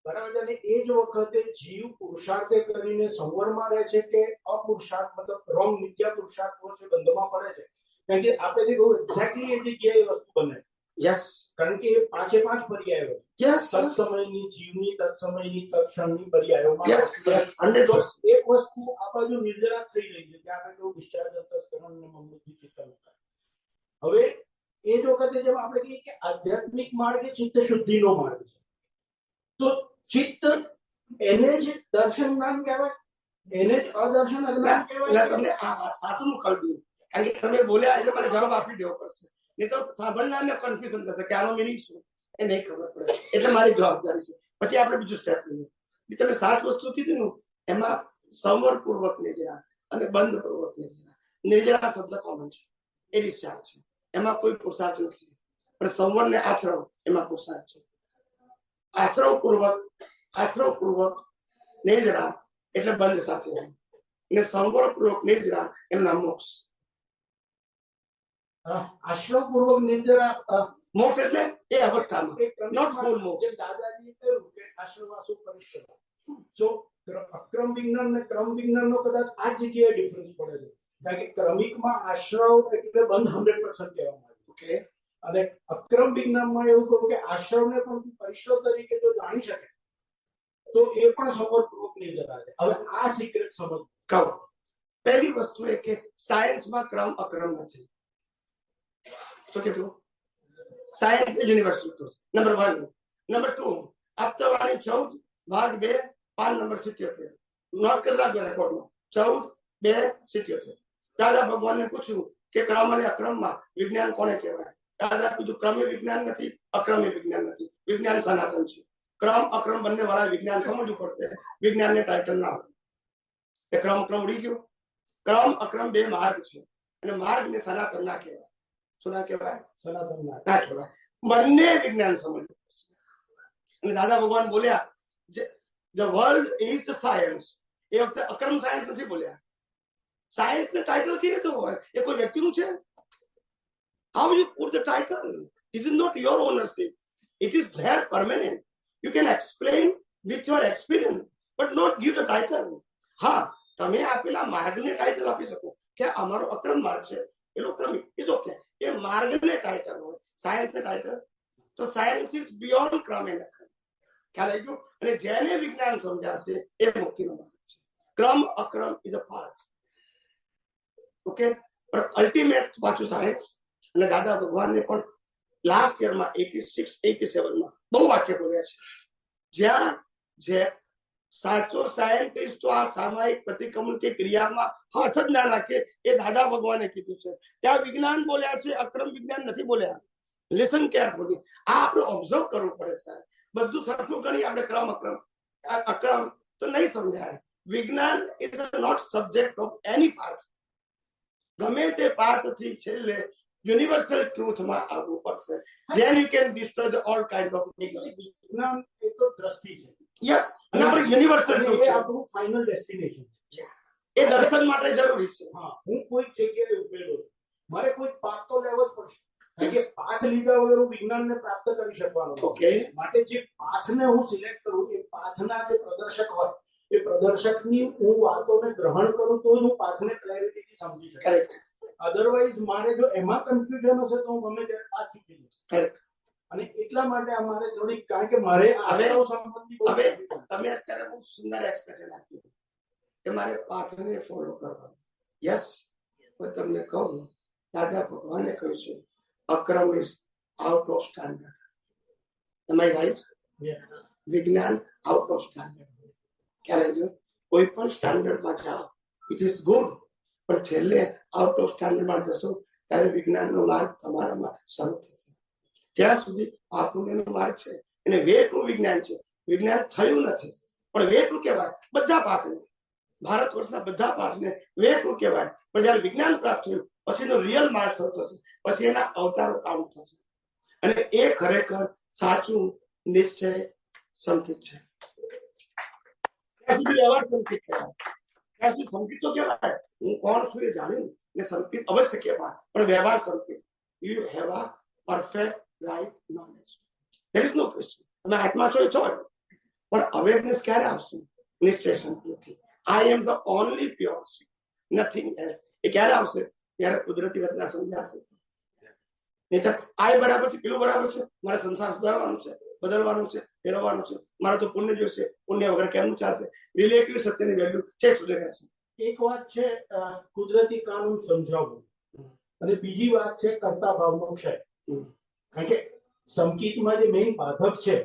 બરાબર છે. અને એ જ વખતે જીવ પુરુષાર્થે કરીને સંવરમાં રહે છે કે અપુરુષાર્થ મતલબ રોંગ મિથ્યા પુરુષાર્થ છે બંધમાં પડે છે? કારણ કે આપણે જે બહુ એક્ઝેક્ટલી એ જગ્યાએ વસ્તુ બને. યસ, કારણ કે એ 5 પર્યાયો તત્સમયની જીવની તત્સમયની તત્ક્ષણની પર્યાયોમાં યસ યસ 100%. એક વસ્તુ આ બાજુ નિર્જરા થઈ રહી છે કે આપણે કેવું ડિસ્ચાર્જ અંતસ્કરણ ને મનોબુદ્ધિ ચિત્ત. હવે એ જ વખતે જેમ આપણે કહીએ કે આધ્યાત્મિક માર્ગ એ ચિત્ત શુદ્ધિનો માર્ગ છે, તો ચિત્ત એને જ દર્શન જ્ઞાન કહેવાય, એને જ અદર્શન અજ્ઞાન કહેવાય. તમને આ સાચું કહી દઉં, કારણ કે તમે બોલ્યા એટલે મને જવાબ આપી દેવો પડશે, નહીં તો સાંભળનારને કન્ફ્યુઝન થશે કે આનો મિનિંગ શું એ નહીં ખબર પડે. એટલે મારી જવાબદારી છે. પછી આપણે બીજું સ્ટેપ લઈએ. તમે 7 વસ્તુ કીધી ને એમાં સંવર પૂર્વક નિર્જરા અને બંધ પૂર્વક નિર્જરા. નિર્જરા શબ્દ કોમન છે, એ ડિસ્ચાર્જ છે, એમાં કોઈ પુરુષાર્થ નથી. પણ સંવર ને આશ્રવ એમાં પુરુષાર્થ છે. આશ્રવ પૂર્વક નિર્જરા એટલે બંધ સાથે, અને સંવર પૂર્વક નિર્જરા એમના મોક્ષ. આશ્રવ પૂર્વક નિર્જરા મોક્ષ એટલે એ અવસ્થામાં, નોટ ફૂલ મોક્ષ. દાદાજી કહ્યું કે આશ્રવાસુ પરિશ્રમ. જો અક્રમ વિજ્ઞાન ને ક્રમ વિજ્ઞાનનો કદાચ આ જગ્યાએ ડિફરન્સ પડે છે, કારણ કે ક્રમિકમાં આશ્રવ એટલે બંધ 100% કહેવામાં આવે. ઓકે. અને અક્રમ વિજ્ઞાનમાં એવું કહું કે આશ્રવને પણ પરિશ્રમ તરીકે જો જાણી શકે તો એ પણ સંવરપૂર્વક નિર્જરા છે. હવે આ સિક્રેટ સમજ કહું. પહેલી વસ્તુ એ કે સાયન્સમાં ક્રમ અક્રમ નથી. શું કીધું? સાયન્સ એ યુનિવર્સલ ટ્રુથ. નંબર 1. નંબર 2, આપતાવાણી 14 ભાગ 2 5 નંબર 77 નોટ કરી રાખજો રેકોર્ડમાં. 14:2:77 દાદા ભગવાનને પૂછ્યું કે ક્રમ અને અક્રમમાં વિજ્ઞાન કોને કહેવાય? દાદા કીધું ક્રમ્ય વિજ્ઞાન નથી, અક્રમ્ય વિજ્ઞાન નથી, વિજ્ઞાન સનાતન છે. ક્રમ અક્રમ બંને વાળા વિજ્ઞાન સમજવું પડશે. વિજ્ઞાનને ટાઇટલ ના હોય એ ક્રમ અક્રમ ઉડી ગયો. ક્રમ અક્રમ 2 માર્ગ છે, અને માર્ગને સનાતન ના કહેવાય. શું ના કહેવાય? સનાતન ના કહેવાય. બંને વિજ્ઞાન સમજવું પડશે. અને દાદા ભગવાન બોલ્યા the world is the science. એ વખતે અક્રમ સાયન્સ નથી બોલ્યા. સાયન્સ ને ટાઇટલ કેવી રીતે હોય? એ કોઈ વ્યક્તિનું છે? How you put the title? This is not your ownership. It is there permanent. You can explain with your experience, but not give the title. હા, તમે આપેલા માર્ગને ટાઇટલ આપી શકો કે અમારો અક્રમ માર્ગ છે, એનો ક્રમિક ઇઝ ઓકે. એ માર્ગને ટાઇટલ હોય, સાયન્સને ટાઇટલ. તો સાયન્સ ઇઝ બિયોન્ડ ક્રમ એન્ડ અક્રમ. ખ્યાલ આવી ગયો? અને જેને વિજ્ઞાન સમજાશે એ મુક્તિનો માર્ગ છે. ક્રમ અક્રમ ઇઝ અ પાથ. ઓકે. પણ અલ્ટિમેટ પાછું સાયન્સ. અને દાદા ભગવાનને પણ લાસ્ટ યરમાં 86-87માં બહુ વાક્ય બોલ્યા છે. જ્યાં જે સાચો સાયન્ટિસ્ટ તો આ સામાયિક પ્રતિક્રમણ કે ક્રિયામાં હાથ જ ના નાખે એ દાદા ભગવાને કીધું છે. ત્યાં વિજ્ઞાન બોલ્યા છે, અક્રમ વિજ્ઞાન નથી બોલ્યા. Listen carefully. આ આપણે ઓબ્ઝર્વ કરવું પડે સાહેબ. બધું સરખું ગણી આપણે ક્રમ અક્રમ તો નહીં સમજાય. વિજ્ઞાન is not subject of any path. ગમે તે પાથથી છેલ્લે યુનિવર્સલ ટ્રુથમાં આવવું પડશે. Then you can destroy the all kind of વિજ્ઞાન એ તો દ્રષ્ટિ છે. યસ, અને આપણે યુનિવર્સલ ટ્રુથ એ છે. આપણું ફાઇનલ ડેસ્ટિનેશન છે. એ દર્શન માટે જરૂરી છે. હા, હું કોઈ જગ્યાએ ઉભેલો છું, મારે કોઈ પાથ તો લેવો જ પડશે. કારણ કે પાથ લીધા વગર હું વિજ્ઞાનને પ્રાપ્ત કરી શકવાનો. ઓકે. માટે જે પાથને હું સિલેક્ટ કરું, એ પાથના જે પ્રદર્શક હોય, એ પ્રદર્શકની હું વાતોને ગ્રહણ કરું તો હું પાથને ક્લેરિટીથી સમજી શકું. કરેક્ટ. અધરવાઇઝ મારે જો એમાં કન્ફ્યુઝન હશે તો હું ગમે ત્યારે પાથ ચૂકી જઈશ. કરેક્ટ. અને એટલા માટે અમારે થોડી, કારણ કે મારે આશ્રવ સંબંધી હવે તમે અત્યારે બહુ સુંદર એક્સપ્રેશન આપ્યું કે મારે પાથને ફોલો કરવાનું. યસ, હું તમને કહું, દાદા ભગવાને કહ્યું છે અક્રમ is out of standard. Am I right? વિજ્ઞાન આઉટ ઓફ સ્ટાન્ડર્ડ. ખ્યાલ આવી ગયો? કોઈ પણ સ્ટાન્ડર્ડમાં જાઓ, ઇટ ઇઝ ગુડ, પણ છેલ્લે આઉટ ઓફ સ્ટાન્ડર્ડમાં જશો ત્યારે વિજ્ઞાનનો માર્ગ તમારામાં શરૂ થશે. ત્યાં સુધી આ પુણ્યનો માર્ગ છે, એને વેટનું વિજ્ઞાન છે. વિજ્ઞાન થયું નથી, પણ વેટનું કહેવાય બધા પાઠને. ભારત વર્ષના બધા પાઠને વેટનું કહેવાય. પણ જયારે વિજ્ઞાન પ્રાપ્ત થયું પછીનો રિયલ માર્ગ શરૂ થશે, પછી એના અવતારો કાઉન્ટ થશે. અને એ ખરેખર સાચું નિશ્ચય સંકેત છે. ત્યાં સુધી વ્યવહાર સંકેત કહેવાય, ત્યાં સુધી સંકેત તો કહેવાય, હું કોણ છું એ જાણ્યું ને સંકેત અવશ્ય કહેવાય, પણ વ્યવહાર સંકેત. You have a perfect right knowledge. There is no question. તમે આત્મા છો એ છો, પણ અવેરનેસ ક્યારે આવશે? નિશ્ચય સંકેતથી. આઈ એમ ધ ઓનલી પ્યોર છું, નથિંગ એલ્સ. એ ક્યારે આવશે? ત્યારે કુદરતી ઘટના સમજાશે. નહીં તો આ બરાબર છે, પેલું બરાબર છે, મારે સંસાર સુધારવાનું છે, બદલવાનું છે, ફેરવવાનું છે, મારે તો પુણ્ય જોઈશે, પુણ્ય વગર કેમનું ચાલશે? રિલેટિવ સત્યની વેલ્યુ છે સુધી રહેશે. એક વાત છે કુદરતી કાનૂન સમજાવવું, અને બીજી વાત છે કર્તા ભાવનો ક્ષય. કારણ કે સંકેતમાં જે મેઇન બાધક છે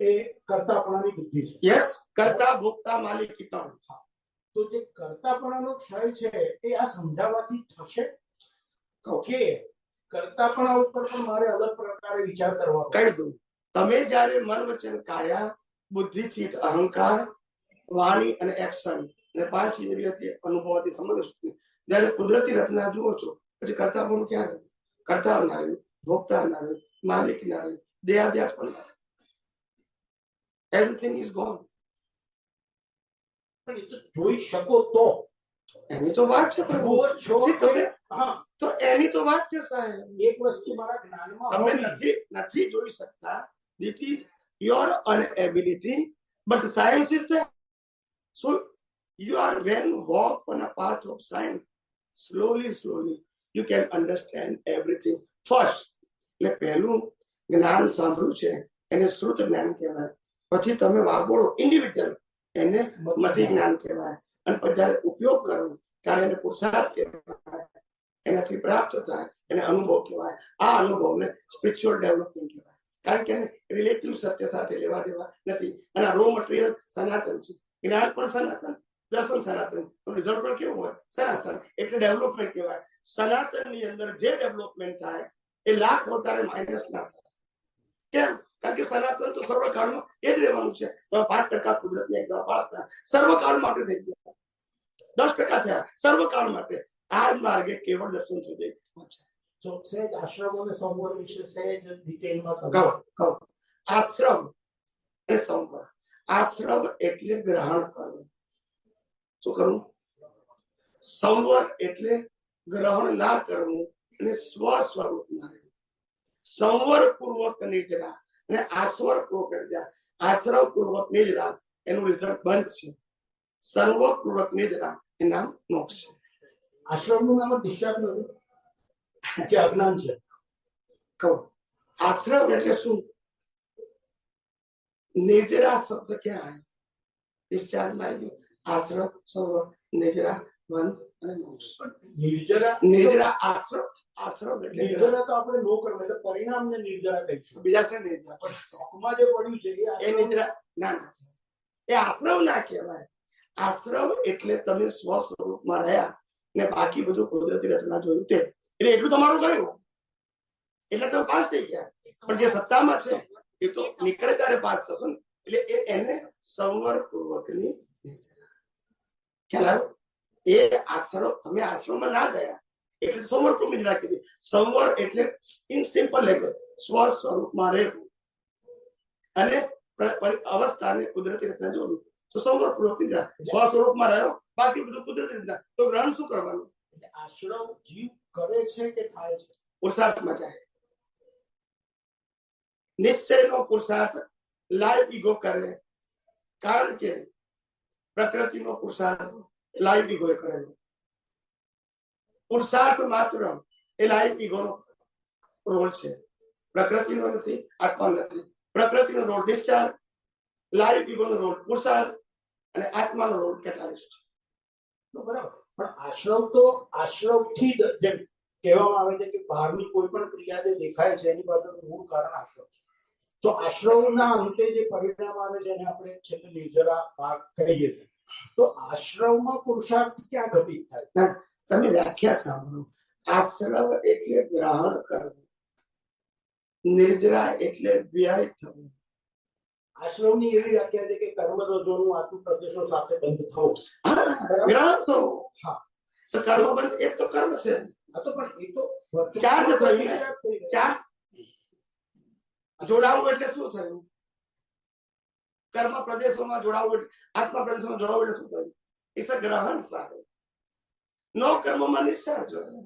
એ કર્તાપણાની બુદ્ધિ છે. યસ, કર્તા ભોગતા માલિકી ત્રણ. તો જે કર્તાપણાનો ક્ષય છે એ આ સમજાવવાથી થશે કે કર્તાપણા ઉપર પણ મારે અલગ પ્રકારે વિચાર કરવા? કહી દઉં, તમે જયારે મન વચન કાયા બુદ્ધિ ચિત્ત અહંકાર વાણી અને એક્શન અને 5 ઇન્દ્રિયથી અનુભવથી સમગ્ર સૃષ્ટિ જયારે કુદરતી રચના જુઓ છો, પછી કર્તાપણું ક્યાં રહ્યું? કર્તા ના રહ્યું, ભોગતા ના રહ્યું, માલિક ના રહ્યું, દેહાદ્યાસ પણ ના રહ્યું. Everything is gone. પણ એ તો જોઈ શકો તો એની તો વાત છે, તમે તો એની તો વાત છે સાહેબ. એક વસ્તુ મારા જ્ઞાનમાં તમે નથી જોઈ શકતા. It is your inability, but science is there. So you are, when you walk on a path of science, slowly you can understand everything first. એટલે પહેલું જ્ઞાન સાંભળ્યું છે એને શ્રુત જ્ઞાન કહેવાય. પછી તમે વાગોળો ઇન્ડિવિડ્યુઅલ, એને મતિ જ્ઞાન કહેવાય. અને પછી જયારે ઉપયોગ કરો ત્યારે એને પુરુષાર્થ કહેવાય, એનાથી પ્રાપ્ત થાય એને અનુભવ કહેવાય. આ અનુભવને સ્પિરિચ્યુઅલ ડેવલપમેન્ટ કહેવાય. કારણ કે એને રિલેટિવ સત્ય સાથે લેવા દેવા નથી. અને રો મટીરિયલ સનાતન છે, જ્ઞાન પણ સનાતન, દર્શન સનાતન, રિઝલ્ટ પણ કેવું હોય? સનાતન. એટલે ડેવલપમેન્ટ કહેવાય. સનાતન ની અંદર જે ડેવલપમેન્ટ થાય એ લાખ અવતારે માઇનસ ના થાય. કેમ? કારણ કે સનાતન તો સર્વકાળમાં એ જ રહેવાનું છે. 5% કુદરતની એકદમ પાસ થાય, સર્વકાળ માટે થઈ ગયા. 10% થયા, સર્વકાળ માટે. આ માર્ગે કેવળ દર્શન સુધી પહોંચાય. આશ્રમ અને સંવર વિશે સહેજ ડિટેલમાં કહો. આશ્રમ અને સંવર. આશ્રમ એટલે ગ્રહણ કરવું. શું કરવું? સંવર એટલે ગ્રહણ ના કરવું અને સ્વ સ્વરૂપમાં રહેવું. સંવર પૂર્વક નિજરા અને આશ્વર પૂર્વક નિજરા. આશ્રમ પૂર્વક નિજરા એનું રિઝલ્ટ બંધ છે. સર્વ પૂર્વક નિજરા એ નામ મોક્ષ છે. આશ્રમ નું નામ ડિસ્ચાર્જ નથી કે અજ્ઞાન છે? કહું, આશ્રમ એટલે શું? નિજરા શબ્દ ક્યાં આવ્યો? ડિસ્ચાર્જ માં આવ્યું. આશ્રમ, સંવર, નિજરા, બંધ અને મોક્ષ. નિજરા આશ્રમ. આશ્રમ એટલે નિર્જરા તો આપણે નો કરવું, એટલે પરિણામને નિર્જરા કહીશું. બીજા છે નિજરા, પણ સ્ટોકમાં જે પડ્યું છે એ નિજરા ના, એ આશ્રમ ના કહેવાય. આશ્રમ એટલે તમે સ્વ સ્વરૂપમાં રહ્યા ને બાકી બધું કુદરતી રચના જોયું તે, એટલે એટલું તમારું ગયું એટલે તમે પાસ થઈ ગયા. પણ જે સત્તામાં છે એ તો નીકળે ત્યારે પાસ થશો ને. એટલે એને સંવર પૂર્વકની ખ્યાલ આવ્યો? એ આશ્રમ, તમે આશ્રમમાં ના ગયા એટલે સંવર પૂર્વક રાખી દીધી. સંવર એટલે ઇન સિમ્પલ લેંગ્વેજ સ્વ સ્વરૂપમાં રહેવું અને અવસ્થાને કુદરતી રીતના જોડવું. તો સંવર પૂર્વક સ્વ સ્વરૂપમાં રહ્યો, બાકી બધું કુદરતી રીતના. તો ગ્રહણ શું કરવાનું? આશ્રમ જીવ કરે છે કે થાય છે? પુરુષાર્થમાં જાય. નિશ્ચયનો પુરુષાર્થ લાઈવ ઈગો કરે. કારણ કે પ્રકૃતિનો પુરુષાર્થ લાઈવ ઈગો કરેલો. પુરુષાર્થ માત્ર એ લાઈવ ઈગોનો રોલ છે, પ્રકૃતિનો નથી, આત્માનો નથી. પ્રકૃતિનો રોલ ડિસ્ચાર્જ, લાઈવ ઈગોનો રોલ પુરુષાર્થ અને આત્માનો રોલ કેટાલિસ્ટ. બરાબર. પણ આશ્રમ તો આશ્રમથી જેમ કહેવામાં આવે છે કે બહારની કોઈ પણ ક્રિયા જે દેખાય છે એની પાછળનું મૂળ કારણ આશ્રમ છે. તો આશ્રમના અંતે જે પરિણામ આવે છે એને આપણે છેલ્લે નિર્જરા પાક કહીએ છીએ. તો આશ્રમમાં પુરુષાર્થ ક્યાં ઘટિત થાય? તમે વ્યાખ્યા સાંભળો. આશ્રમ એટલે ગ્રહણ કરવું, નિર્જરા એટલે વ્યય થવું. આશ્રમની એવી વ્યાખ્યા છે કે કર્મ રજોનું આત્મ પ્રદેશો સાથે બંધ થવું, ગ્રહણ થવું. હા, તો કર્મ બંધ એ તો કર્મ છે. આ તો પણ એ તો ચાર્જ થયું, ચાર્જ જોડાવું એટલે શું થયું? કર્મ પ્રદેશોમાં જોડાવું એટલે આત્મા પ્રદેશોમાં જોડાવું એટલે શું થયું? ઇટ્સ અ ગ્રહણ સાહેબ. નો કર્મમાં નિશ્ચય જોઈએ.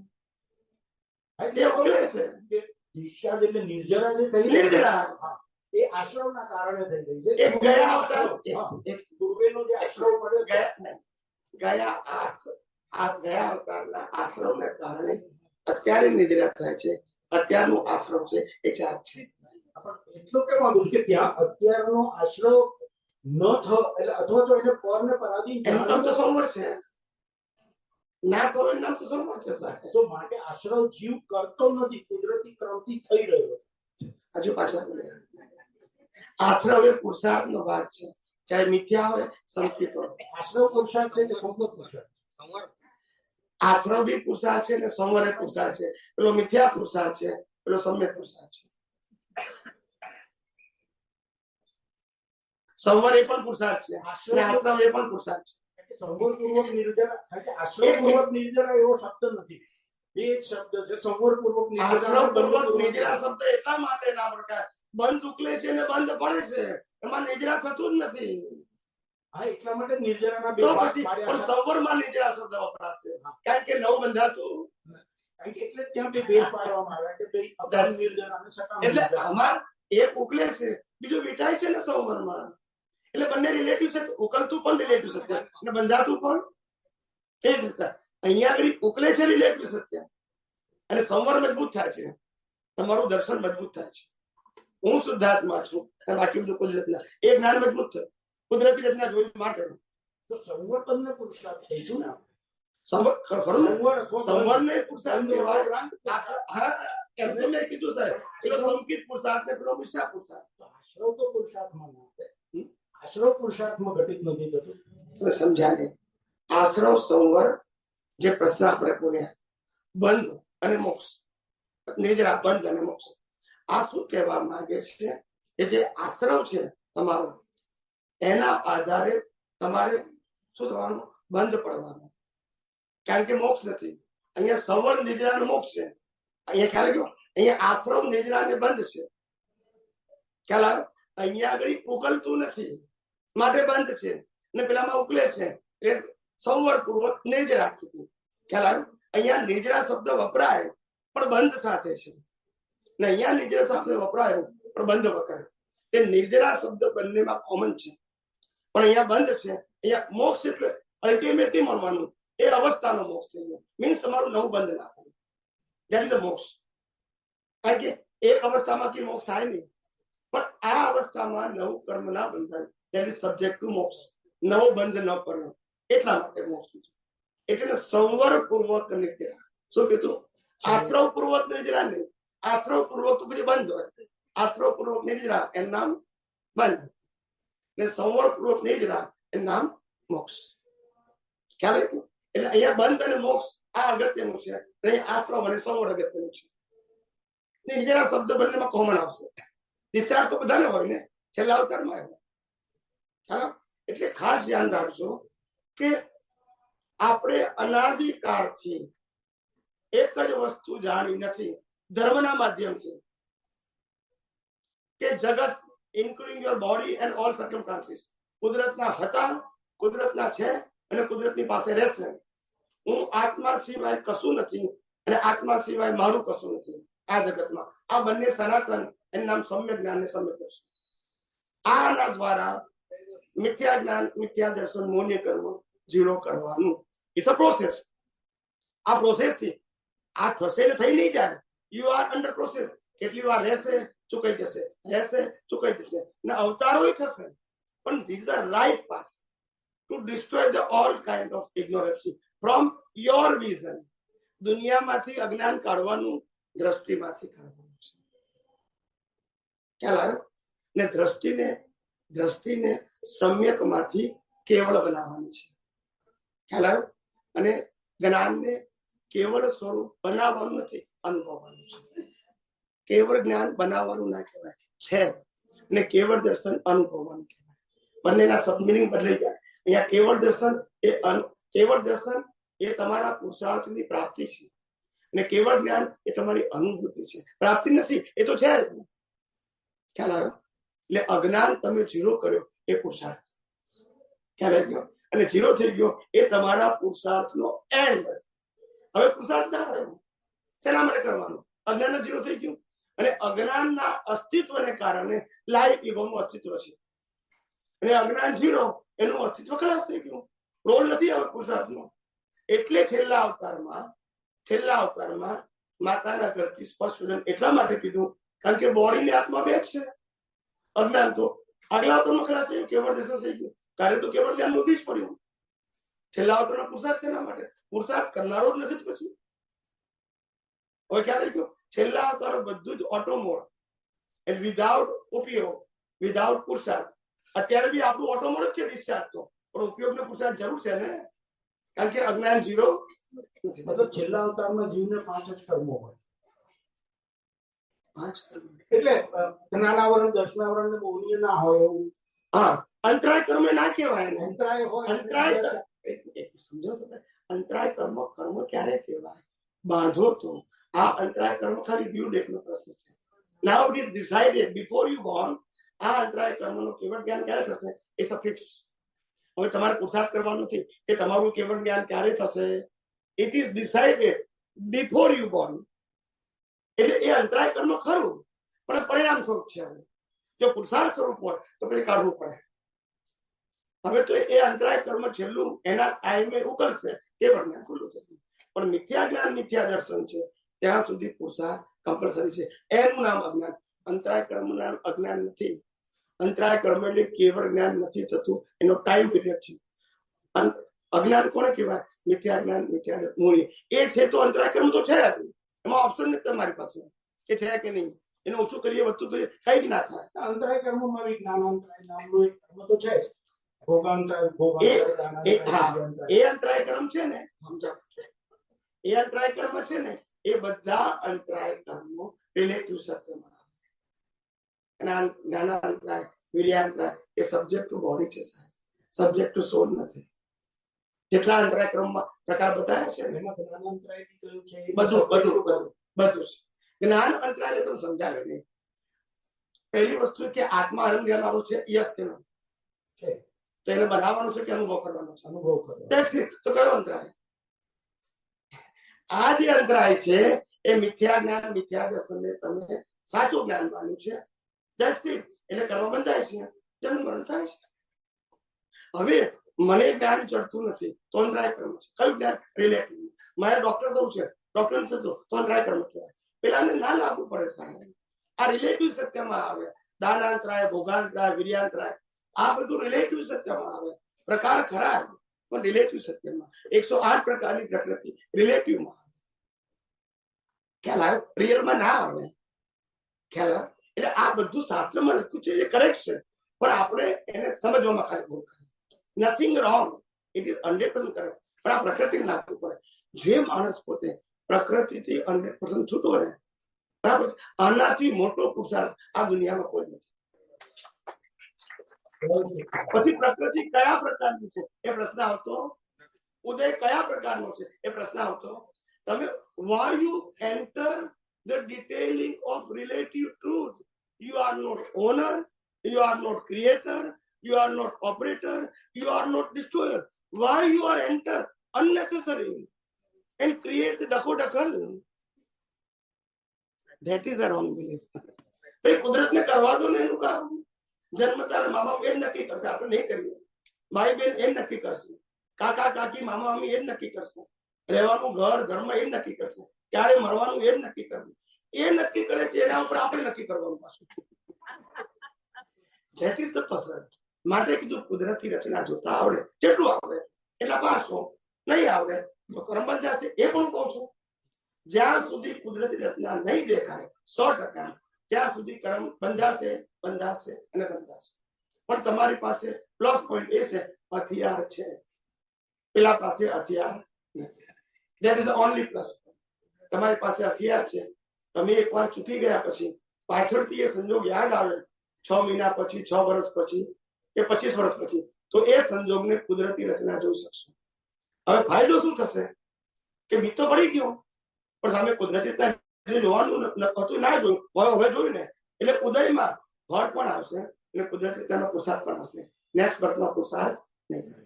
નિશ્ચય એટલે નિર્જરા જે થઈ નિર્જરા એ આશ્રમના કારણે થઈ ગઈ છે. એક ગયા અવતાર એક પૂર્વેનો જે આશ્રમ પડ્યો ગયા અવતારના આશ્રમને કારણે અત્યારે નિદ્રા થાય છે. અત્યારનું આશ્રમ છે એ ચાર છે. એટલું કેમ માંગુ કે ત્યાં અત્યારનો આશ્રમ ન થયો એટલે અથવા તો એને પર ને પરાધીન એમ તો સંવર છે ના કરો નામ તો સંવર છે સાહેબ. તો માટે આશ્રમ જીવ કરતો નથી, કુદરતી ક્રમથી થઈ રહ્યો. હજુ પાછા બોલ્યા આશ્રમ એ પુરુષાર્થ નો ભાગ છે, ચાહે મિથ્યા હોય સંકિત હોય. આશ્રમ પુરુષાર્થ છે કે સંવર પુરુષાર્થ? આશ્રમ બી પુરુષાર્થ છે ને સંવર એ પુરુષાર્થ છે. પેલો મિથ્યા પુરુષાર્થ છે, પેલો સમ્યક પુરુષાર્થ છે. સંવર એ પણ પુરુષાર્થ છે અને આશ્રમ એ પણ પુરુષાર્થ છે. સંવરપૂર્વક નિર્જરા, આશ્રમપૂર્વક નિર્જરા એવો શબ્દ નથી, બે એક શબ્દ છે. સંવરપૂર્વક આશ્રમપૂર્વક નિદ્રા શબ્દ એટલા માટે ના પ્રકાર બંધ ઉકલે છે ને બંધ પડે છે, એમાં નિદ્રા થતું જ નથી. હા, એટલા માટે નિર્જરાના બે તો પછી પણ સંવરમાં નિદ્રા શબ્દ વપરાશે કારણ કે નવ બંધાતું. એટલે ત્યાં બે ભેદ પાડવામાં આવ્યા કે બે અકાલ નિર્જરા અને સકામ. એટલે આમાં એક ઉકલે છે, બીજું મીઠાઈ છે ને સંવરમાં. એટલે બંને રિલેટિવ છે. ઉકલતું પણ રિલેટિવ સત્ય અને બંધાતું પણ એ જ રીતે અહીંયા આગળ ઉકલે છે રિલેટિવ સત્ય અને સંવર મજબૂત થાય છે. તમારું દર્શન મજબૂત થાય છે. હું શુદ્ધાત્મા છું અને બાકી બધું કુદરતના એ જ્ઞાન મજબૂત છે. કુદરતી રચના જોઈ માટે તો સંવર તમને પુરુષાર્થ કહીશું ને. સંવર ને પુરુષાર્થ કહેવાય. એમ તો મેં કીધું સાહેબ, પેલો સંકિત પુરુષાર્થ ને પેલો મિશ્રા પુરુષાર્થ. આશ્રવ તો પુરુષાર્થમાં ના આવે. આશ્રવ પુરુષાર્થમાં ઘટિત નથી થતું. તમે સમજ્યા ને? આશ્રવ સંવર જે પ્રશ્ન આપણે બોલ્યા, બંધ અને મોક્ષ, નિજરા બંધ અને મોક્ષ, આ શું કહેવા માંગે છે કે જે આશ્રવ છે તમારો એના આધારે તમારે શું થવાનું? બંધ પડવાનું. કારણ કે મોક્ષ નથી. અહીંયા સંવર નિજરા મોક્ષ છે. અહીંયા ખ્યાલ ગયો? અહીંયા આશ્રમ નિજરા ને બંધ છે. ખ્યાલ આવ્યો? અહીંયા આગળ ઉકલતું નથી માટે બંધ છે ને પેલામાં ઉકલે છે એટલે સંવર પૂર્વક નિર્જરા કીધી. ખ્યાલ આવ્યો? અહીંયા નિર્જરા શબ્દ વપરાય પણ બંધ સાથે છે ને અહીંયા નિર્જરા શબ્દ વપરાયો પણ બંધ વગર. એ નિર્જરા શબ્દ બંનેમાં કોમન છે પણ અહીંયા બંધ છે. અહીંયા મોક્ષ એટલે અલ્ટિમેટલી મળવાનું એ અવસ્થાનો મોક્ષ થઈ ગયો. મીન્સ તમારું નવું બંધ ના થાય. ધેટ ઇઝ ધ મોક્ષ. કારણ કે એક અવસ્થામાંથી મોક્ષ થાય નહીં પણ આ અવસ્થામાં નવું કર્મ ના બંધાય. ધેટ ઇઝ સબ્જેક્ટ ટુ મોક્ષ. નવો બંધ ન પડ્યો એટલા માટે મોક્ષ છે. એટલે સંવર પૂર્વક નિર્જરા. શું કીધું? આશ્રવ પૂર્વક નિર્જરા નહીં. આશ્રવ પૂર્વક તો પછી બંધ હોય. આશ્રવ પૂર્વક નિર્જરા એનું નામ બંધ ને સંવર પૂર્વક નિર્જરા એનું નામ મોક્ષ. ખ્યાલ રાખ્યું? એટલે અહીંયા બંધ અને મોક્ષ આ અગત્યનું છે. અહીંયા આશ્રમ અને સંવર અગત્યનું છે. નિર્જરા શબ્દ બંનેમાં કોમન આવશે. ડિસ્ચાર્જ તો બધાને હોય ને, છેલ્લા અવતારમાં આવ્યો. ખ્યાલ? એટલે ખાસ ધ્યાન રાખજો કે આપણે અનાદિકાળથી એક જ વસ્તુ જાણી નથી. ધર્મના માધ્યમથી કે જગત including your body and all circumstances કુદરતના હતા, કુદરતના છે અને કુદરતની પાસે રહેશે. હું આત્મા સિવાય કશું નથી અને આત્મા સિવાય મારું કશું નથી આ જગતમાં. આ બંને સનાતન, એનું નામ સમ્યક જ્ઞાન ને સમ્યક દર્શન. આના દ્વારા મિથ્યા જ્ઞાન, મિથ્યા દર્શન, મૌન્ય કર્મ ઝીરો કરવાનું. It's a process. આ પ્રોસેસ થી આ થશે ને થઈ નહીં જાય. You are under process. કેટલી વાર રહેશે, ચૂકાઈ જશે, રહેશે, ચૂકાઈ જશે ને અવતારો થશે. પણ this is a right path to destroy the all kind of ignorance from your vision. દુનિયામાંથી અજ્ઞાન કાઢવાનું, દ્રષ્ટિમાંથી કાઢવાનું છે. ખ્યાલ આવ્યો ને? દ્રષ્ટિને સમ્યકમાંથી કેવળ બનાવવાની છે. ખ્યાલ આવ્યો? અને જ્ઞાનને કેવળ સ્વરૂપ બનાવવાનું નથી, અનુભવવાનું છે. કેવળ જ્ઞાન બનાવવાનું ના કહેવાય છે અને કેવળ દર્શન અનુભવવાનું કહેવાય. બંનેના સબ મિનિંગ બદલાઈ જાય. અહીંયા કેવળ દર્શન એ તમારા પુરુષાર્થની પ્રાપ્તિ છે અને કેવળ જ્ઞાન એ તમારી અનુભૂતિ છે. પ્રાપ્તિ નથી, એ તો છે જ. ખ્યાલ આવ્યો? એટલે અજ્ઞાન તમે ઝીરો કર્યો એ પુરુષાર્થ, ખ્યાલ આવી ગયો? અને ઝીરો થઈ ગયો એ તમારા પુરુષાર્થનો એન્ડ. હવે પુરુષાર્થ ના થયો, શેના માટે કરવાનું? અજ્ઞાન ઝીરો થઈ ગયું. અને અજ્ઞાનના અસ્તિત્વને કારણે લાઈફ ઇગોનું અસ્તિત્વ છે, અને અજ્ઞાન ઝીરો એનું અસ્તિત્વ ખલાસ થઈ ગયું. રોલ નથી હવે પુરુષાર્થનો. એટલે છેલ્લા અવતારમાં માતાના ઘરથી સ્પષ્ટ વચન એટલા માટે કીધું કારણ કે બોડી ને આત્મા બે જ છે. અજ્ઞાન તો આગલા અવતારમાં ખલાસ થયું, કેવળ દર્શન થઈ ગયું. ત્યારે તો કેવળ જ્ઞાન નું બીજ પડ્યું. છેલ્લા અવતારનો પુરુષાર્થ શેના માટે? પુરુષાર્થ કરનારો જ નથી. પછી હવે ક્યારે ગયો? છેલ્લા અવતારો બધું જ ઓટોમોડ, વિધાઉટ ઉપયોગ, વિધાઉટ પુરુષાર્થ. અત્યારે બી આપણું ઓટોમોડ જ છે ડિસ્ચાર્જ તો, પણ ઉપયોગનો પુરુષાર્થ જરૂર છે ને, કારણ કે અજ્ઞાન ઝીરો. મતલબ છેલ્લા અવતારમાં જીવને 5 જ કર્મો હોય. 5 કર્મ એટલે જ્ઞાનાવરણ, દર્શનાવરણ ને બોલીએ ના હોય એવું. હા, અંતરાય કર્મ ના કહેવાય ને. અંતરાય હોય. અંતરાય સમજો છો? અંતરાય કર્મ ક્યારે કહેવાય? બાંધો તો આ અંતરાય કર્મ ખાલી ડ્યુ ડેટ નો પ્રશ્ન છે. Now it is decided before you born. આ અંતરાય કર્મનું કેવળ જ્ઞાન ક્યારે થશે એ સફિક્સ. હવે તમારે પુરુષાર્થ કરવાનો નથી કે તમારું કેવળ જ્ઞાન ક્યારે થશે. It is decided before you Born. એટલે એ અંતરાય કર્મ ખરું, પણ પરિણામ સ્વરૂપ છે. જો પુરુષાર્થ સ્વરૂપ હોય તો પછી કાઢવું પડે. હવે તો એ અંતરાય કર્મ છેલ્લું એના ટાઈમે ઉકળશે, કેવળ જ્ઞાન ખુલ્લું થતું. પણ મિથ્યા જ્ઞાન, મિથ્યા દર્શન છે ત્યાં સુધી પુરુષાર્થ કમ્પલસરી છે. એનું નામ અજ્ઞાન. અંતરાય કર્મ નામ અજ્ઞાન નથી. અંતરાય કર્મ એટલે કેવળ જ્ઞાન નથી થતું, એનો ટાઈમ પીરિયડ છે. અજ્ઞાન કોને કહેવાય? મિથ્યા જ્ઞાન, મિથ્યા મૂલ્ય. એ છે તો અંતરાય કર્મ તો છે. એમાં ઓપ્શન નથી તમારી પાસે કે છે કે નહીં. એને ઓછું કરીએ, વધુ કરીએ, કઈ જ ના થાય. અંતરાય કર્મમાં જ્ઞાનાંતરાય નામનું એક કર્મ તો છે. એ અંતરાય કર્મ છે ને, સમજાવ, એ અંતરાય કર્મ છે ને, એ બધા અંતરાય કર્મો રિલેટિવ સત્યમાં આવે. જ્ઞાનાંતરાય, વિર્યાંતરાય એ સબ્જેક્ટ ટુ બોડી છે સાહેબ, સબ્જેક્ટ ટુ સોલ નથી. જેટલા અંતરાય ક્રમમાં પ્રકાર બતાવ્યા છે એમાં જ્ઞાનાંતરાય બધું છે. જ્ઞાન અંતરાય તમે સમજાવે નહીં. પહેલી વસ્તુ કે આત્મા આનંદ લેવાનો છે, યસ કે નહીં છે, તો એને બનાવવાનું છે કે અનુભવ કરવાનો છે? અનુભવ કરવાનો. તો કયો અંતરાય? આ જે અંતરાય છે એ મિથ્યા જ્ઞાન, મિથ્યા દર્શનને તમે સાચું જ્ઞાન માન્યું છે. That's it. એટલે કર્મ બંધાય છે, જન્મ મરણ થાય છે. હવે મને જ્ઞાન ચડતું નથી તો અંતરાય કર્મ છે. કયું જ્ઞાન? રિલેટિવ. મારે ડોક્ટર થવું છે, ડોક્ટર નથી થતું તો અંતરાય કર્મ કહેવાય. પેલાને ના લાગુ પડે સાહેબ. આ રિલેટિવ સત્યમાં આવે. દાનાંતરાય, ભોગાંતરાય, વિર્યાંતરાય, આ બધું રિલેટિવ સત્યમાં આવે. પ્રકાર ખરા પણ રિલેટિવ સત્યમાં. 108 પ્રકારની પ્રકૃતિ રિલેટિવમાં આવે. ખ્યાલ આવ્યો? રિયલમાં ના આવે. ખ્યાલ આવ્યો? એટલે આ બધું શાસ્ત્રમાં લખ્યું છે, એ કરેક્ટ છે, પણ આપણે એને સમજવામાં ખાલી ભૂલ કરી. Nothing wrong, it is 100% correct, પણ આ પ્રકૃતિને લાગતું પડે. જે માણસ પોતે પ્રકૃતિથી 100% છૂટો રહે, બરાબર, આનાથી મોટો પુરુષાર્થ આ દુનિયામાં કોઈ નથી. પછી પ્રકૃતિ કયા પ્રકારની છે એ પ્રશ્ન આવતો. ઉદય કયા પ્રકારનો છે એ પ્રશ્ન આવતો. તમે why you enter the detailing of relative truth? You are not owner, you are not creator, you are not operator, you are not destroyer. Why you are enter unnecessary and create the dakal? That is a wrong belief. તો કુદરતને કરવા દો ને એનું કામ. જન્મ તારે મા બાપ એ નક્કી કરશે, આપણે નહીં કરીએ. ભાઈ બહેન એ નક્કી કરશે, કાકા કાકી મામા મામી એ નક્કી કરશે, રહેવાનું ઘર ધર્મ એ નક્કી કરશે, ક્યારે મરવાનું એ નક્કી કરશે. એ નક્કી કરે છે, એના ઉપર આપણે નક્કી કરવાનું પાછું. That is the puzzle. માટે કીધું કુદરતી રચના જોતા આવડે, જેટલું આવડે એટલા પાસો, નહીં આવડે તો કર્મ બંધાશે. એ પણ કહું છું, જ્યાં સુધી કુદરતી રચના નહીં દેખાય 100%, ત્યાં સુધી કર્મ બંધાશે, બંધાશે અને બંધાશે. પણ તમારી પાસે પ્લસ પોઈન્ટ એ છે, હથિયાર છે. પેલા પાસે હથિયાર નથી. That is only plus point. તમારી પાસે હથિયાર છે. તમે એકવાર ચૂકી ગયા પછી પાછળથી એ સંજોગ યાદ આવે 6 મહિના પછી, 6 વર્ષ પછી કે 25 વર્ષ પછી, તો એ સંજોગને કુદરતી રચના જોઈ શકશો. હવે ફાયદો શું થશે કે બીતો પડી ગયો, પણ સામે કુદરતી જોવાનું હતું, ના જોયું, હવે જોયું ને. એટલે ઉદયમાં ફળ પણ આવશે અને કુદરતી રીતેનો પુરુષાર્થ પણ આવશે. નેક્સ્ટ બર્થમાં પુરુષાર્થ નહીં કરે.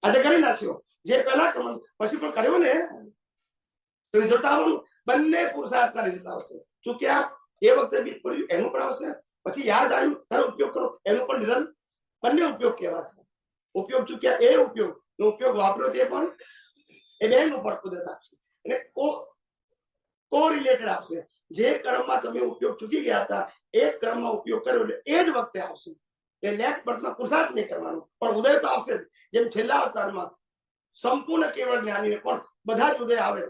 આજે કરી નાખ્યો જે પહેલા કર્મ પછી પણ કર્યો ને તો રિઝલ્ટ આવવાનું. બંને પુરુષાર્થના રિઝલ્ટ આવશે. ચૂક્યા એ વખતે બી પડ્યું એનું પણ આવશે, પછી યાદ આવ્યું તારો ઉપયોગ કરો એનું પણ રિઝલ્ટ. બંને ઉપયોગ કહેવાશે. ઉપયોગ ચૂક્યા એ ઉપયોગ નો ઉપયોગ વાપર્યો તે પણ એ બેનું પણ કુદરત આપશે. અને કો રિલેટેડ આપશે. જે કર્મમાં તમે ઉપયોગ ચૂકી ગયા હતા એ જ કર્મમાં ઉપયોગ કર્યો એટલે એ જ વખતે આવશે. એટલે નેક્સ્ટ બર્થમાં પુરુષાર્થ નહીં કરવાનો પણ ઉદય તો આવશે જ. જેમ છેલ્લા અવતારમાં સંપૂર્ણ કેવળ જ્ઞાનીને પણ બધા જ ઉદય આવે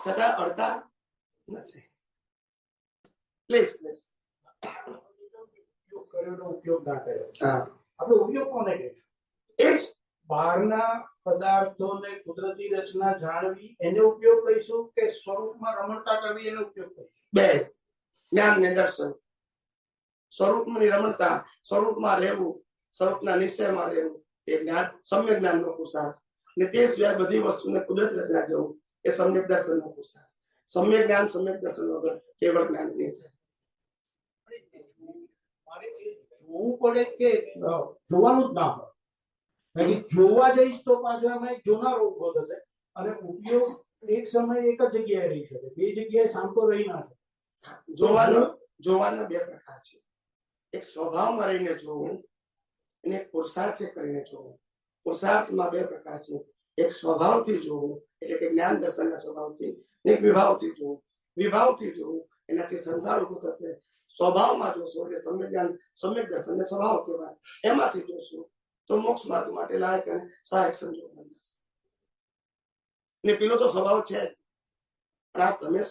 છતાં અડતા નથી. પ્લીઝ પ્લીઝ ઉપયોગ ના કર્યો. હા, આપણે ઉપયોગ કોને કહે? એ જ બહારના પદાર્થોને કુદરતી રચના જાણવી એને ઉપયોગ કહીશું કે સ્વરૂપમાં રમણતા કરવી એને ઉપયોગ કહીશું? બે જ્ઞાન ને દર્શન. સ્વરૂપની રમણતા, સ્વરૂપમાં રહેવું, સ્વરૂપના નિશ્ચયમાં રહેવું એ જ્ઞાન, સમ્યક જ્ઞાનનો પુરુષાર્થ. ને તે સિવાય બધી વસ્તુને કુદરતી રચના જવું એ સમ્યક દર્શનનો પુરુષાર્થ. સમ્યક જ્ઞાન, સમ્યક દર્શન વગર કેવળ જ્ઞાન નહીં થાય. મારે એ જોવું પડે કે જોવાનું જ ના હોય? જોવા જઈશ તો પાછો એમાં જોનારો ઉભો થશે અને ઉપયોગ એક સમય એક જ જગ્યાએ રહી શકે, બે જગ્યાએ શાંતો રહી ના શકે. જોવાના બે પ્રકાર છે. એક સ્વભાવમાં રહીને જોવું અને એક પુરુષાર્થ કરીને જોવું. પુરુષાર્થમાં બે પ્રકાર છે. એક સ્વભાવથી જોવું એટલે કે જ્ઞાન દર્શનના સ્વભાવથી, એક વિભાવથી જોવું. વિભાવથી જોવું એનાથી સંસાર ઉભો થશે. સ્વભાવમાં જોશો એટલે સમ્યક જ્ઞાન, સમ્યક દર્શન ને સ્વભાવ કહેવાય. એમાંથી જોશું તો મોક્ષ માર્ગ માટે લાયક અને સહાયક સંજોગ બનશે. ને પેલો તો સ્વભાવ છે જ, પણ આ તમે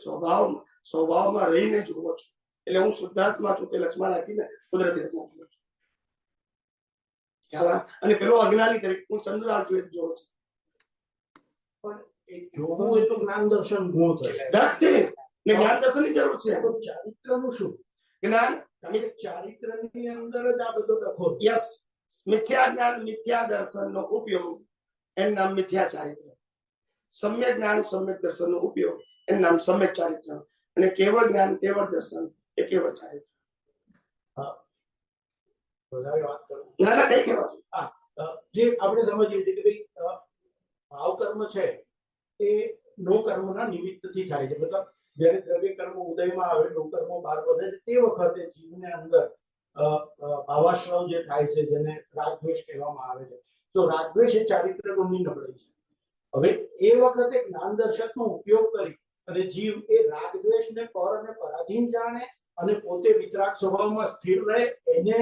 સ્વભાવમાં રહીને જુઓ છો. એટલે હું શુદ્ધાત્મા છું તે લક્ષ્મણ રાખીને કુદરતી રચના જોઉં છું. ખ્યાલ? અને પેલો અજ્ઞાની તરીકે હું ચંદ્રલાલ જોઈ જોઉં છું. પણ એ જોવું એ તો જ્ઞાન દર્શન ગુણ થશે. દર્શન ને જ્ઞાન દર્શનની જરૂર છે. ચારિત્રનું શું જ્ઞાન? ચારિત્રની અંદર જ આ બધો ડખો. યસ, મિથ્યા જ્ઞાન, મિથ્યા દર્શનનો ઉપયોગ એનું નામ મિથ્યા ચારિત્ર. સમ્યક જ્ઞાન, સમ્યક દર્શનનો ઉપયોગ એનું નામ સમ્યક ચારિત્ર. અને કેવળ જ્ઞાન, કેવળ દર્શન એ કેવળ ચારિત્ર. ના ના કઈ કહેવાતું. જે આપણે સમજીએ છીએ કે ભાઈ ભાવ કર્મ છે એ નો કર્મના નિમિત્તથી થાય છે. મતલબ જયારે દ્રવ્ય કર્મ ઉદયમાં આવે, નો કર્મ બહાર વધે તે વખતે જીવને અંદર ભાવાશ્રવ જે થાય છે જેને રાગદ્વેષ કહેવામાં આવે છે. તો રાગદ્વેષ એ ચારિત્ર ગુણની નબળાઈ છે. હવે એ વખતે જ્ઞાન દર્શકનો ઉપયોગ કરી અને જીવ એ રાગદ્વેષને પર અને પરાધીન જાણે અને પોતે વિતરાગ સ્વભાવમાં સ્થિર રહે એને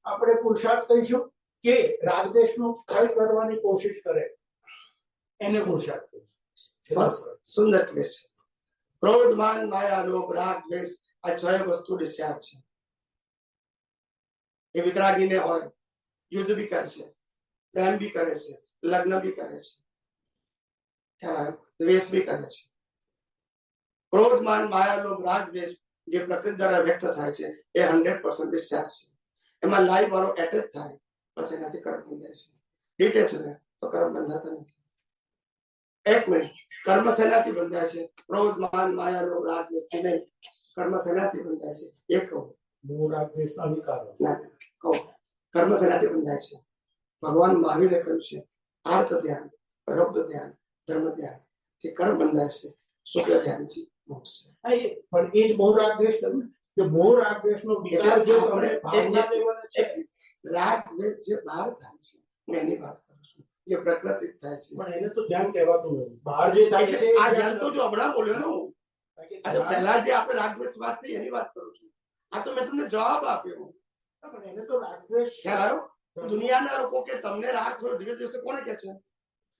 આપણે પુરુષાર્થ કહીશું કે રાગદ્વેષનો ક્ષય કરવાની કોશિશ કરે એને પુરુષાર્થ કહીશું? બસ સુંદર ક્વેશ્ચન. ક્રોધ, માન, માયા, લોભ, રાગ, દ્વેષ આ છ વસ્તુ ડિસ્ચાર્જ છે. એ વિતરાગીને હોય, યુદ્ધ બી કરે છે, પ્રેમ બી કરે છે, લગ્ન બી કરે છે, દ્વેષ બી કરે છે. ક્રોધ, માન, માયા, લોભ, રાગ, દ્વેષ જે પ્રકૃતિ દ્વારા વ્યક્ત થાય છે એ 100% ડિસ્ચાર્જ છે. એમાં લાઈફ વાળો એટેચ થાય બસ એનાથી કર્મ બંધાય છે. ડિટેચ રહે તો કર્મ બંધાતા નથી. એક મિનિટ, કર્મ શેનાથી બંધાય છે? ક્રોધ, માન, માયા, લોભ, રાગ, દ્વેષથી નહીં. કર્મ શેનાથી બંધાય છે એ કહું. કર્મ શેનાથી બંધાય છે? ભગવાન મહાવીરે કહ્યું છે આર્ત ધ્યાન, રૌદ્ર ધ્યાન, ધર્મ ધ્યાન થી કર્મ બંધાય છે. શુક્લ ધ્યાનથી મોક્ષ. પણ એ જ બહુ રાગદ્વેષ કર્યું કે બહુ રાગદ્વેષનો વિચાર જો તમે ભાવના લેવાના છે. રાગદ્વેષ જે બહાર થાય છે હું એની વાત કરું છું, જે પ્રકૃતિ થાય છે. પણ એને તો ધ્યાન કહેવાતું નથી. બહાર જે થાય છે આ ધ્યાન તો જો હમણાં બોલ્યો ને હું, આ તો પહેલા જે આપણે રાગદ્વેષ વાત થઈ એની વાત કરું છું. આ તો મેં તમને જવાબ આપ્યો. પણ એને તો રાગદ્વેષ ખ્યાલ આવ્યો? દુનિયાના લોકો કે તમને રાગ થયો ધીરે દિવસે કોને કે છે?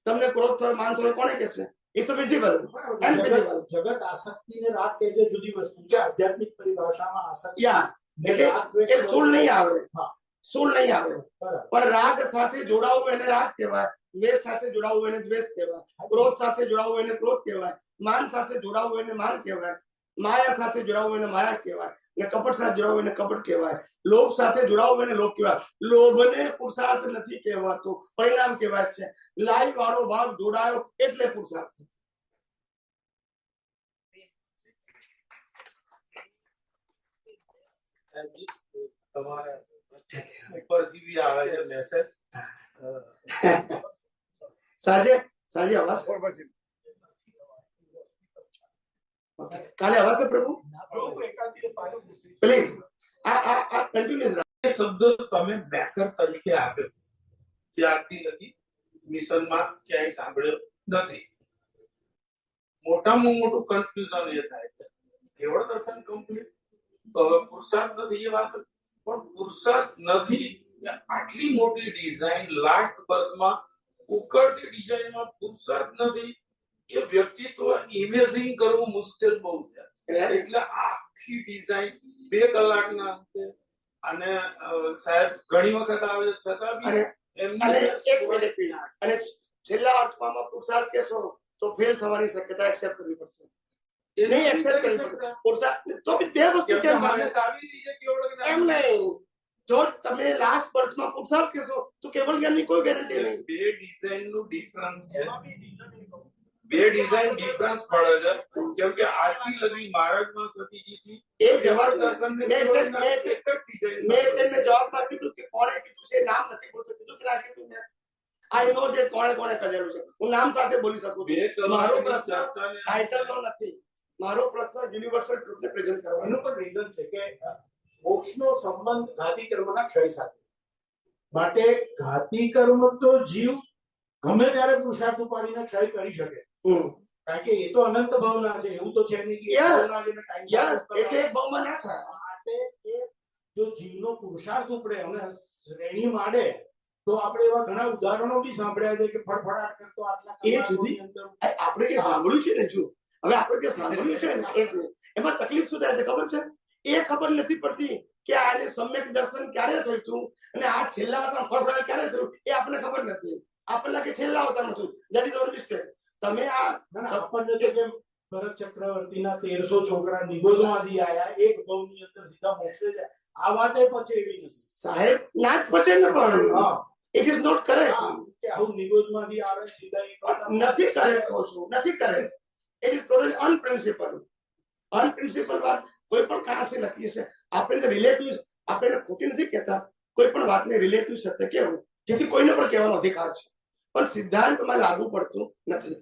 તમને ક્રોધ થયો, માન થયો કોને કે છે? It's visible. જગત આસક્તિને રાગ કહે છે, જુદી વસ્તુ છે. આધ્યાત્મિક પરિભાષામાં આસક્તિ એ સ્થૂળ નહીં આવે, સ્થૂળ નહીં આવે. પણ રાગ સાથે જોડાવું એને રાગ કહેવાય, દ્વેષ સાથે જોડાવું એને દ્વેષ કહેવાય, ક્રોધ સાથે જોડાવું એને ક્રોધ કહેવાય, માન સાથે જોડાવું એને માન કહેવાય, માયા સાથે જોડાવું એને માયા કહેવાય, ને કપટ સાથે જોડાવું એને કપટ કહેવાય, લોભ સાથે જોડાવું એને લોભ કહેવાય. લોભને પુરુષાર્થ નથી કહેવાતું, પરિણામ કહેવાય છે. લાઈ વાળો ભાવ જોડાયો એટલે પુરુષાર્થ. તમારા ઉપરથી બી આવે છે મેસેજ. સાંજે આવાજ કાલે આવાજ છે પ્રભુ પ્લીઝ આ કન્ટિન્યુઅસ એ શબ્દ તમે બેકર તરીકે આપ્યો ત્યારથી નથી મિશનમાં ક્યાંય સાંભળ્યો નથી. મોટામાં મોટું કન્ફ્યુઝન એ થાય છે કેવળ દર્શન કમ્પ્લીટ પુરુષાર્થ નથી એ વાત, પણ પુરુષાર્થ નથી આટલી મોટી ડિઝાઇન લાસ્ટ બર્થમાં ઉકળતી ડિઝાઇનમાં પુરુષાર્થ નથી એ વ્યક્તિત્વ ઇમેજિંગ કરવું મુશ્કેલ બહુ છે. એટલે આખી ડિઝાઇન 2 કલાકના અંતે અને સાહેબ ઘણી વખત આવે છે છતાં બી અને છેલ્લા અર્થમાં પુરુષાર્થ કેશો તો ફેલ થવાની શક્યતા એક્સેપ્ટ કરવી પડશે. નહીં એક્સેપ્ટ કરવી પડશે પુરુષાર્થ તો બી 2 વસ્તુ કેમ એમ નહીં. જો તમે લાસ્ટ બર્થમાં પુરુષાર્થ કેશો તો કેવળ જ્ઞાનની કોઈ ગેરંટી નહીં. 2 ડિઝાઇનનું ડિફરન્સ છે. 2 ડિઝાઇન ડિફરન્સ પડે છે કેમ કે આરતી લગી મહારાજમાં સતીજીથી એ જવાબ મેં જવાબમાં કીધું કે કોણે કીધું છે નામ નથી બોલતો, કીધું કે ના કીધું મેં આઈ નો જે કોણે કરેલું છે. હું નામ સાથે બોલી શકું છું. મારો પ્રશ્ન ટાઇટલ નો નથી, મારો પ્રશ્ન યુનિવર્સલ ટ્રુથને પ્રેઝન્ટ કરવાનો. એનું પણ રીઝન છે કે મોક્ષનો સંબંધ ઘાતી કર્મના ક્ષય સાથે. માટે ઘાતી કર્મ તો જીવ ગમે ત્યારે પુરુષાર્થ ઉપાડીને ક્ષય કરી શકે, કારણ કે એ તો અનંત ભાવના છે. એવું તો છે નહીં કે એટલે એક ભાવમાં ના થાય. માટે એ જો જીવનો પુરુષાર્થ ઉપડે અને શ્રેણી માંડે તો આપણે એવા ઘણા ઉદાહરણો બી સાંભળ્યા છે કે ફડફડાટ કરતો આટલા એ જુદી આપણે જે સાંભળ્યું છે ને, જો હવે આપણે જે સાંભળ્યું છે ને એમાં તકલીફ શું થાય છે ખબર છે? એ ખબર નથી પડતી કે આને સમ્યક દર્શન ક્યારે થયું હતું અને આ છેલ્લા અવતાર ફડફડાટ ક્યારે થયું એ આપણને ખબર નથી. આપણને કે છેલ્લા અવતાર નતું. That is our mistake. તમે આ આપણને કે જેમ ભરત ચક્રવર્તીના 1300 છોકરા નિગોદમાંથી આયા એક ભવની અંદર સીધા મોક્ષે જાય, આ વાતે પછી એવી નથી સાહેબ. ના જ પચે ને પણ ઇટ ઇઝ નોટ કરેક્ટ કે આવું નિગોદમાંથી આવે સીધા નથી કરેક્ટ કહું છું, નથી કરેક્ટ. ઇટ ઇઝ ટોટલી અનપ્રિન્સિપલ વાત કોઈ પણ કારણથી લખી છે. આપણે રિલેટિવ આપણે ખોટી નથી કહેતા, કોઈ પણ વાતને રિલેટિવ સત્ય કહેવું જેથી કોઈને પણ કહેવાનો અધિકાર છે, પણ સિદ્ધાંતમાં લાગુ પડતું નથી.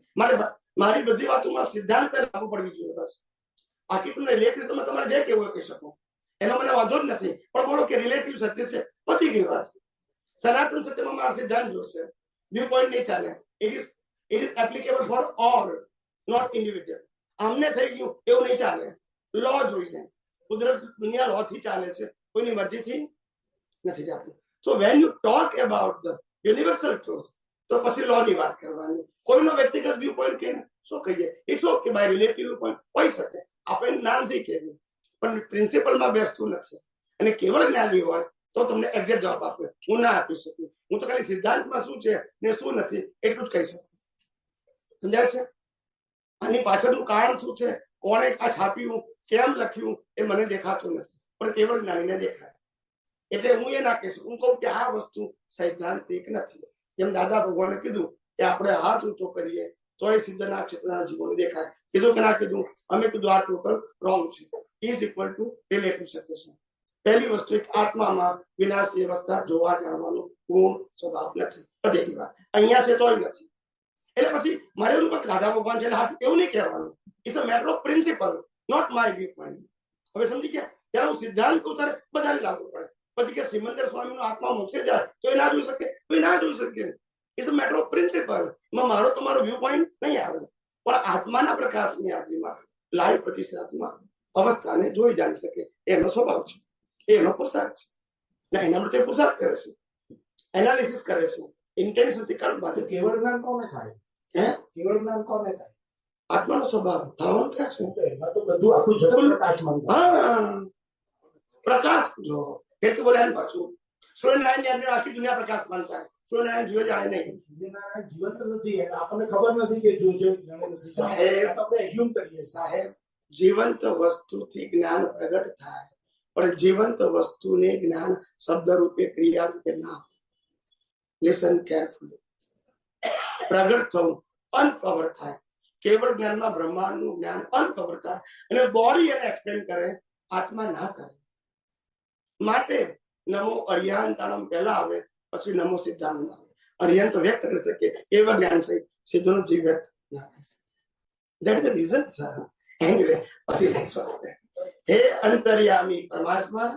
મારી બધી વાતોમાં સિદ્ધાંત લાગુ પડવી જોઈએ બસ. બાકી તમને રિલેટિવ તમે તમારે જે કહેવું કહી શકો, એનો મને વાંધો જ નથી. પણ બોલો કે રિલેટિવ સત્ય છે, પતી ગઈ વાત. સનાતન સત્યમાં મારા સિદ્ધાંત જોશે, વ્યૂ પોઈન્ટ નહીં ચાલે. It is applicable for all, not individual. આમને થઈ ગયું એવું નહીં ચાલે. લો જોઈએ. કુદરત દુનિયા લો થી ચાલે છે, કોઈની મરજીથી નથી ચાલતું. So when you talk about the universal truth તો પછી લો ની વાત કરવાની. કોઈનો વ્યક્તિગત વ્યૂ પોઈન્ટ કે શું કહીએ, it's okay by relative view point હોઈ શકે, આપણે નામ થી કહેવું, પણ પ્રિન્સિપલમાં બેસતું નથી. અને કેવળ જ્ઞાની હોય તો તમને એક્ઝેક્ટ જવાબ આપે. હું ના આપી શકું. હું તો ખાલી સિદ્ધાંતમાં શું છે ને શું નથી એટલું જ કહી શકું. સમજાય છે? આની પાછળનું કારણ શું છે, કોણે આ છાપ્યું, કેમ લખ્યું એ મને દેખાતું નથી, પણ કેવળ જ્ઞાનીને દેખાય. એટલે હું એ ના કહીશ. હું કહું કે આ વસ્તુ સૈદ્ધાંતિક નથી. જેમ દાદા ભગવાને કીધું કે આપણે હાથ ઊંચો કરીએ તો એ સિદ્ધના ક્ષેત્રના જીવોને દેખાય. કીધું કે ના કીધું? અમે કીધું આ ટોટલ રોંગ છે. ઇઝ ઇક્વલ ટુ રિલેટિવ સત્ય છે. પહેલી વસ્તુ એક આત્મામાં વિનાશી અવસ્થા જોવા જાણવાનું ગુણ સ્વભાવ નથી. બધી વાત અહીંયા છે તોય નથી. એટલે પછી મારે એવું પણ દાદા ભગવાન છે હાથ એવું નહીં કહેવાનું. It's a matter of principle, not my view point. હવે સમજી ગયા? ત્યારે હું સિદ્ધાંત કહું ત્યારે બધાને લાગુ પડે. પછી કે સિમંદર સ્વામીનો આત્મા મોક્ષે જાય તો એ ના જોઈ શકે, તો એ ના જોઈ શકે. It's a matter of principle. એમાં મારો તમારો વ્યૂ પોઈન્ટ નહીં આવે, પણ આત્માના પ્રકાશની હાજરીમાં લાઈવ પ્રતિષ્ઠાત્મા અવસ્થાને જોઈ જાણી શકે એનો સ્વભાવ છે, એનો પુરુષાર્થ છે. ના એના માટે પુરુષાર્થ કરે છે, એનાલિસિસ કરે છે, ઇન્ટેન્સિટી કરવા. કેવળ જ્ઞાન કોને થાય? કેવળ જ્ઞાન કોને થાય? આત્માનો સ્વભાવ થવાનું ક્યાં છે? એમાં તો બધું આખું જગત પ્રકાશમાં. હા, પ્રકાશ જો એ તો બોલ્યા પાછું સૂર્યનારાયણ ની અંદર આખી દુનિયા પ્રકાશમાન થાય. સૂર્યનારાયણ જીવે જાય નહીં. સૂર્યનારાયણ જીવંત નથી, આપણને ખબર નથી કે જો છે સાહેબ. આપણે એઝ્યુમ કરીએ સાહેબ, જીવંત વસ્તુથી જ્ઞાન પ્રગટ થાય, પણ જીવંત વસ્તુને જ્ઞાન શબ્દ રૂપે ક્રિયા રૂપે ના. Listen carefully. પ્રગટ થવું અનકવર થાય. કેવળ જ્ઞાનમાં બ્રહ્માંડનું જ્ઞાન અનકવર થાય અને બોડી એને એક્સપ્લેન કરે, આત્મા ના કરે. માટે નમો અરિહંતાણમ પહેલા આવે, પછી નમો સિદ્ધાંત આવે. અરિહંત વ્યક્ત કરી શકે એવા જ્ઞાન સહિત સિદ્ધનો જીવ વ્યક્ત ના કરી શકે. That is the reason, sir. Anyway, પછી next one. હે અંતર્યામી પરમાત્મા,